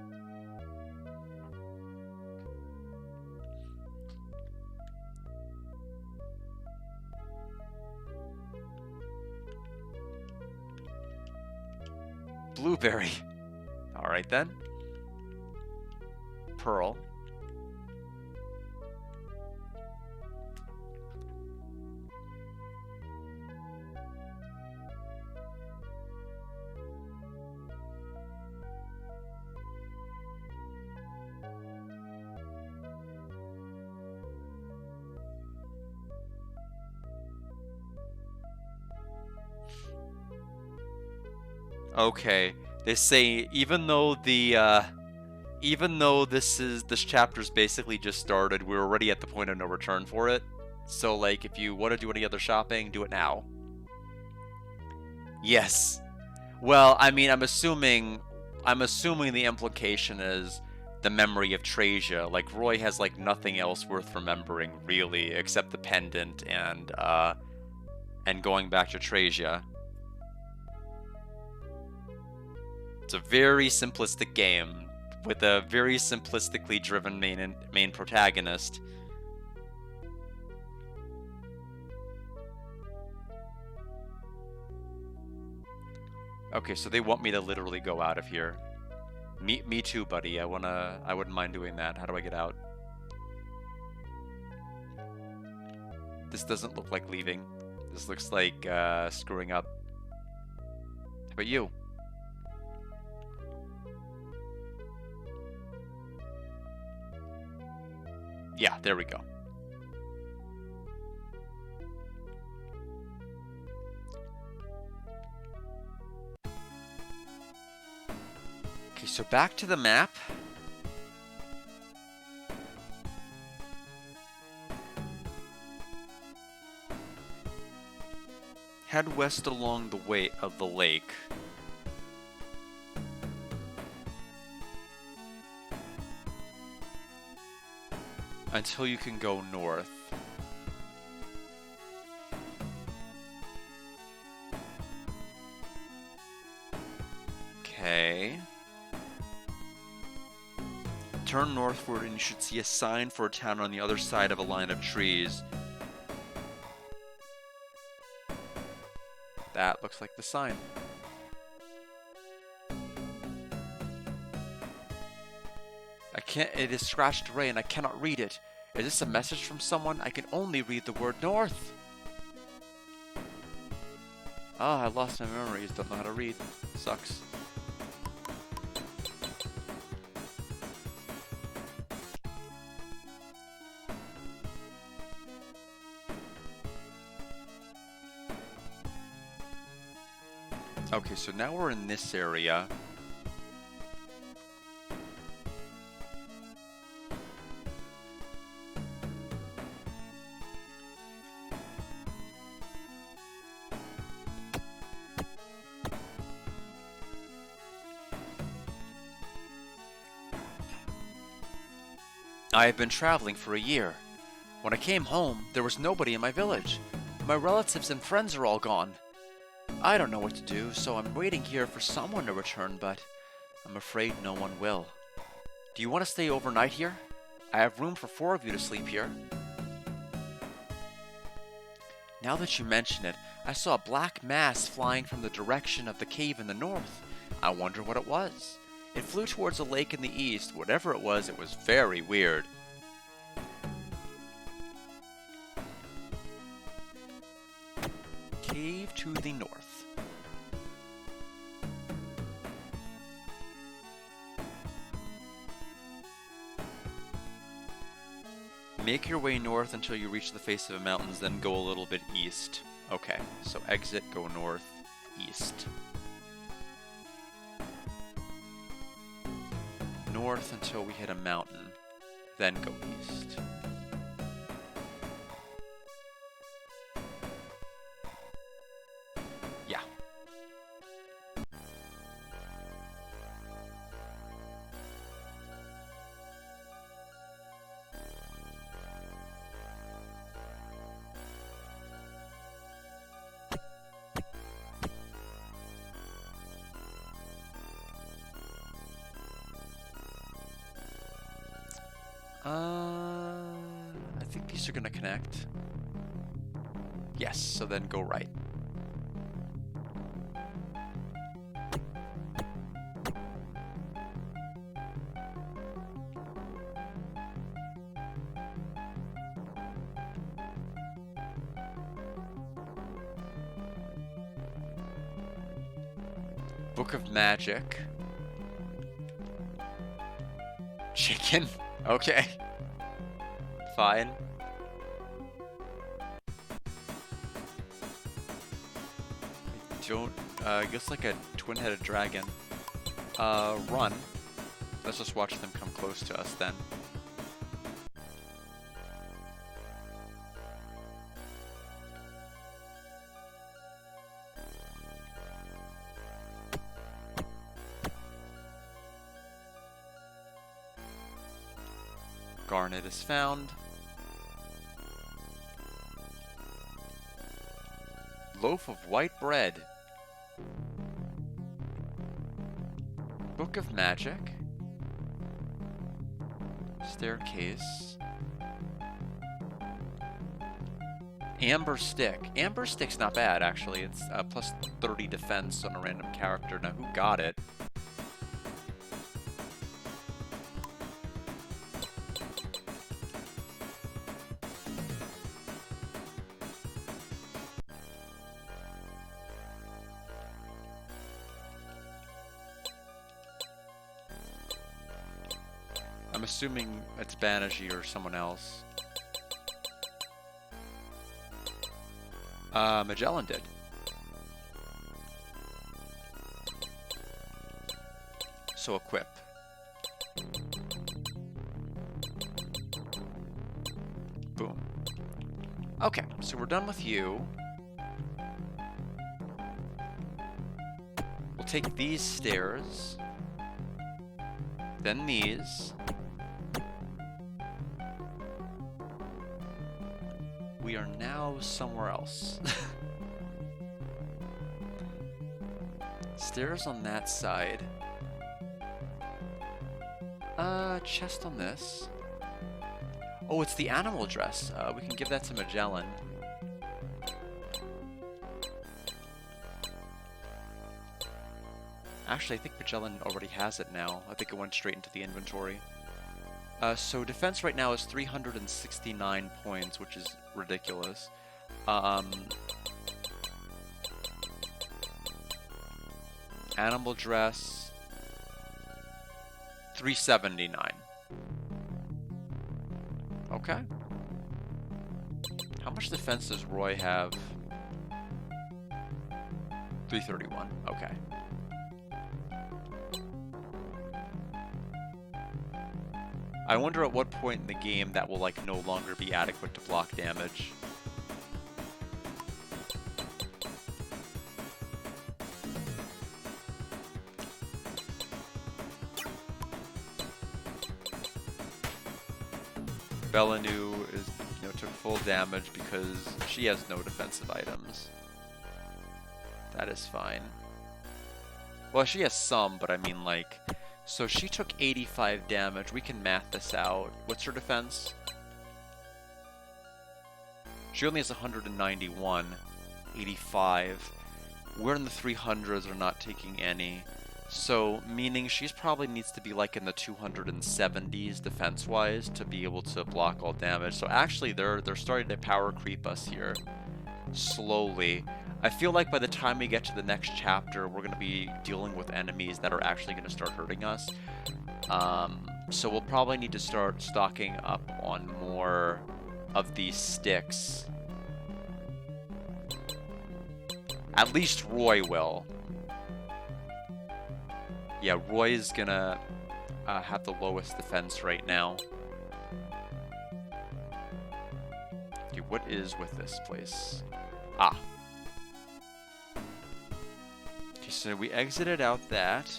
Blueberry. Alright then. Pearl. Okay, they say even though this chapter's basically just started, we're already at the point of no return for it. So like, if you want to do any other shopping, do it now. Yes. Well, I mean, I'm assuming the implication is the memory of Traysia. Like Roy has like nothing else worth remembering really, except the pendant and going back to Traysia. It's a very simplistic game with a very simplistically driven main protagonist. Okay, so they want me to literally go out of here. Me too, buddy. I wouldn't mind doing that. How do I get out? This doesn't look like leaving. This looks like screwing up. How about you? Yeah, there we go. Okay, so back to the map. Head west along the way of the lake. Until you can go north. Okay. Turn northward and you should see a sign for a town on the other side of a line of trees. That looks like the sign. It is scratched away and I cannot read it. Is this a message from someone? I can only read the word north. Ah, I lost my memories. Don't know how to read. Sucks. Okay, so now we're in this area. I have been traveling for a year. When I came home, there was nobody in my village. My relatives and friends are all gone. I don't know what to do, so I'm waiting here for someone to return, but I'm afraid no one will. Do you want to stay overnight here? I have room for 4 of you to sleep here. Now that you mention it, I saw a black mass flying from the direction of the cave in the north. I wonder what it was. It flew towards a lake in the east. Whatever it was very weird. Cave to the north. Make your way north until you reach the face of the mountains, then go a little bit east. Okay, so exit, go north, east. North until we hit a mountain, then go east. Yeah. I think these are gonna connect. Yes, so then go right. Book of Magic. Chicken? Okay. Fine. I guess like a twin-headed dragon. Run. Let's just watch them come close to us then. Garnet is found. Loaf of white bread. Book of Magic. Staircase. Amber Stick. Amber Stick's not bad, actually. It's plus 30 defense on a random character. Now, who got it? I'm assuming it's Banerjee or someone else. Magellan did. So equip. Boom. Okay, so we're done with you. We'll take these stairs. Then these. We are now somewhere else. Stairs on that side. Chest on this. Oh, it's the animal dress. We can give that to Magellan. Actually, I think Magellan already has it now. I think it went straight into the inventory. So defense right now is 369 points, which is ridiculous. Animal dress, 379. Okay. How much defense does Roy have? 331. Okay. I wonder at what point in the game that will, like, no longer be adequate to block damage. Belanu is, took full damage because she has no defensive items. That is fine. Well, she has some, but I mean, like... So she took 85 damage. We can math this out. What's her defense? She only has 191. 85. We're in the 300s, we're not taking any. So, meaning she's probably needs to be like in the 270s defense-wise to be able to block all damage. So actually, they're starting to power creep us here. Slowly. I feel like by the time we get to the next chapter, we're going to be dealing with enemies that are actually going to start hurting us. So we'll probably need to start stocking up on more of these sticks. At least Roy will. Yeah, Roy is going to have the lowest defense right now. Okay, what is with this place? Ah. So we exited out that.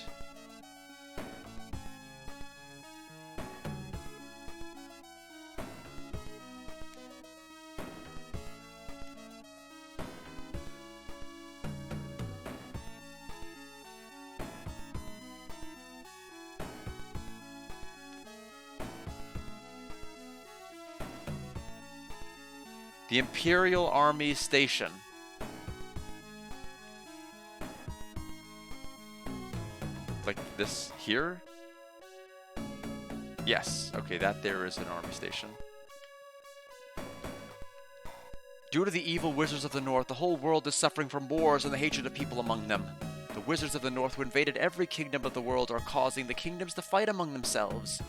The Imperial Army Station. Like this here? Yes. Okay, that there is an army station. Due to the evil wizards of the North, the whole world is suffering from wars and the hatred of people among them. The wizards of the North who invaded every kingdom of the world are causing the kingdoms to fight among themselves.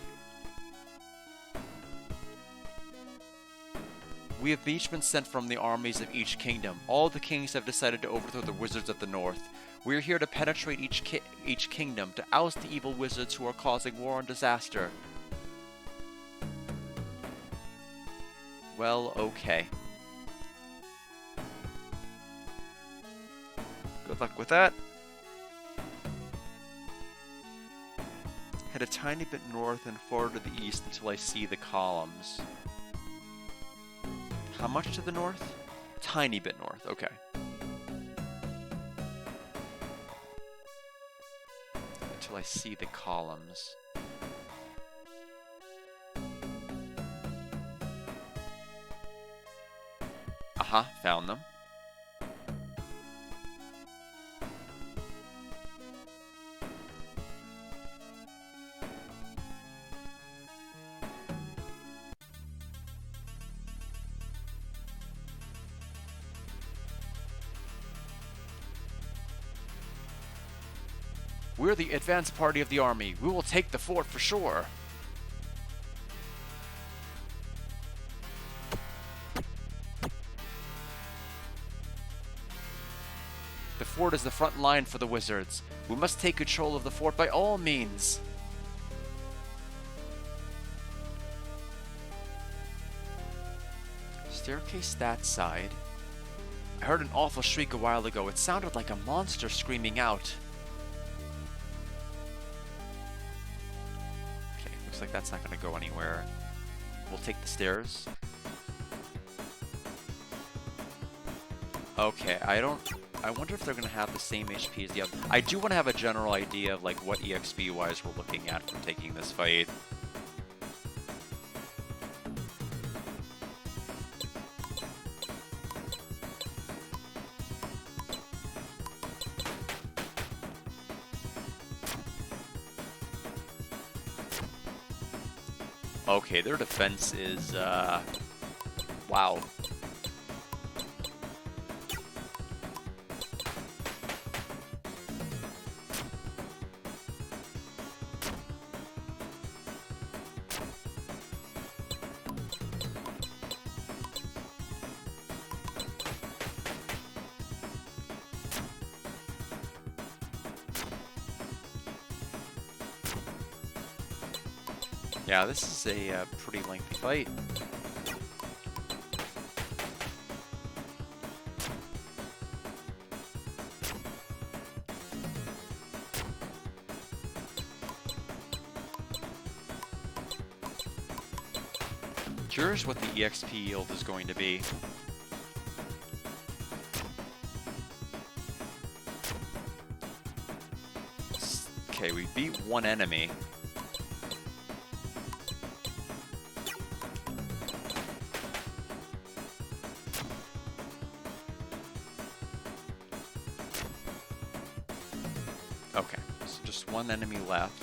We have each been sent from the armies of each kingdom. All the kings have decided to overthrow the wizards of the North. We are here to penetrate each kingdom, to oust the evil wizards who are causing war and disaster. Well, okay. Good luck with that. Head a tiny bit north and forward to the east until I see the columns. How much to the north? Tiny bit north, okay. Until I see the columns. Aha, found them. We're the advance party of the army. We will take the fort for sure. fort is the front line for the wizards. We must take control of the fort by all means. Staircase that side. I heard an awful shriek a while ago. It sounded like a monster screaming out. Okay, looks like that's not going to go anywhere. We'll take the stairs. Okay, I wonder if they're going to have the same HP as the other. I do want to have a general idea of like what EXP-wise we're looking at from taking this fight. Okay, their defense is, wow. Yeah, this is a pretty lengthy fight. Curious what the EXP yield is going to be. Okay, we beat one enemy. Okay, so just one enemy left.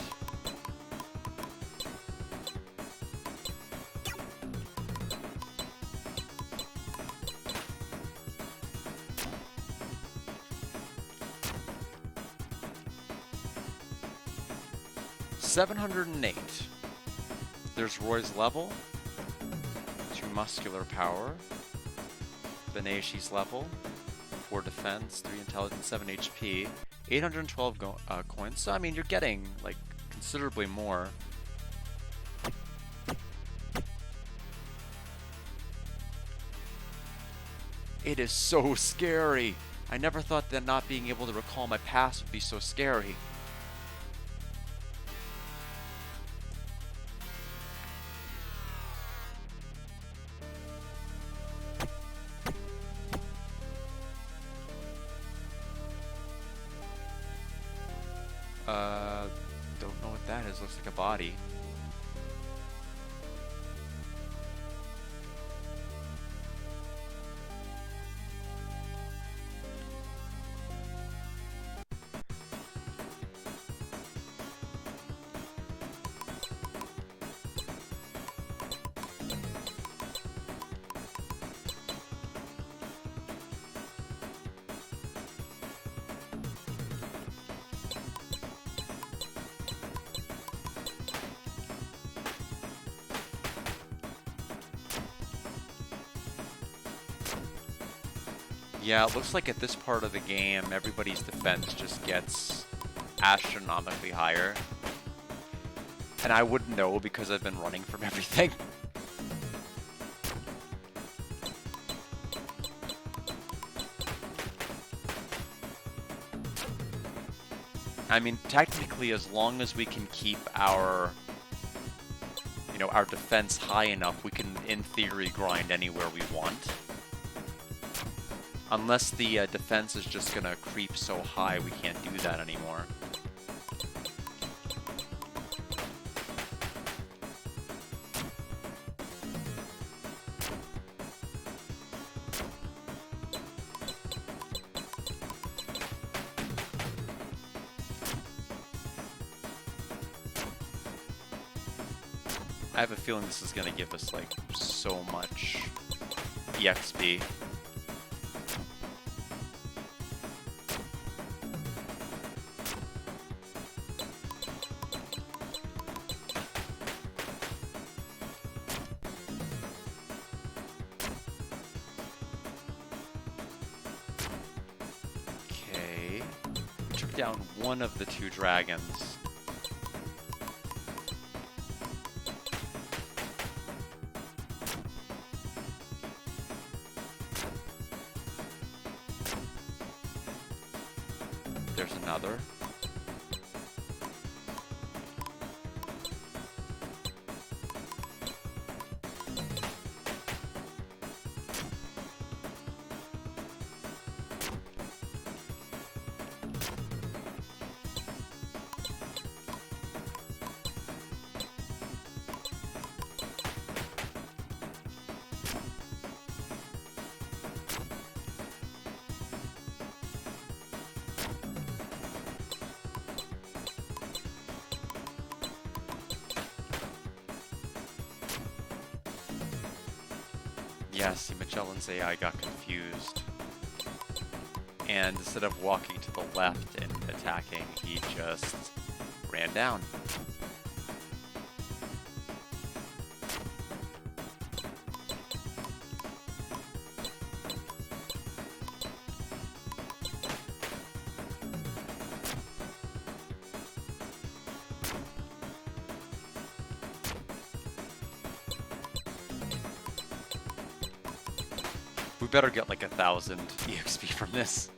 $708. There's Roy's level, 2 muscular power, Benashi's level, 4 defense, 3 intelligence, 7 HP, 812 coins. So I mean, you're getting like considerably more. It is so scary. I never thought that not being able to recall my past would be so scary. Don't know what that is. Looks like a body. Yeah, it looks like at this part of the game, everybody's defense just gets astronomically higher. And I wouldn't know because I've been running from everything. I mean, technically, as long as we can keep our, our defense high enough, we can, in theory, grind anywhere we want. Unless the defense is just gonna creep so high, we can't do that anymore. I have a feeling this is gonna give us, like, so much EXP. Okay. down one of the two dragons. There's another. Yeah, see, Magellan's AI got confused. And instead of walking to the left and attacking, he just ran down. We better get like 1,000 EXP from this.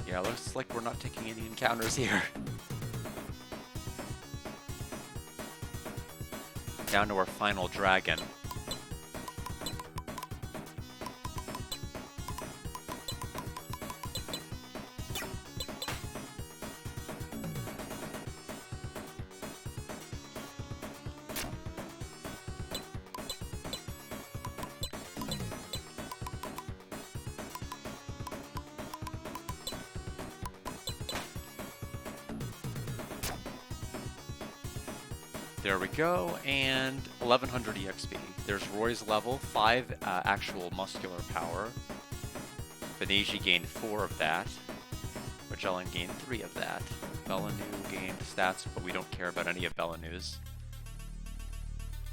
Yeah, looks like we're not taking any encounters here. Down to our final dragon. There we go, and 1100 EXP. There's Roy's level, 5 actual muscular power. Beneji gained 4 of that. Magellan gained 3 of that. Belanu gained stats, but we don't care about any of Belanu's.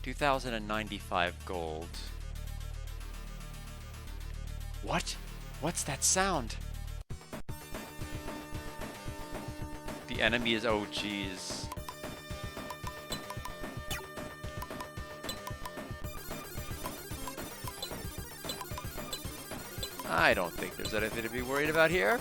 2,095 gold. What? What's that sound? The enemy is... oh, jeez. I don't think there's anything to be worried about here.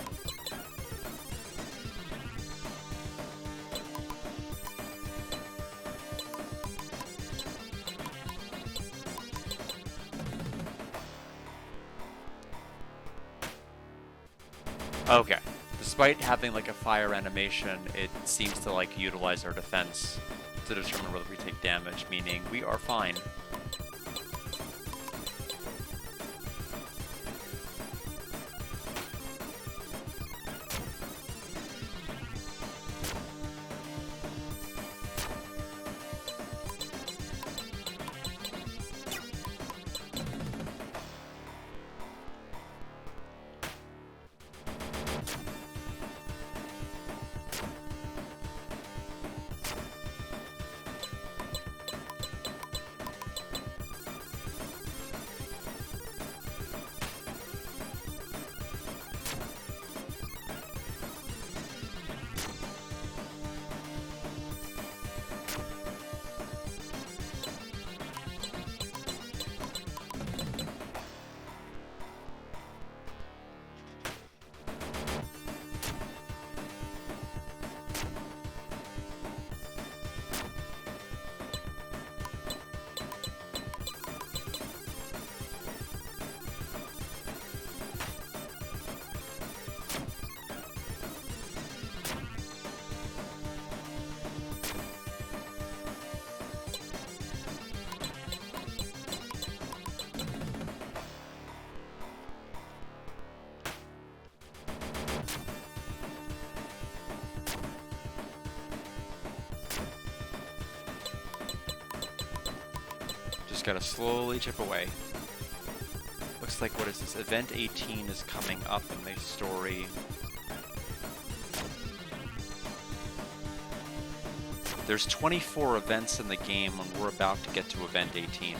Okay. Despite having like a fire animation, it seems to like utilize our defense to determine whether we take damage, meaning we are fine. just gotta slowly chip away. Looks like, what is this? Event 18 is coming up in the story. There's 24 events in the game, and we're about to get to event 18.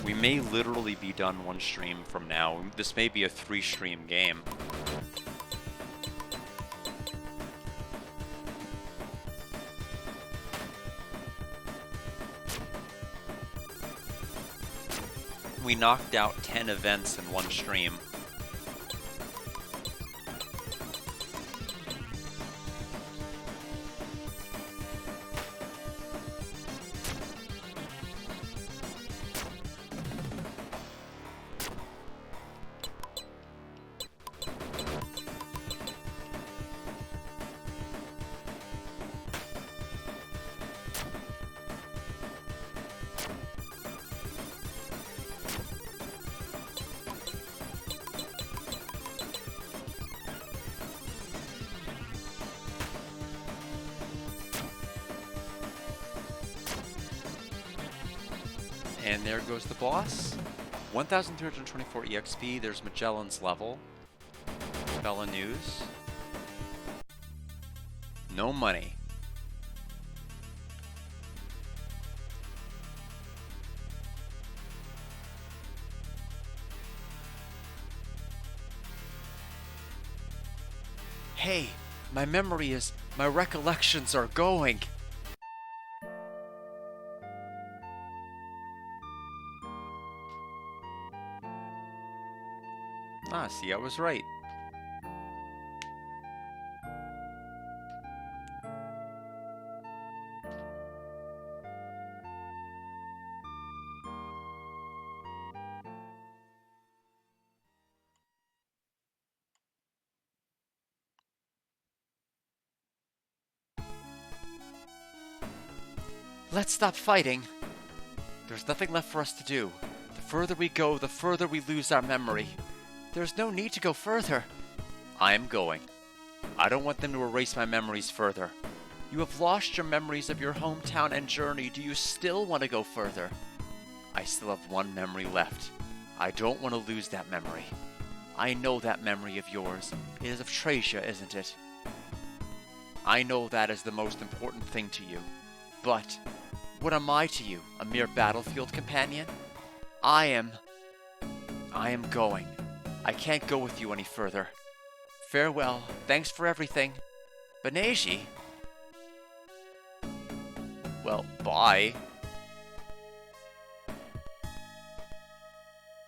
We may literally be done one stream from now. This may be a 3-stream game. We knocked out 10 events in one stream. And there goes the boss. 1,324 EXP. There's Magellan's level. Bella News. No money. Hey, my recollections are going. Ah, see, I was right. Let's stop fighting. There's nothing left for us to do. The further we go, the further we lose our memory. There's no need to go further. I am going. I don't want them to erase my memories further. You have lost your memories of your hometown and journey. Do you still want to go further? I still have one memory left. I don't want to lose that memory. I know that memory of yours. It is of Traysia, isn't it? I know that is the most important thing to you. But what am I to you? A mere battlefield companion? I am going. I can't go with you any further. Farewell. Thanks for everything. Beneji? Well, bye.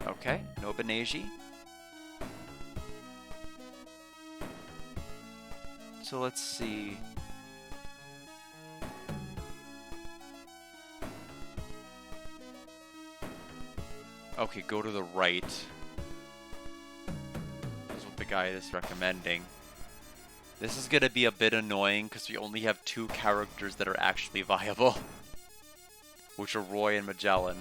Okay, no Beneji. So let's see. Okay, go to the right. That's what the guy is recommending. This is gonna be a bit annoying because we only have 2 characters that are actually viable, which are Roy and Magellan.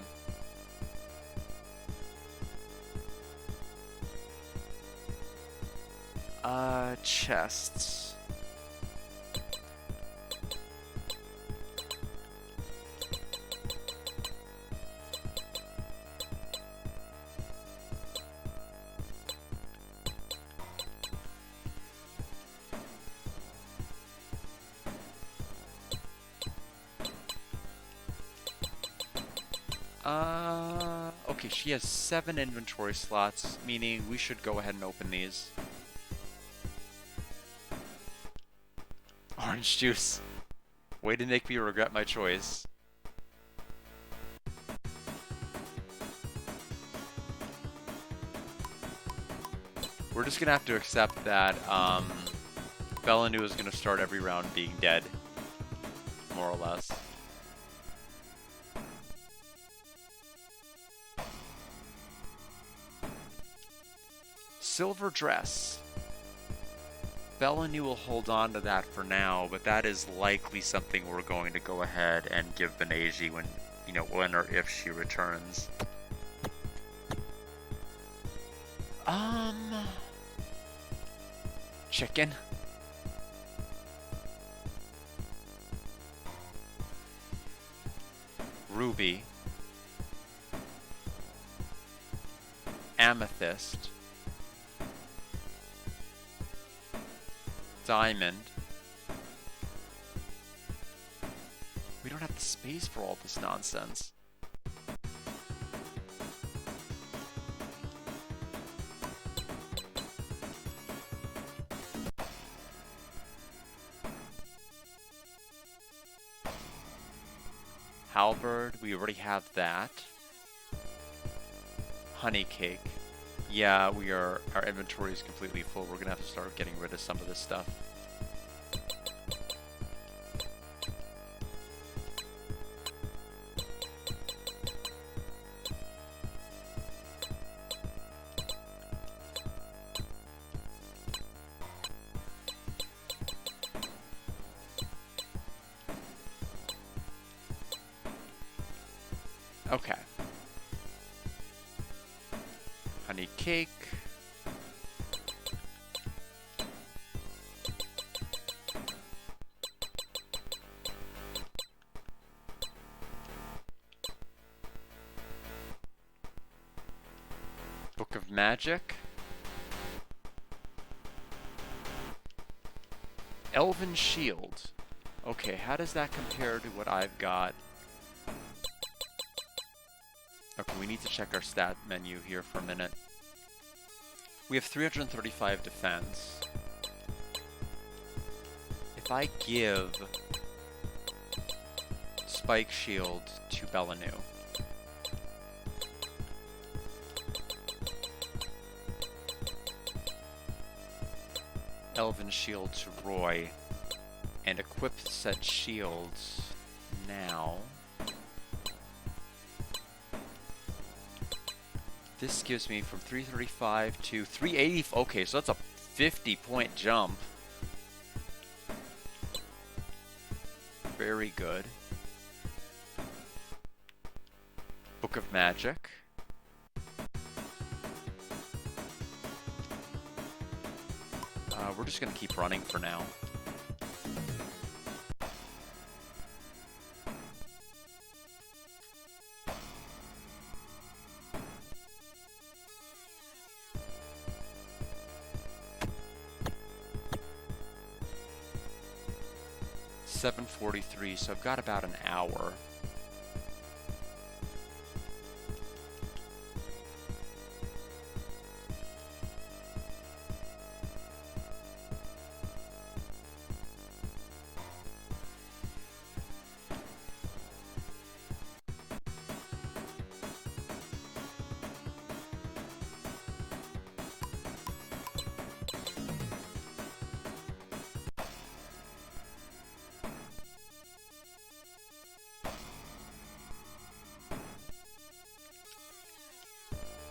Chests. Okay, she has 7 inventory slots, meaning we should go ahead and open these. Orange juice. Way to make me regret my choice. We're just gonna have to accept that, Belanu is gonna start every round being dead. More or less. Silver dress. Belanu will hold on to that for now, but that is likely something we're going to go ahead and give Beneji when, when or if she returns. Chicken. Ruby. amethyst, diamond. We don't have the space for all this nonsense. Halberd, we already have that. Honey cake. Yeah, our inventory is completely full. We're gonna have to start getting rid of some of this stuff. Okay. Honey cake. Book of Magic. Elven Shield. Okay, how does that compare to what I've got? Okay, we need to check our stat menu here for a minute. We have 335 defense. If I give Spike Shield to Belanu, Elven Shield to Roy, and equip said shields now, this gives me from 335 to 380. Okay, so that's a 50-point jump. Very good. Book of Magic. We're just going to keep running for now. $7:43, so I've got about an hour.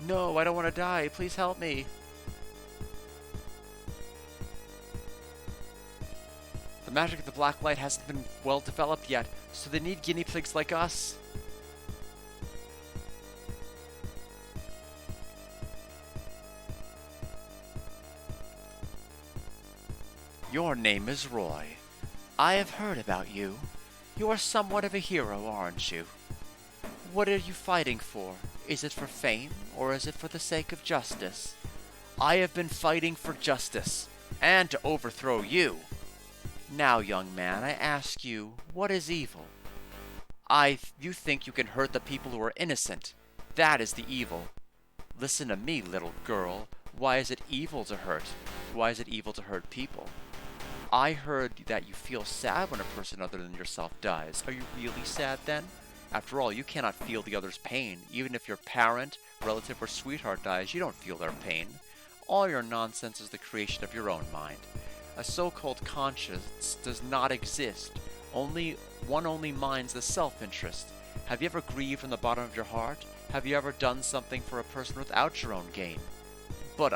No, I don't want to die. Please help me. The magic of the black light hasn't been well developed yet, so they need guinea pigs like us. Your name is Roy. I have heard about you. You are somewhat of a hero, aren't you? What are you fighting for? Is it for fame, or is it for the sake of justice? I have been fighting for justice, and to overthrow you. Now, young man, I ask you, what is evil? You think you can hurt the people who are innocent. That is the evil. Listen to me, little girl. Why is it evil to hurt? Why is it evil to hurt people? I heard that you feel sad when a person other than yourself dies. Are you really sad then? After all, you cannot feel the other's pain. Even if your parent, relative, or sweetheart dies, you don't feel their pain. All your nonsense is the creation of your own mind. A so-called conscience does not exist. One only minds the self-interest. Have you ever grieved from the bottom of your heart? Have you ever done something for a person without your own gain? But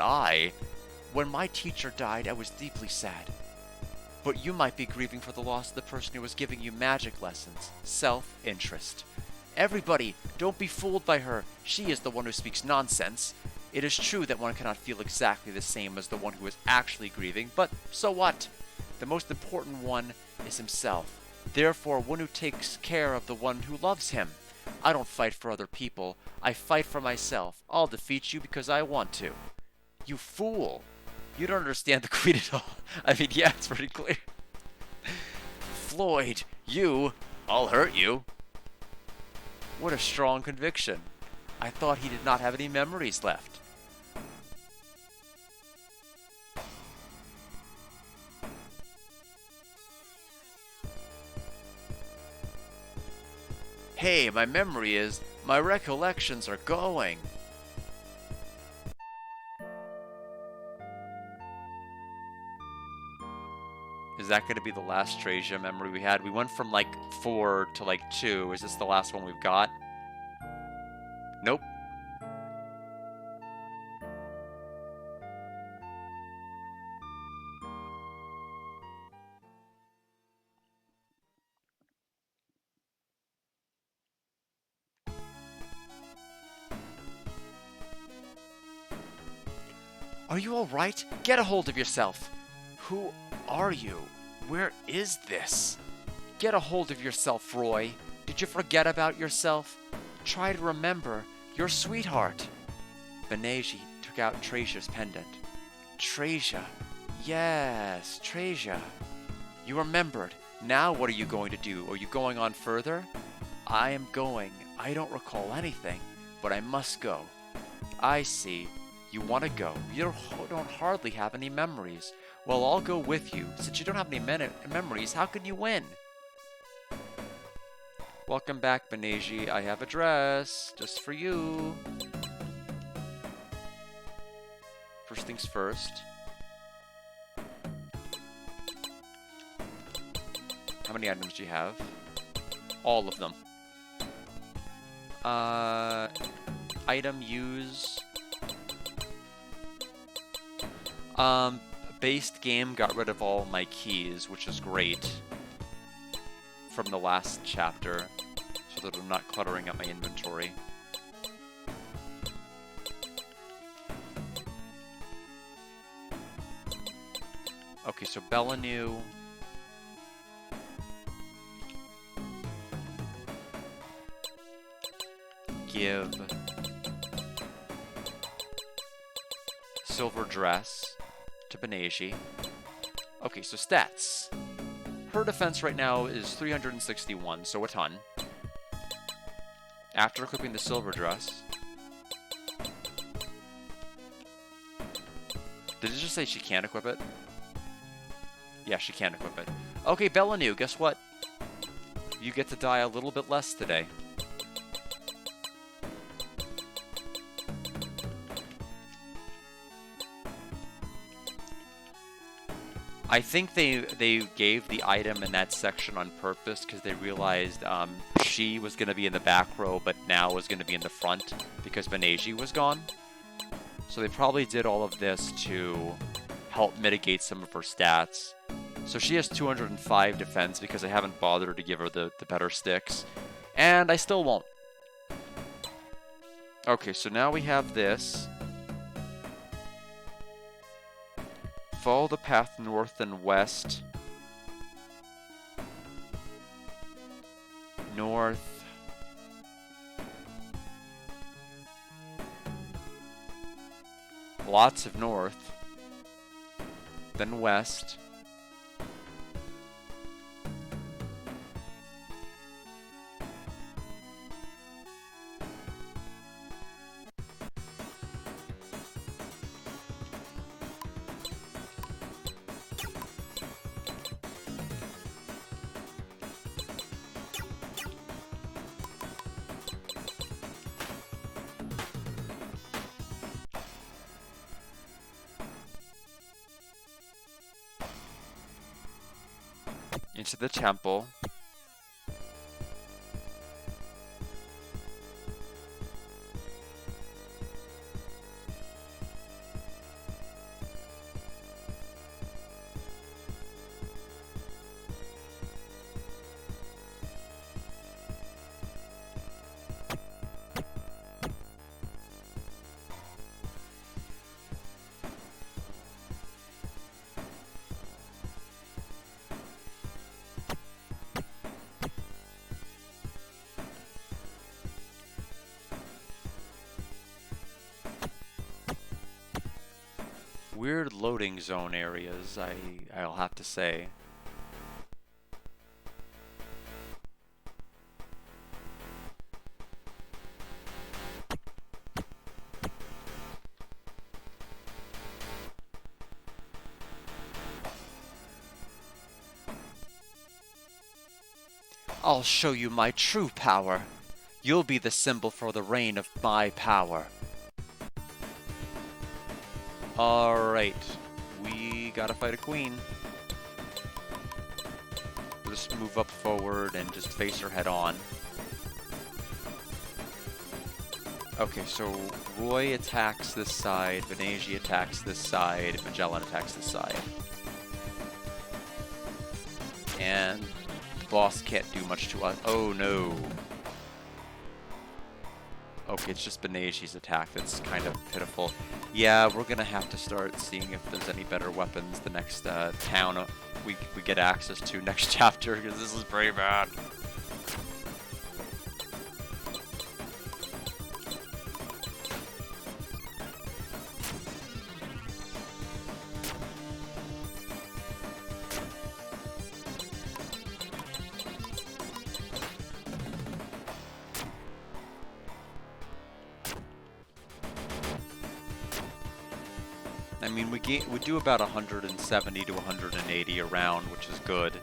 when my teacher died, I was deeply sad. But you might be grieving for the loss of the person who was giving you magic lessons. Self-interest. Everybody, don't be fooled by her. She is the one who speaks nonsense. It is true that one cannot feel exactly the same as the one who is actually grieving, but so what? The most important one is himself. Therefore, one who takes care of the one who loves him. I don't fight for other people. I fight for myself. I'll defeat you because I want to. You fool. You don't understand the Queen at all. I mean, yeah, it's pretty clear. Floyd, I'll hurt you. What a strong conviction. I thought he did not have any memories left. Hey, my recollections are going. Is that going to be the last Traysia memory we had? We went from like 4 to like 2. Is this the last one we've got? Nope. Are you all right? Get a hold of yourself. Who are you? Where is this? Get a hold of yourself, Roy. Did you forget about yourself? Try to remember your sweetheart. Beneji took out Traysia's pendant. Traysia. Yes, Traysia. You remembered. Now what are you going to do? Are you going on further? I am going. I don't recall anything, but I must go. I see. You want to go. You don't hardly have any memories. Well, I'll go with you. Since you don't have any memories, how can you win? Welcome back, Beneji. I have a dress just for you. First things first. How many items do you have? All of them. Item use. Based game got rid of all my keys, which is great. From the last chapter, so that I'm not cluttering up my inventory. Okay, so Belanu. Give silver dress to Beneji. Okay, so stats. Her defense right now is 361, so a ton. After equipping the silver dress. Did it just say she can't equip it? Yeah, she can equip it. Okay, Belanu, guess what? You get to die a little bit less today. I think they gave the item in that section on purpose because they realized she was going to be in the back row, but now was going to be in the front because Beneji was gone. So they probably did all of this to help mitigate some of her stats. So she has 205 defense because I haven't bothered to give her the better sticks. And I still won't. Okay, so now we have this. Follow the path north and west. North. Lots of north. Then west. Into the temple. Weird loading zone areas, I'll have to say. I'll show you my true power. You'll be the symbol for the reign of my power. Alright, we gotta fight a queen. We'll just move up forward and just face her head on. Okay, so Roy attacks this side, Venezia attacks this side, Magellan attacks this side. And the boss can't do much to us. Oh no. Okay, it's just Benezia's attack that's kind of pitiful. Yeah, we're gonna have to start seeing if there's any better weapons the next town we get access to next chapter, because this is pretty bad. I mean, we do about 170 to 180 a round, which is good.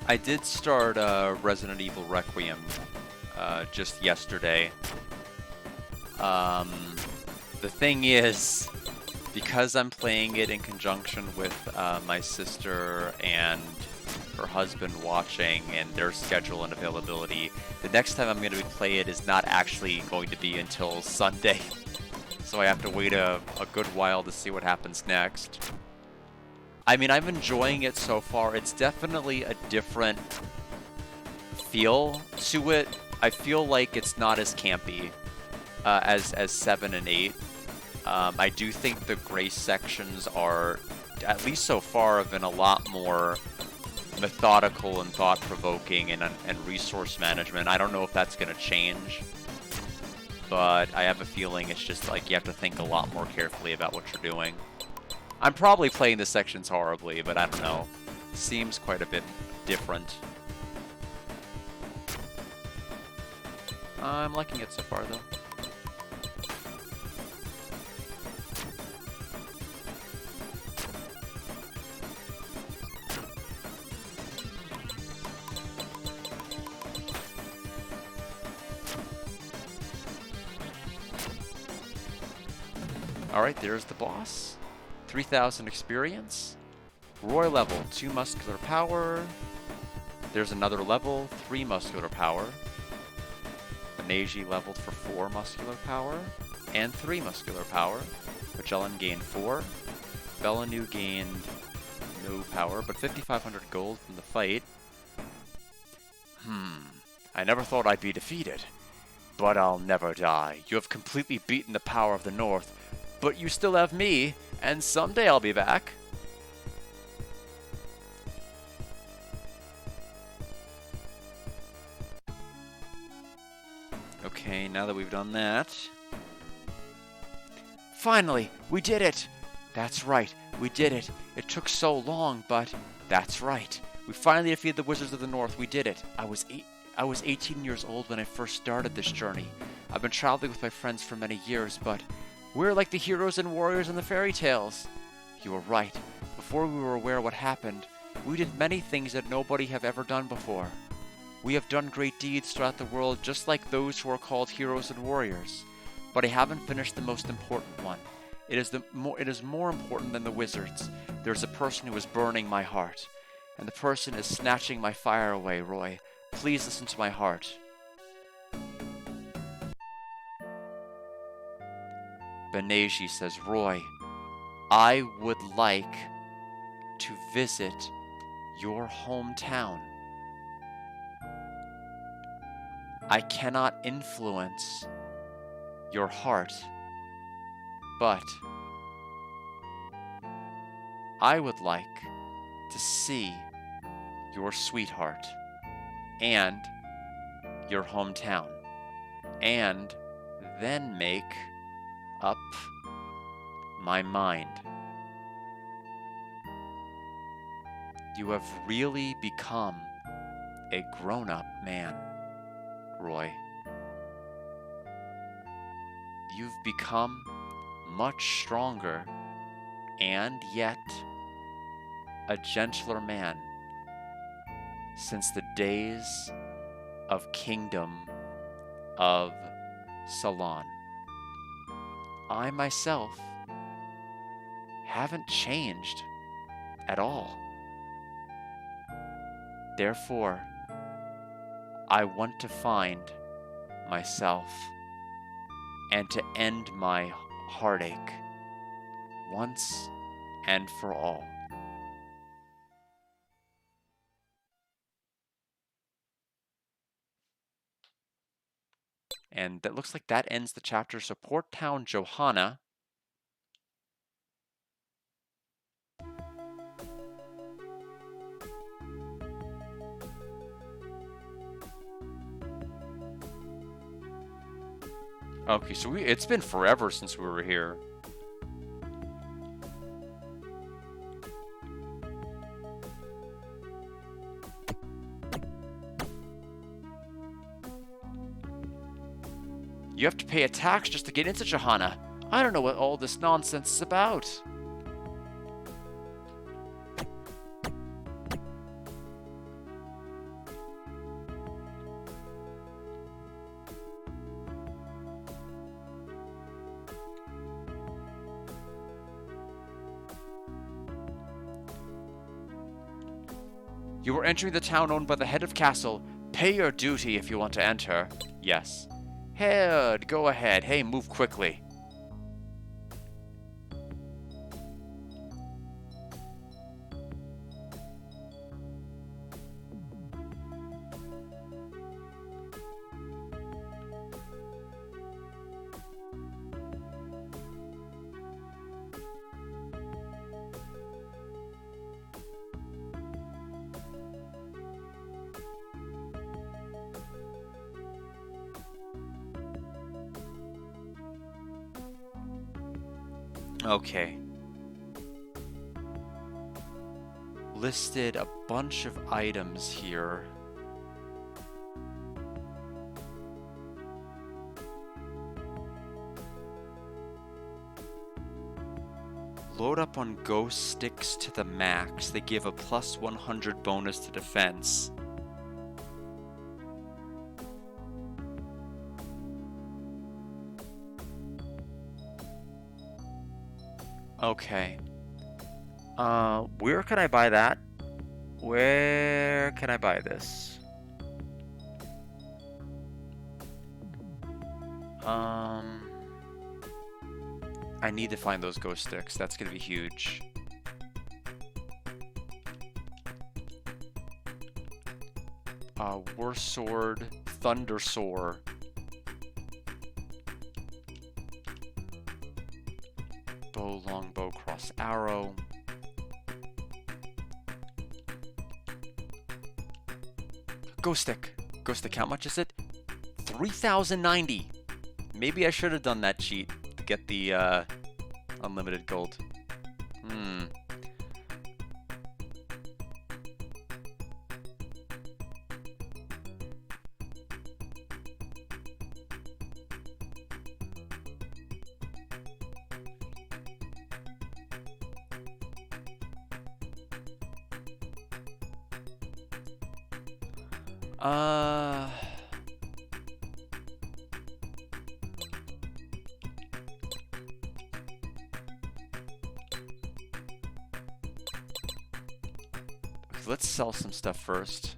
I did start Resident Evil Requiem just yesterday. The thing is, because I'm playing it in conjunction with my sister and her husband watching and their schedule and availability, the next time I'm going to play it is not actually going to be until Sunday. So I have to wait a good while to see what happens next. I mean, I'm enjoying it so far. It's definitely a different feel to it. I feel like it's not as campy as 7 and 8. I do think the grace sections are, at least so far, have been a lot more methodical and thought-provoking and resource management. I don't know if that's going to change, but I have a feeling it's just like you have to think a lot more carefully about what you're doing. I'm probably playing the sections horribly, but I don't know. Seems quite a bit different. I'm liking it so far, though. Alright, there's the boss. 3,000 experience. Roy level, 2 muscular power. There's another level, 3 muscular power. Venezia leveled for 4 muscular power and 3 muscular power. Magellan gained 4. Belanu gained no power, but 5,500 gold from the fight. I never thought I'd be defeated. But I'll never die. You have completely beaten the power of the North, but you still have me, and someday I'll be back. Okay, now that we've done that... Finally, we did it! That's right, we did it. It took so long, but that's right. We finally defeated the Wizards of the North. We did it. I was 18 years old when I first started this journey. I've been traveling with my friends for many years, but we're like the heroes and warriors in the fairy tales. You were right. Before we were aware of what happened, We did many things that nobody have ever done before. We have done great deeds throughout the world just like those who are called heroes and warriors. But I haven't finished the most important one. It is more important than the wizards. There's a person who is burning my heart. And the person is snatching my fire away, Roy. Please listen to my heart. Beneji says, Roy, I would like to visit your hometown. I cannot influence your heart, but I would like to see your sweetheart and your hometown, and then make up my mind. You have really become a grown-up man, Roy. You've become much stronger and yet a gentler man since the days of Kingdom of Salon. I myself haven't changed at all. Therefore, I want to find myself and to end my heartache once and for all. And that looks like that ends the chapter. So Port Town Johanna. Okay, so it's been forever since we were here. You have to pay a tax just to get into Johanna. I don't know what all this nonsense is about. You are entering the town owned by the head of castle. Pay your duty if you want to enter. Yes. Head, go ahead. Hey, move quickly. Okay. Listed a bunch of items here. Load up on ghost sticks to the max. They give a plus 100 bonus to defense. Okay. Where can I buy that? Where can I buy this? I need to find those ghost sticks. That's gonna be huge. War Sword, Thunder Soar. Bow, longbow, cross arrow. Ghost stick. Ghost stick, how much is it? 3,090. Maybe I should have done that cheat to get the unlimited gold. Uh... Let's sell some stuff first.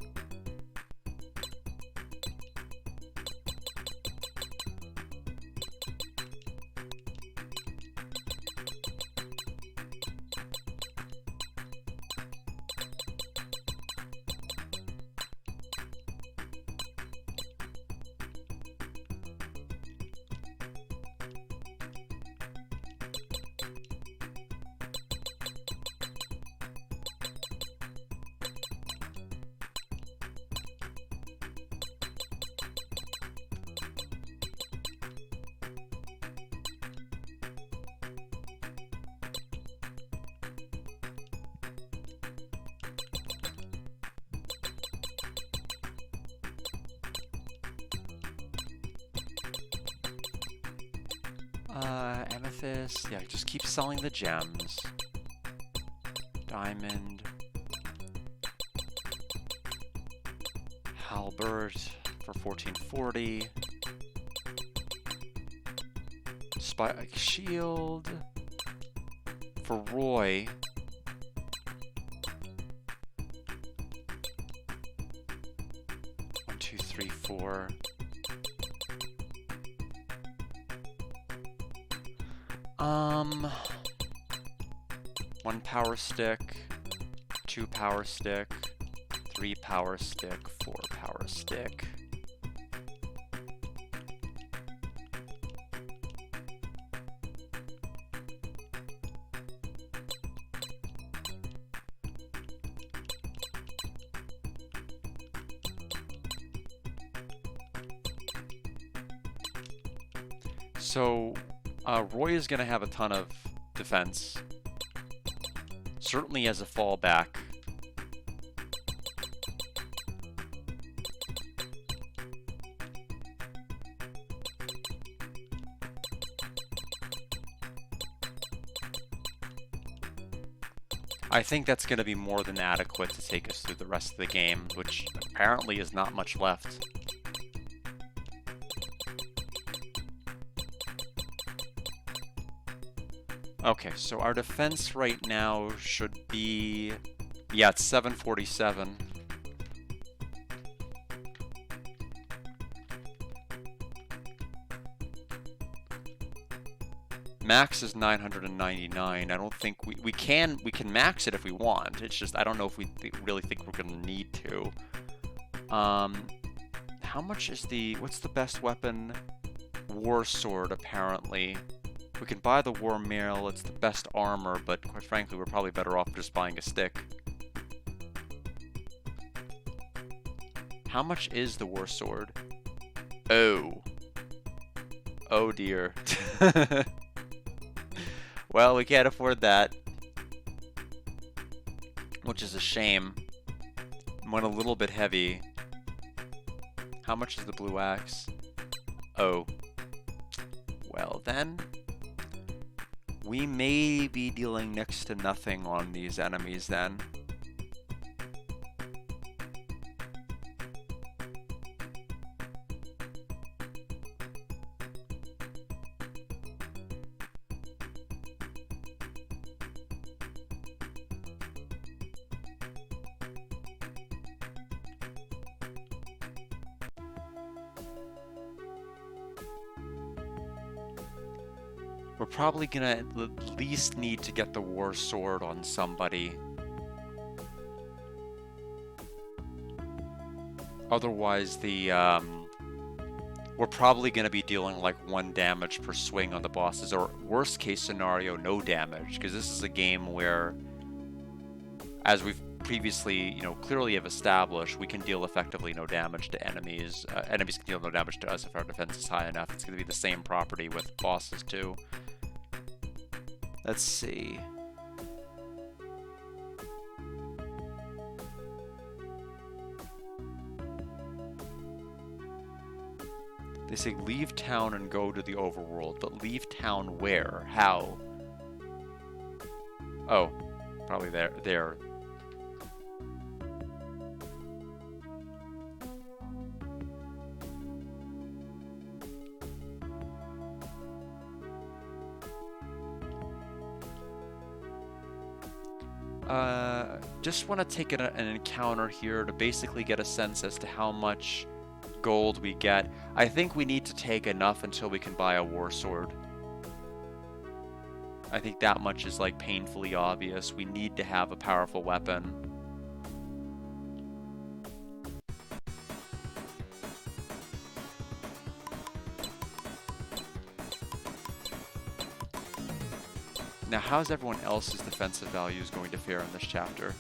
Amethyst. Yeah, just keep selling the gems. Diamond. Halberd for 1440. Spike shield for Roy. One, two, three, four. One power stick, 2 power stick, 3 power stick, 4 power stick. So, Roy is going to have a ton of defense. Certainly as a fallback. I think that's going to be more than adequate to take us through the rest of the game, which apparently is not much left. Okay, so our defense right now should be... Yeah, it's 747. Max is 999. I don't think we can max it if we want. It's just I don't know if we really think we're gonna need to. How much is what's the best weapon? War sword, apparently. We can buy the war mail, it's the best armor, but quite frankly, we're probably better off just buying a stick. How much is the war sword? Oh. Oh dear. Well, we can't afford that. Which is a shame. Went a little bit heavy. How much is the blue axe? Oh. Well then... we may be dealing next to nothing on these enemies then. We're probably gonna at least need to get the war sword on somebody. Otherwise, we're probably gonna be dealing like 1 damage per swing on the bosses, or worst case scenario, no damage, because this is a game where, as we've previously, clearly have established, we can deal effectively no damage to enemies. Enemies can deal no damage to us if our defense is high enough. It's gonna be the same property with bosses too. Let's see. They say leave town and go to the overworld, but leave town where? How? Oh, probably there. Just want to take an encounter here to basically get a sense as to how much gold we get. I think we need to take enough until we can buy a war sword. I think that much is like painfully obvious. We need to have a powerful weapon. Now, how's everyone else's defensive values going to fare in this chapter?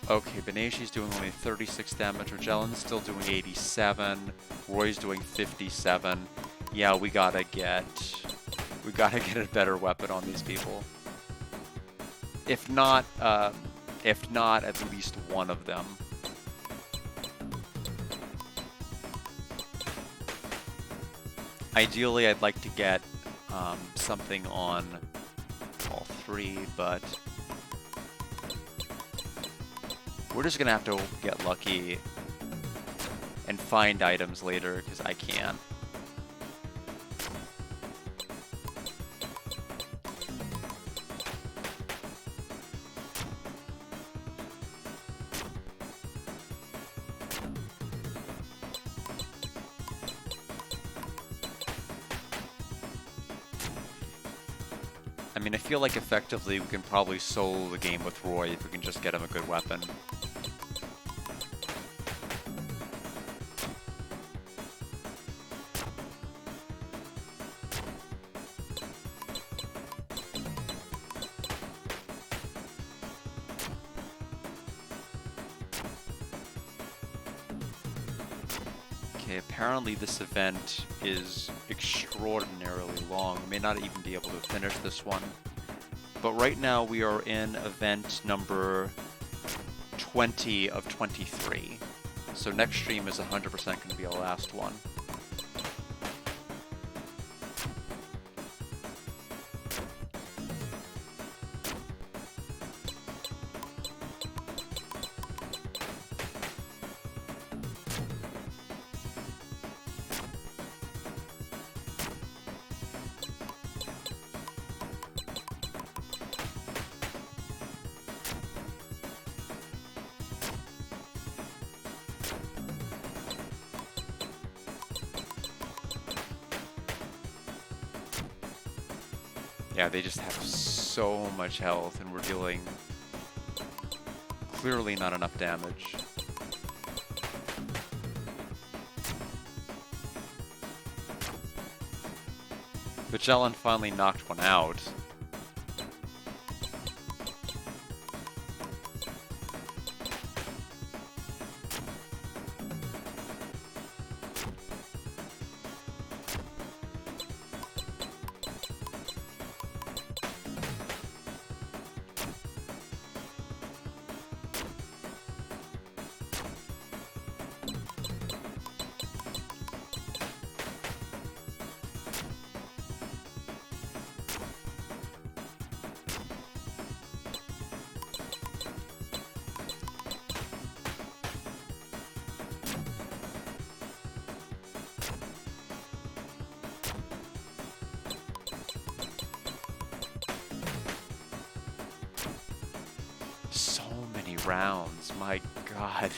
Okay, Benashi's doing only 36 damage, Magellan's still doing 87, Roy's doing 57. Yeah, we gotta get a better weapon on these people. If not, at least one of them. Ideally, I'd like to get something on all three, but we're just gonna have to get lucky and find items later, because I can't. I mean, I feel like effectively we can probably solo the game with Roy if we can just get him a good weapon. Okay, apparently this event is extraordinarily long. We may not even be able to finish this one. But right now we are in event number 20 of 23. So next stream is 100% going to be our last one. Yeah, they just have so much health, and we're dealing clearly not enough damage. Magellan finally knocked one out. So many rounds, my god.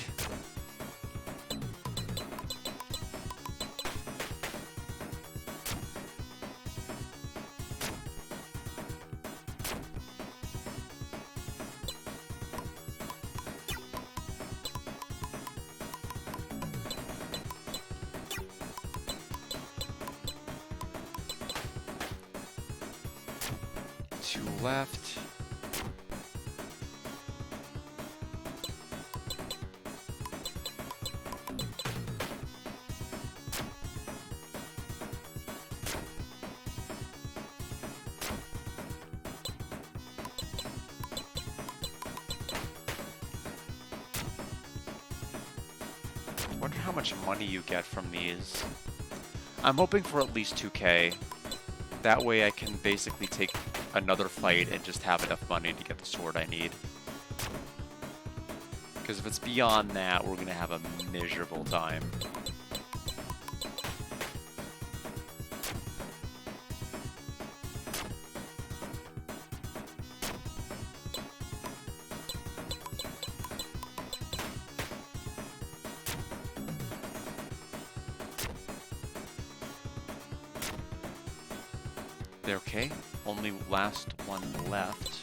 Two left. Wonder how much money you get from these. I'm hoping for at least 2K. That way I can basically take another fight and just have enough money to get the sword I need. Because if it's beyond that, we're going to have a miserable time. Okay, only last one left.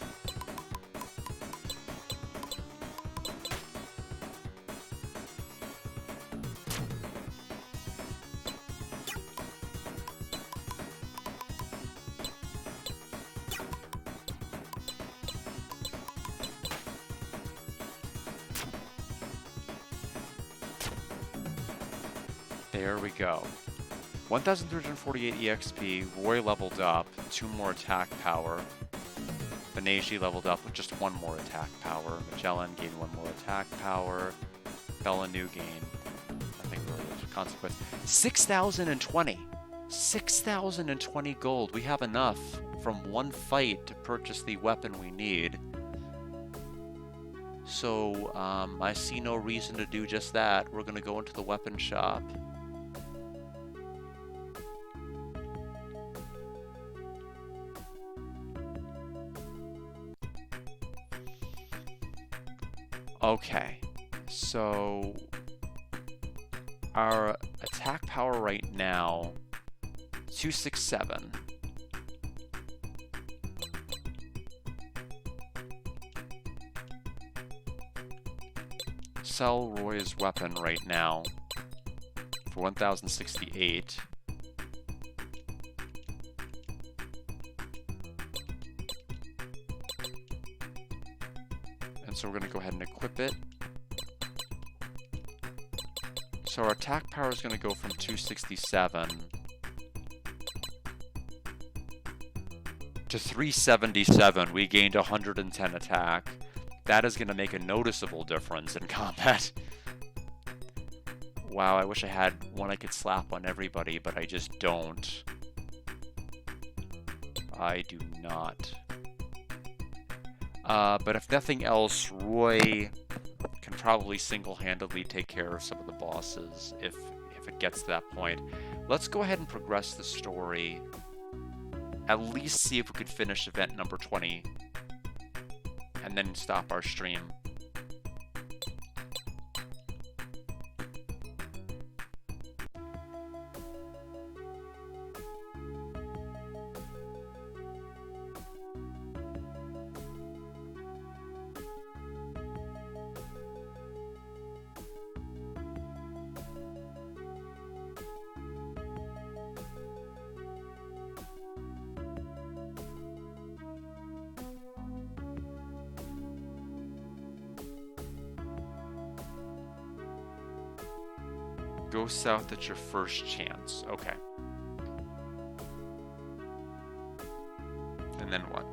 There we go. 1,348 EXP, Roy leveled up, 2 more attack power. Beneji leveled up with just 1 more attack power. Magellan gained 1 more attack power. Belanu gained, nothing really of consequence. 6,020! 6,020 gold. We have enough from 1 fight to purchase the weapon we need. So, I see no reason to do just that. We're gonna go into the weapon shop. Okay, so our attack power right now, 267. Sell Roy's weapon right now for 1,068. And so we're going to go ahead and equip it. So our attack power is going to go from 267 to 377. We gained 110 attack. That is going to make a noticeable difference in combat. Wow, I wish I had one I could slap on everybody, but I just don't. I do not. But if nothing else, Roy can probably single-handedly take care of some of the bosses if it gets to that point. Let's go ahead and progress the story. At least see if we could finish event number 20. And then stop our stream. Go south at your first chance. Okay. And then what?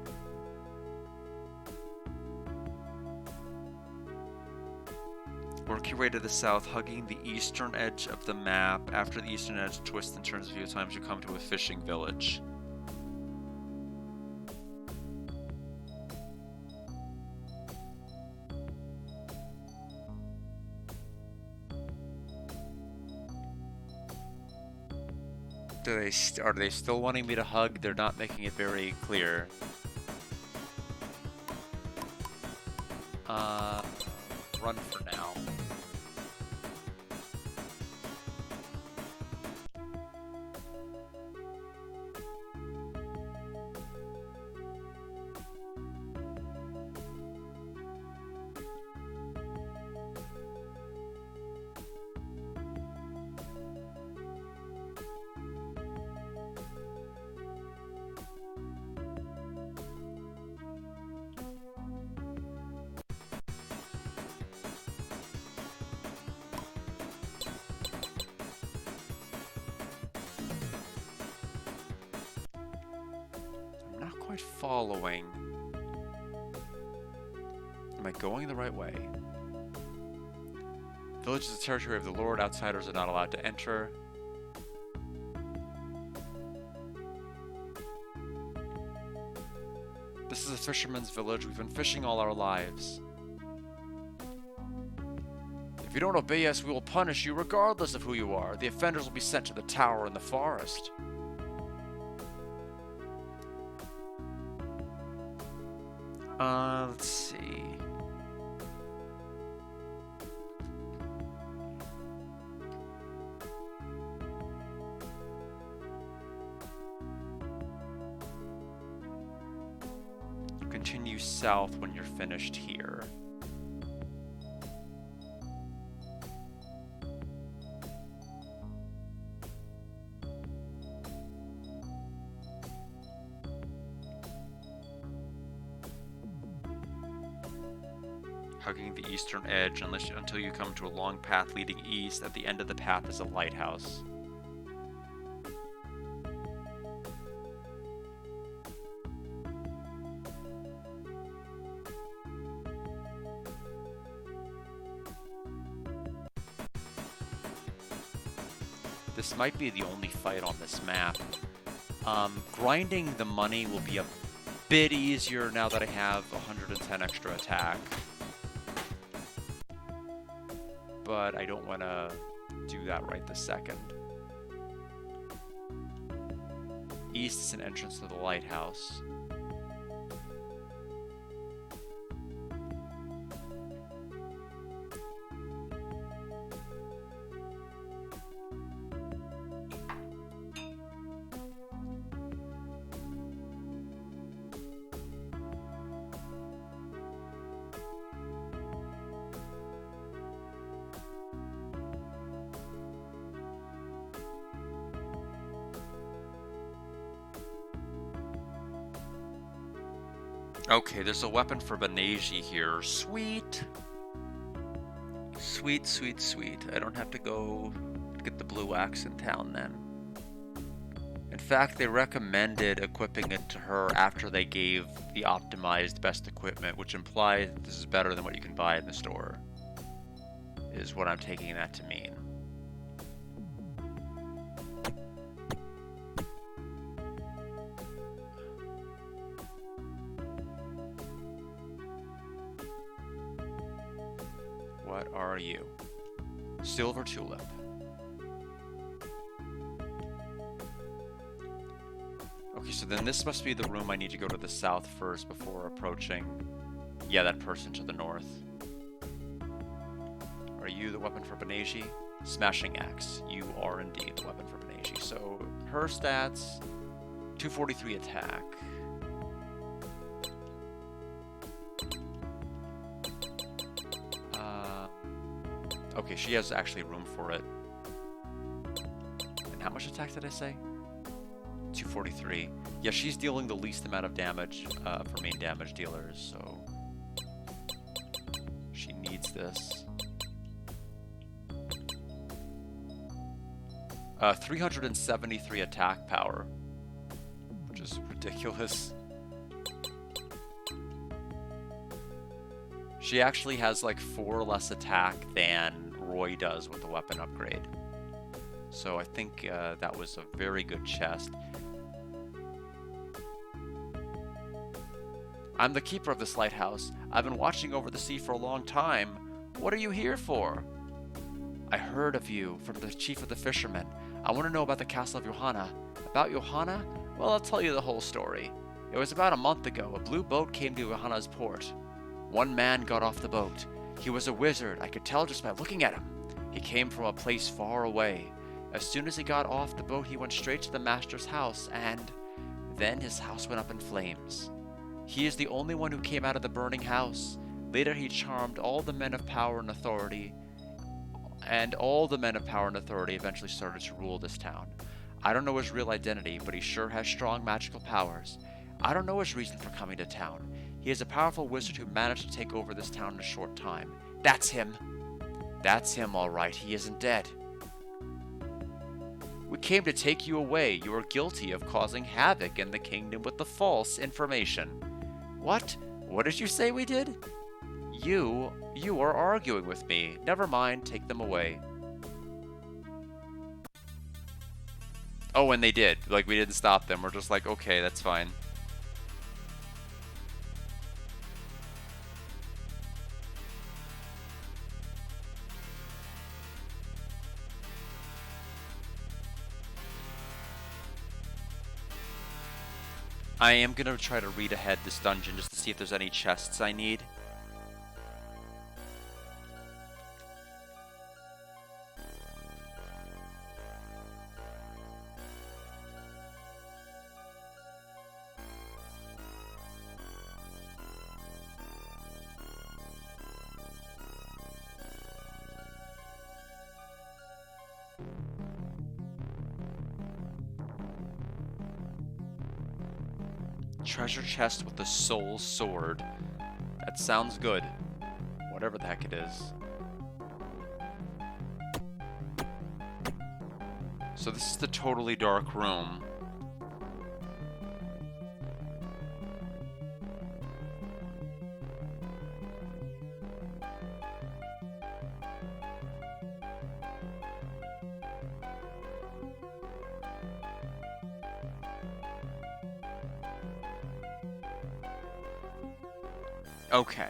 Work your way to the south, hugging the eastern edge of the map. After the eastern edge twists and turns a few times, you come to a fishing village. Are they still wanting me to hug? They're not making it very clear. Run for now. Following. Am I going the right way? Village is the territory of the Lord. Outsiders are not allowed to enter. This is a fisherman's village. We've been fishing all our lives. If you don't obey us, we will punish you regardless of who you are. The offenders will be sent to the tower in the forest. Let's see. Continue south when you're finished here. Hugging the eastern edge until you come to a long path leading east. At the end of the path is a lighthouse. This might be the only fight on this map. Grinding the money will be a bit easier now that I have 110 extra attack. But I don't want to do that right this second. East is an entrance to the lighthouse. Okay, there's a weapon for Beneji here. Sweet! Sweet, sweet, sweet. I don't have to go get the blue axe in town then. In fact, they recommended equipping it to her after they gave the optimized best equipment, which implies this is better than what you can buy in the store, is what I'm taking that to mean. What are you? Silver tulip. Okay, so then this must be the room I need to go to the south first before approaching, yeah, that person to the north. Are you the weapon for Beneji? Smashing axe. You are indeed the weapon for Beneji. So her stats, 243 attack. Okay, she has actually room for it. And how much attack did I say? 243. Yeah, she's dealing the least amount of damage for main damage dealers, so she needs this. 373 attack power, which is ridiculous. She actually has like 4 less attack than Roy does with the weapon upgrade. So I think that was a very good chest. I'm the keeper of this lighthouse. I've been watching over the sea for a long time. What are you here for? I heard of you from the chief of the fishermen. I want to know about the castle of Johanna. About Johanna? Well, I'll tell you the whole story. It was about a month ago. A blue boat came to Johanna's port. One man got off the boat. He was a wizard. I could tell just by looking at him. He came from a place far away. As soon as he got off the boat, he went straight to the master's house, and then his house went up in flames. He is the only one who came out of the burning house. Later he charmed all the men of power and authority, and all the men of power and authority eventually started to rule this town. I don't know his real identity, but he sure has strong magical powers. I don't know his reason for coming to town. He is a powerful wizard who managed to take over this town in a short time. That's him. That's him, all right. He isn't dead. We came to take you away. You are guilty of causing havoc in the kingdom with the false information. What? What did you say we did? You are arguing with me. Never mind, take them away. Oh, and they did. Like, we didn't stop them. We're just like, okay, that's fine. I am gonna try to read ahead this dungeon just to see if there's any chests I need. Treasure chest with the soul sword. That sounds good. Whatever the heck it is. So this is the totally dark room. Okay.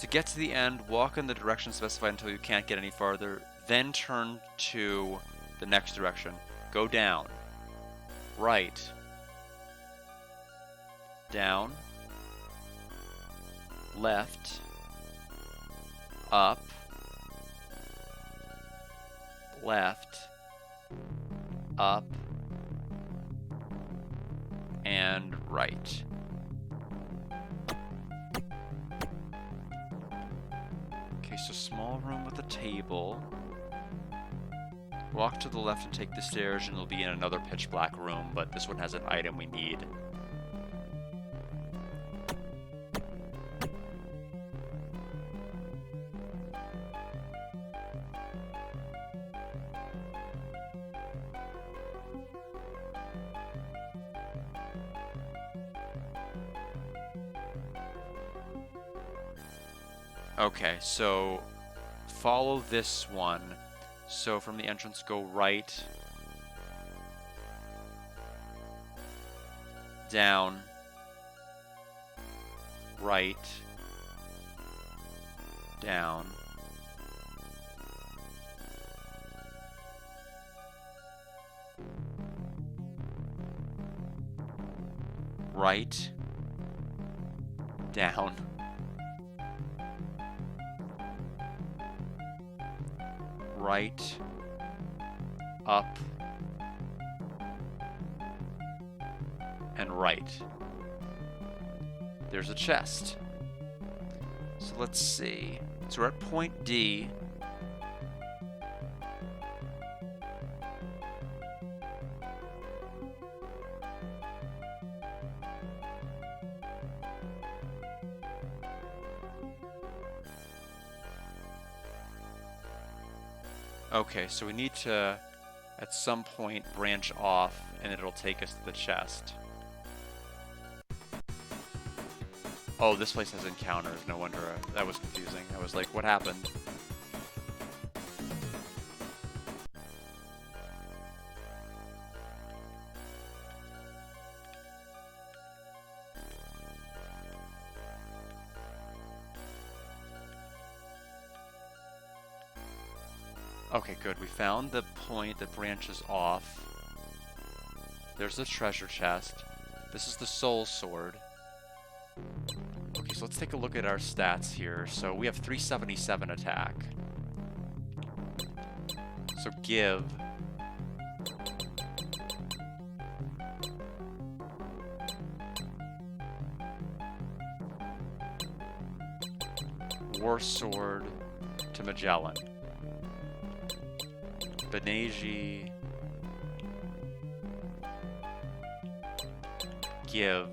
To get to the end, walk in the direction specified until you can't get any farther, then turn to the next direction. Go down. Right. Down. Left. Up. Left. Up. And right. Okay, so small room with a table. Walk to the left and take the stairs and you'll be in another pitch black room, but this one has an item we need. Okay, so follow this one. So from the entrance, go right, down, right, down, right, down, right, up, and right. There's a chest. So let's see. So we're at point D. Okay, so we need to, at some point, branch off, and it'll take us to the chest. Oh, this place has encounters. No wonder that was confusing. I was like, what happened? Okay, good. We found the point that branches off. There's the treasure chest. This is the soul sword. Okay, so let's take a look at our stats here. So we have 377 attack. So give. War sword to Magellan. Beneji. Give.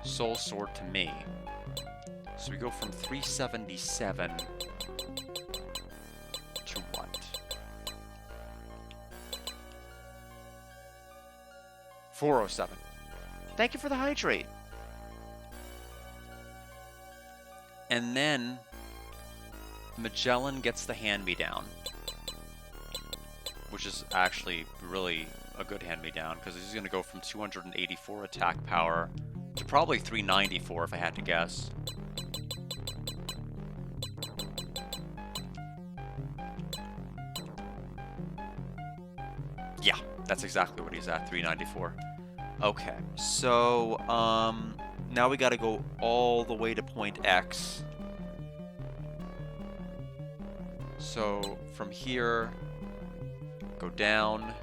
Soul sword to me. So we go from 377 to what? 407. Thank you for the hydrate. And then Magellan gets the hand-me-down, which is actually really a good hand-me-down because he's going to go from 284 attack power to probably 394 if I had to guess. Yeah, That's exactly what he's at, 394. Okay, so now we got to go all the way to point X. So from here, go down,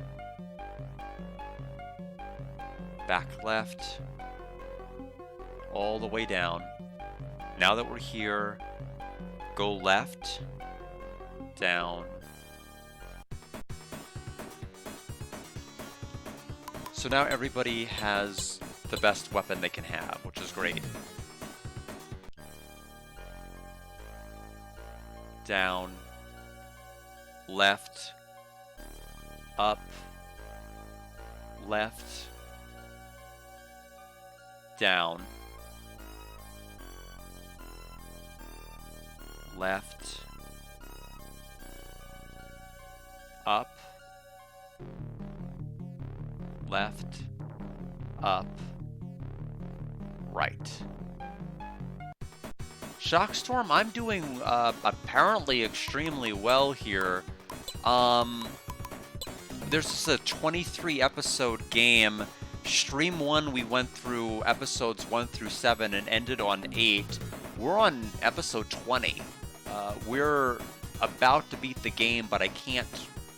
back left, all the way down. Now that we're here, go left, down. So now everybody has the best weapon they can have, which is great. Down, left, up, left, down, left, up, left, up, right. Shockstorm, I'm doing apparently extremely well here. There's just a 23 episode game. Stream 1, we went through episodes 1 through 7 and ended on 8. We're on episode 20. We're about to beat the game, but I can't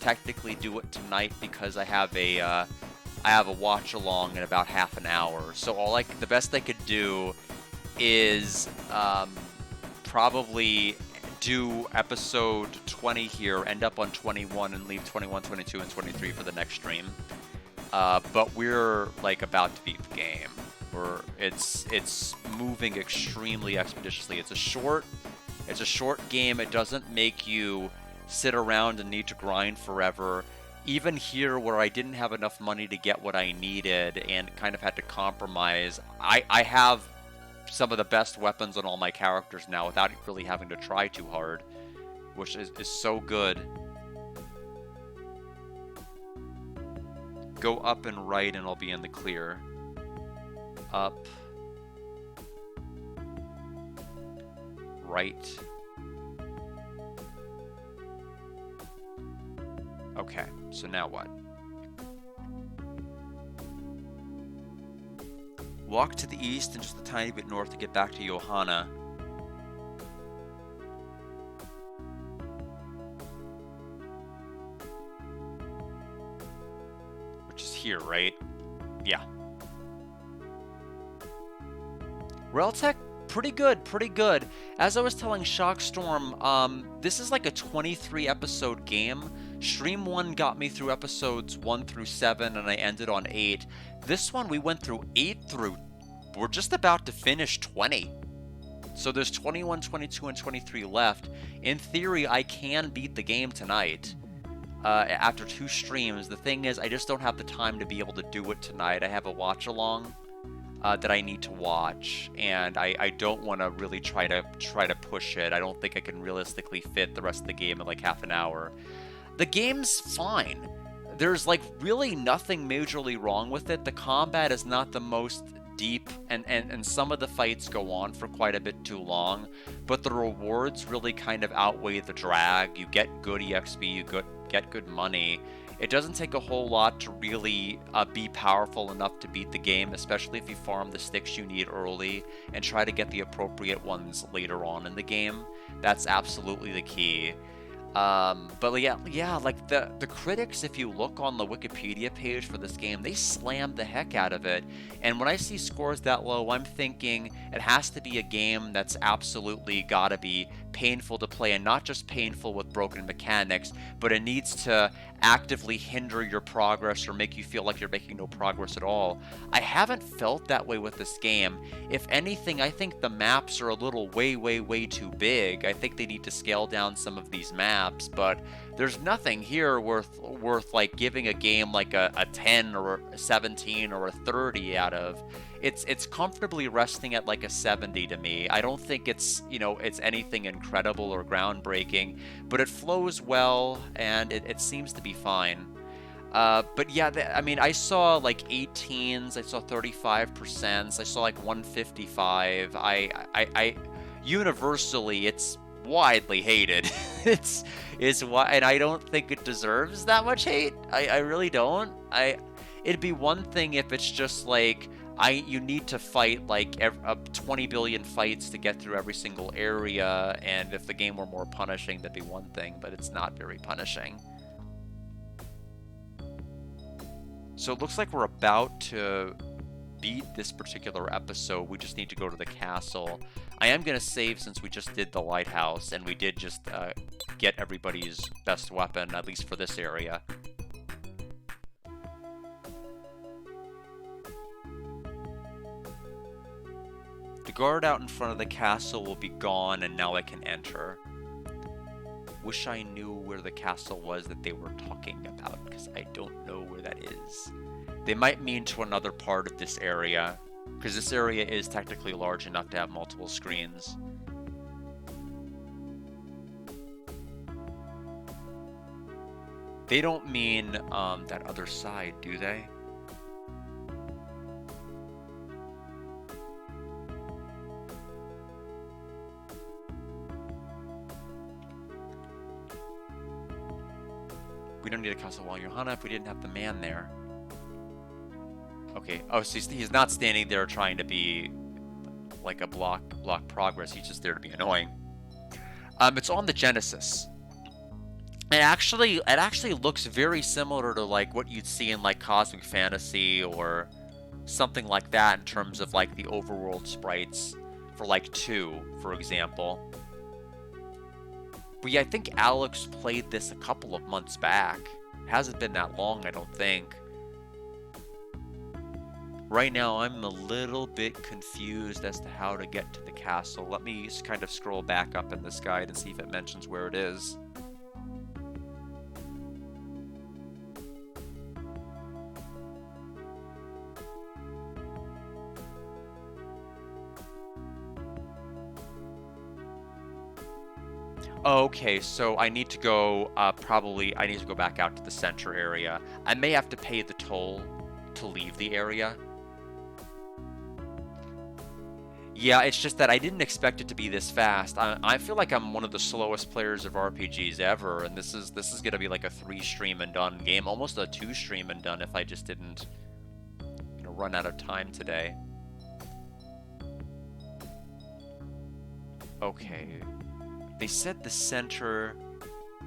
technically do it tonight because I have a watch along in about half an hour. So the best I could do is probably do episode 20 here, end up on 21, and leave 21, 22, and 23 for the next stream. But we're like about to beat the game. It's moving extremely expeditiously. It's a short game. It doesn't make you sit around and need to grind forever. Even here, where I didn't have enough money to get what I needed and kind of had to compromise, I have some of the best weapons on all my characters now without really having to try too hard, which is so good. Go up and right and I'll be in the clear. Up. Right. Okay, so now what? Walk to the east and just a tiny bit north to get back to Johanna. Which is here, right? Yeah. Reltech, pretty good, pretty good. As I was telling Shockstorm, this is like a 23 episode game. Stream 1 got me through episodes 1 through 7 and I ended on 8. This one we went through 8 through, we're just about to finish 20. So there's 21, 22, and 23 left. In theory, I can beat the game tonight after 2 streams. The thing is, I just don't have the time to be able to do it tonight. I have a watch along that I need to watch, and I don't want to really try to push it. I don't think I can realistically fit the rest of the game in like half an hour. The game's fine. There's like really nothing majorly wrong with it. The combat is not the most deep, and some of the fights go on for quite a bit too long, but the rewards really kind of outweigh the drag. You get good EXP, you get good money. It doesn't take a whole lot to really be powerful enough to beat the game, especially if you farm the sticks you need early and try to get the appropriate ones later on in the game. That's absolutely the key. But yeah, like the critics, if you look on the Wikipedia page for this game, they slammed the heck out of it. And when I see scores that low, I'm thinking it has to be a game that's absolutely gotta be painful to play, and not just painful with broken mechanics, but it needs to actively hinder your progress or make you feel like you're making no progress at all. I haven't felt that way with this game. If anything, I think the maps are a little way too big. I think they need to scale down some of these maps, but there's nothing here worth like giving a game like a 10 or a 17 or a 30 out of. It's comfortably resting at like a 70 to me. I don't think it's anything incredible or groundbreaking, but it flows well and it seems to be fine. But yeah, I mean, I saw like 18s, I saw 35%, I saw like 155. I universally, it's widely hated. it's and I don't think it deserves that much hate. I really don't. It'd be one thing if it's just like you need to fight like 20 billion fights to get through every single area, and if the game were more punishing, that'd be one thing, but it's not very punishing. So it looks like we're about to beat this particular episode. We just need to go to the castle. I am going to save since we just did the lighthouse, and we did just get everybody's best weapon, at least for this area. The guard out in front of the castle will be gone, and now I can enter. Wish I knew where the castle was that they were talking about, because I don't know where that is. They might mean to another part of this area, because this area is technically large enough to have multiple screens. They don't mean that other side, do they? We don't need a castle wall, Johanna, if we didn't have the man there. Okay. Oh, so he's not standing there trying to be like a block progress. He's just there to be annoying. It's on the Genesis. It actually looks very similar to like what you'd see in like Cosmic Fantasy or something like that in terms of like the overworld sprites for like 2, for example. But yeah, I think Alex played this a couple of months back. It hasn't been that long, I don't think. Right now, I'm a little bit confused as to how to get to the castle. Let me just kind of scroll back up in this guide and see if it mentions where it is. Okay, so I need to go, I need to go back out to the center area. I may have to pay the toll to leave the area. Yeah, it's just that I didn't expect it to be this fast. I feel like I'm one of the slowest players of RPGs ever, and this is gonna be like a 3-stream and done game, almost a 2-stream and done if I just didn't, run out of time today. Okay, they said the center.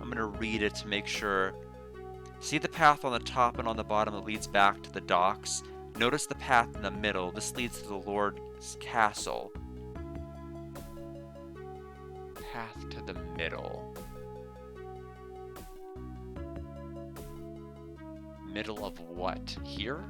I'm gonna read it to make sure. See the path on the top and on the bottom that leads back to the docks? Notice the path in the middle. This leads to the Lord's castle. Path to the middle. Middle of what? Here?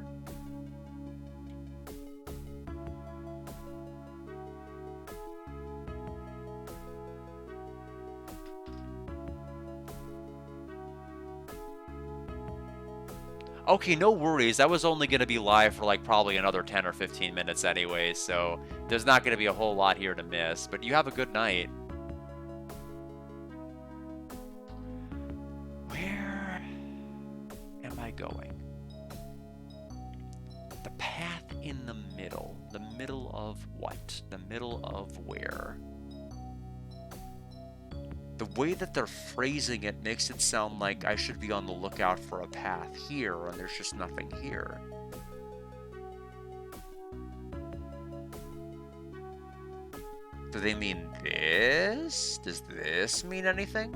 Okay, no worries. That was only going to be live for like probably another 10 or 15 minutes anyway, so there's not going to be a whole lot here to miss. But you have a good night. Where am I going? The path in the middle. The middle of what? The middle of where? The way that they're phrasing it makes it sound like I should be on the lookout for a path here, and there's just nothing here. Do they mean this? Does this mean anything?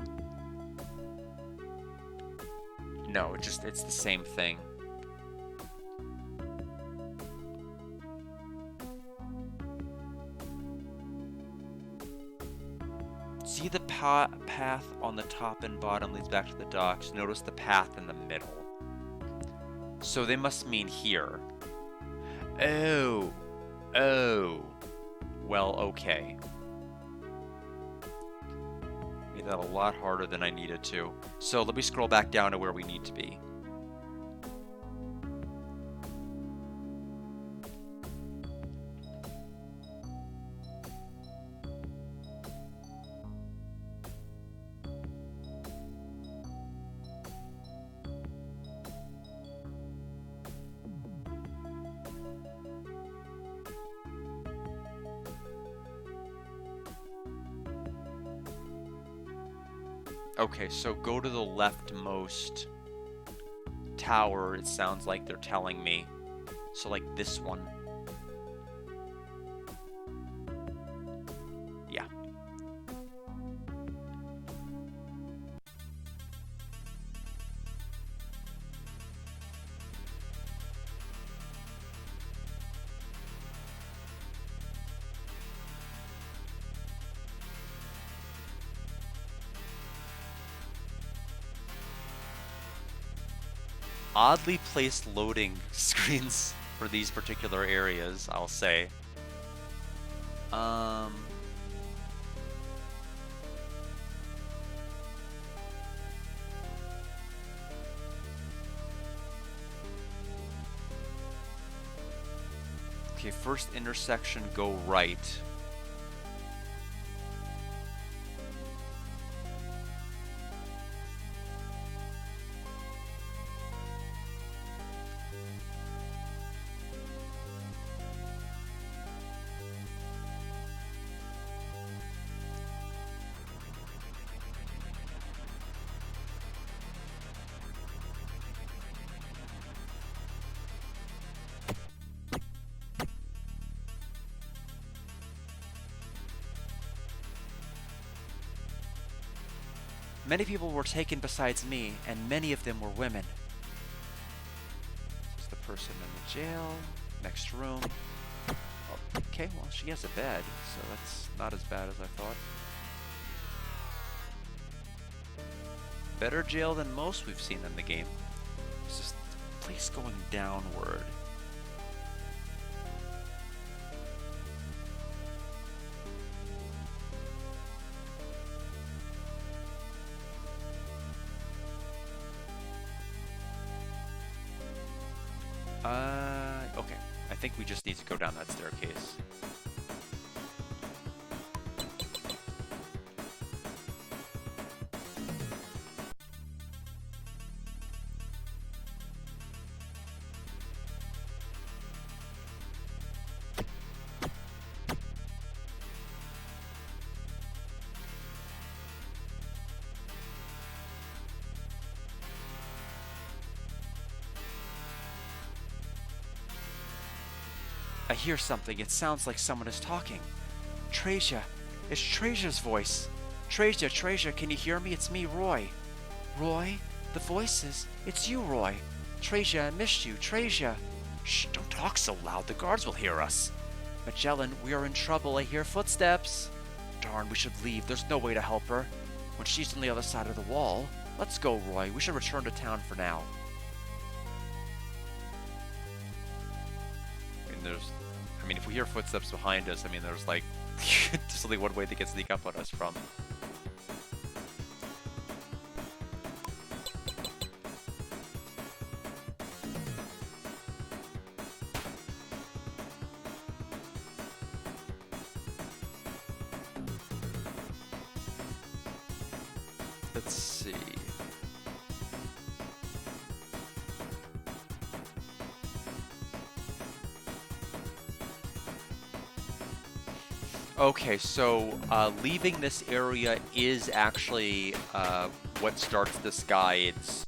No, it's the same thing. See the path on the top and bottom leads back to the docks. Notice the path in the middle. So they must mean here. Oh. Oh. Well, okay. Made that a lot harder than I needed to. So let me scroll back down to where we need to be. Okay, so go to the leftmost tower, it sounds like they're telling me. So like this one. Yeah. Oddly placed loading screens for these particular areas, I'll say. Okay, first intersection, go right. Many people were taken besides me, and many of them were women. This is the person in the jail. Next room. Oh, okay, well, she has a bed, so that's not as bad as I thought. Better jail than most we've seen in the game. This is the place going downward. Okay. I think we just need to go down that staircase. I hear something. It sounds like someone is talking. Traysia. It's Traysia's voice. Traysia, can you hear me? It's me, Roy. Roy? The voices. It's you, Roy. Traysia, I missed you. Traysia. Shh, don't talk so loud. The guards will hear us. Magellan, we are in trouble. I hear footsteps. Darn, we should leave. There's no way to help her. When she's on the other side of the wall. Let's go, Roy. We should return to town for now. I mean, if we hear footsteps behind us, I mean, there's like, there's only one way they can sneak up on us from. Let's see. Okay, so leaving this area is actually what starts this guide's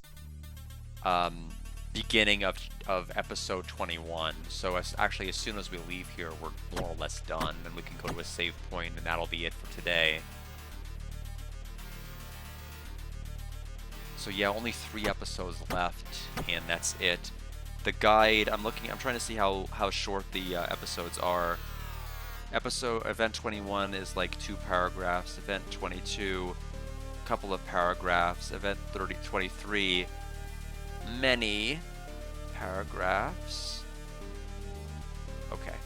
beginning of episode 21. So actually, as soon as we leave here, we're more or less done, and we can go to a save point, and that'll be it for today. So yeah, only 3 episodes left, and that's it. The guide, I'm trying to see how short the episodes are. Event 21 is like 2 paragraphs. Event 22, a couple of paragraphs. Event 23, many paragraphs. Okay.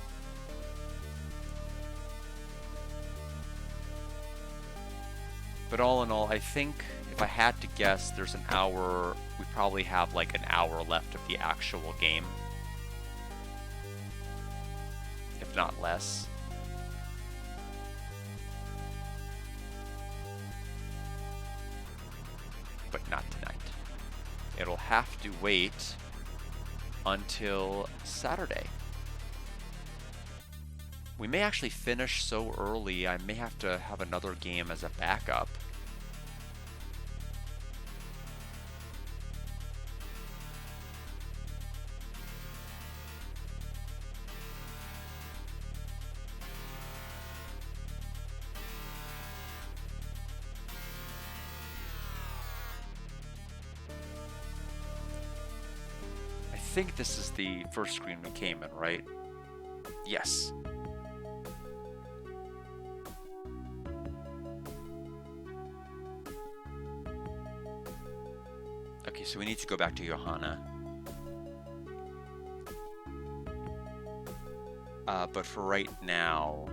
But all in all, I think if I had to guess, there's an hour. We probably have like an hour left of the actual game, if not less. But not tonight. It'll have to wait until Saturday. We may actually finish so early, I may have to have another game as a backup. think this is the first screen we came in, right? Yes. Okay, so we need to go back to Johanna. But for right now,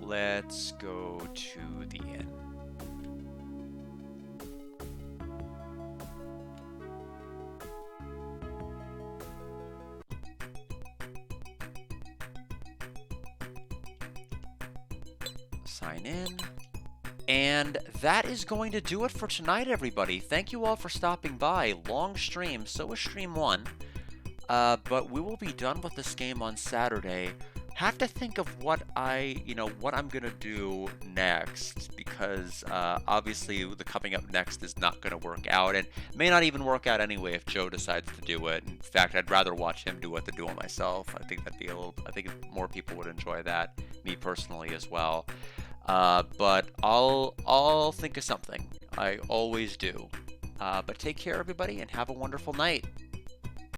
let's go to the inn. Sign in. And that is going to do it for tonight, everybody. Thank you all for stopping by. Long stream, so was stream 1. But we will be done with this game on Saturday. Have to think of what what I'm gonna do next, because obviously the coming up next is not gonna work out, and may not even work out anyway if Joe decides to do it. In fact, I'd rather watch him do it than do it myself. I think that'd be I think more people would enjoy that, me personally as well. But I'll think of something. I always do. But take care, everybody, and have a wonderful night.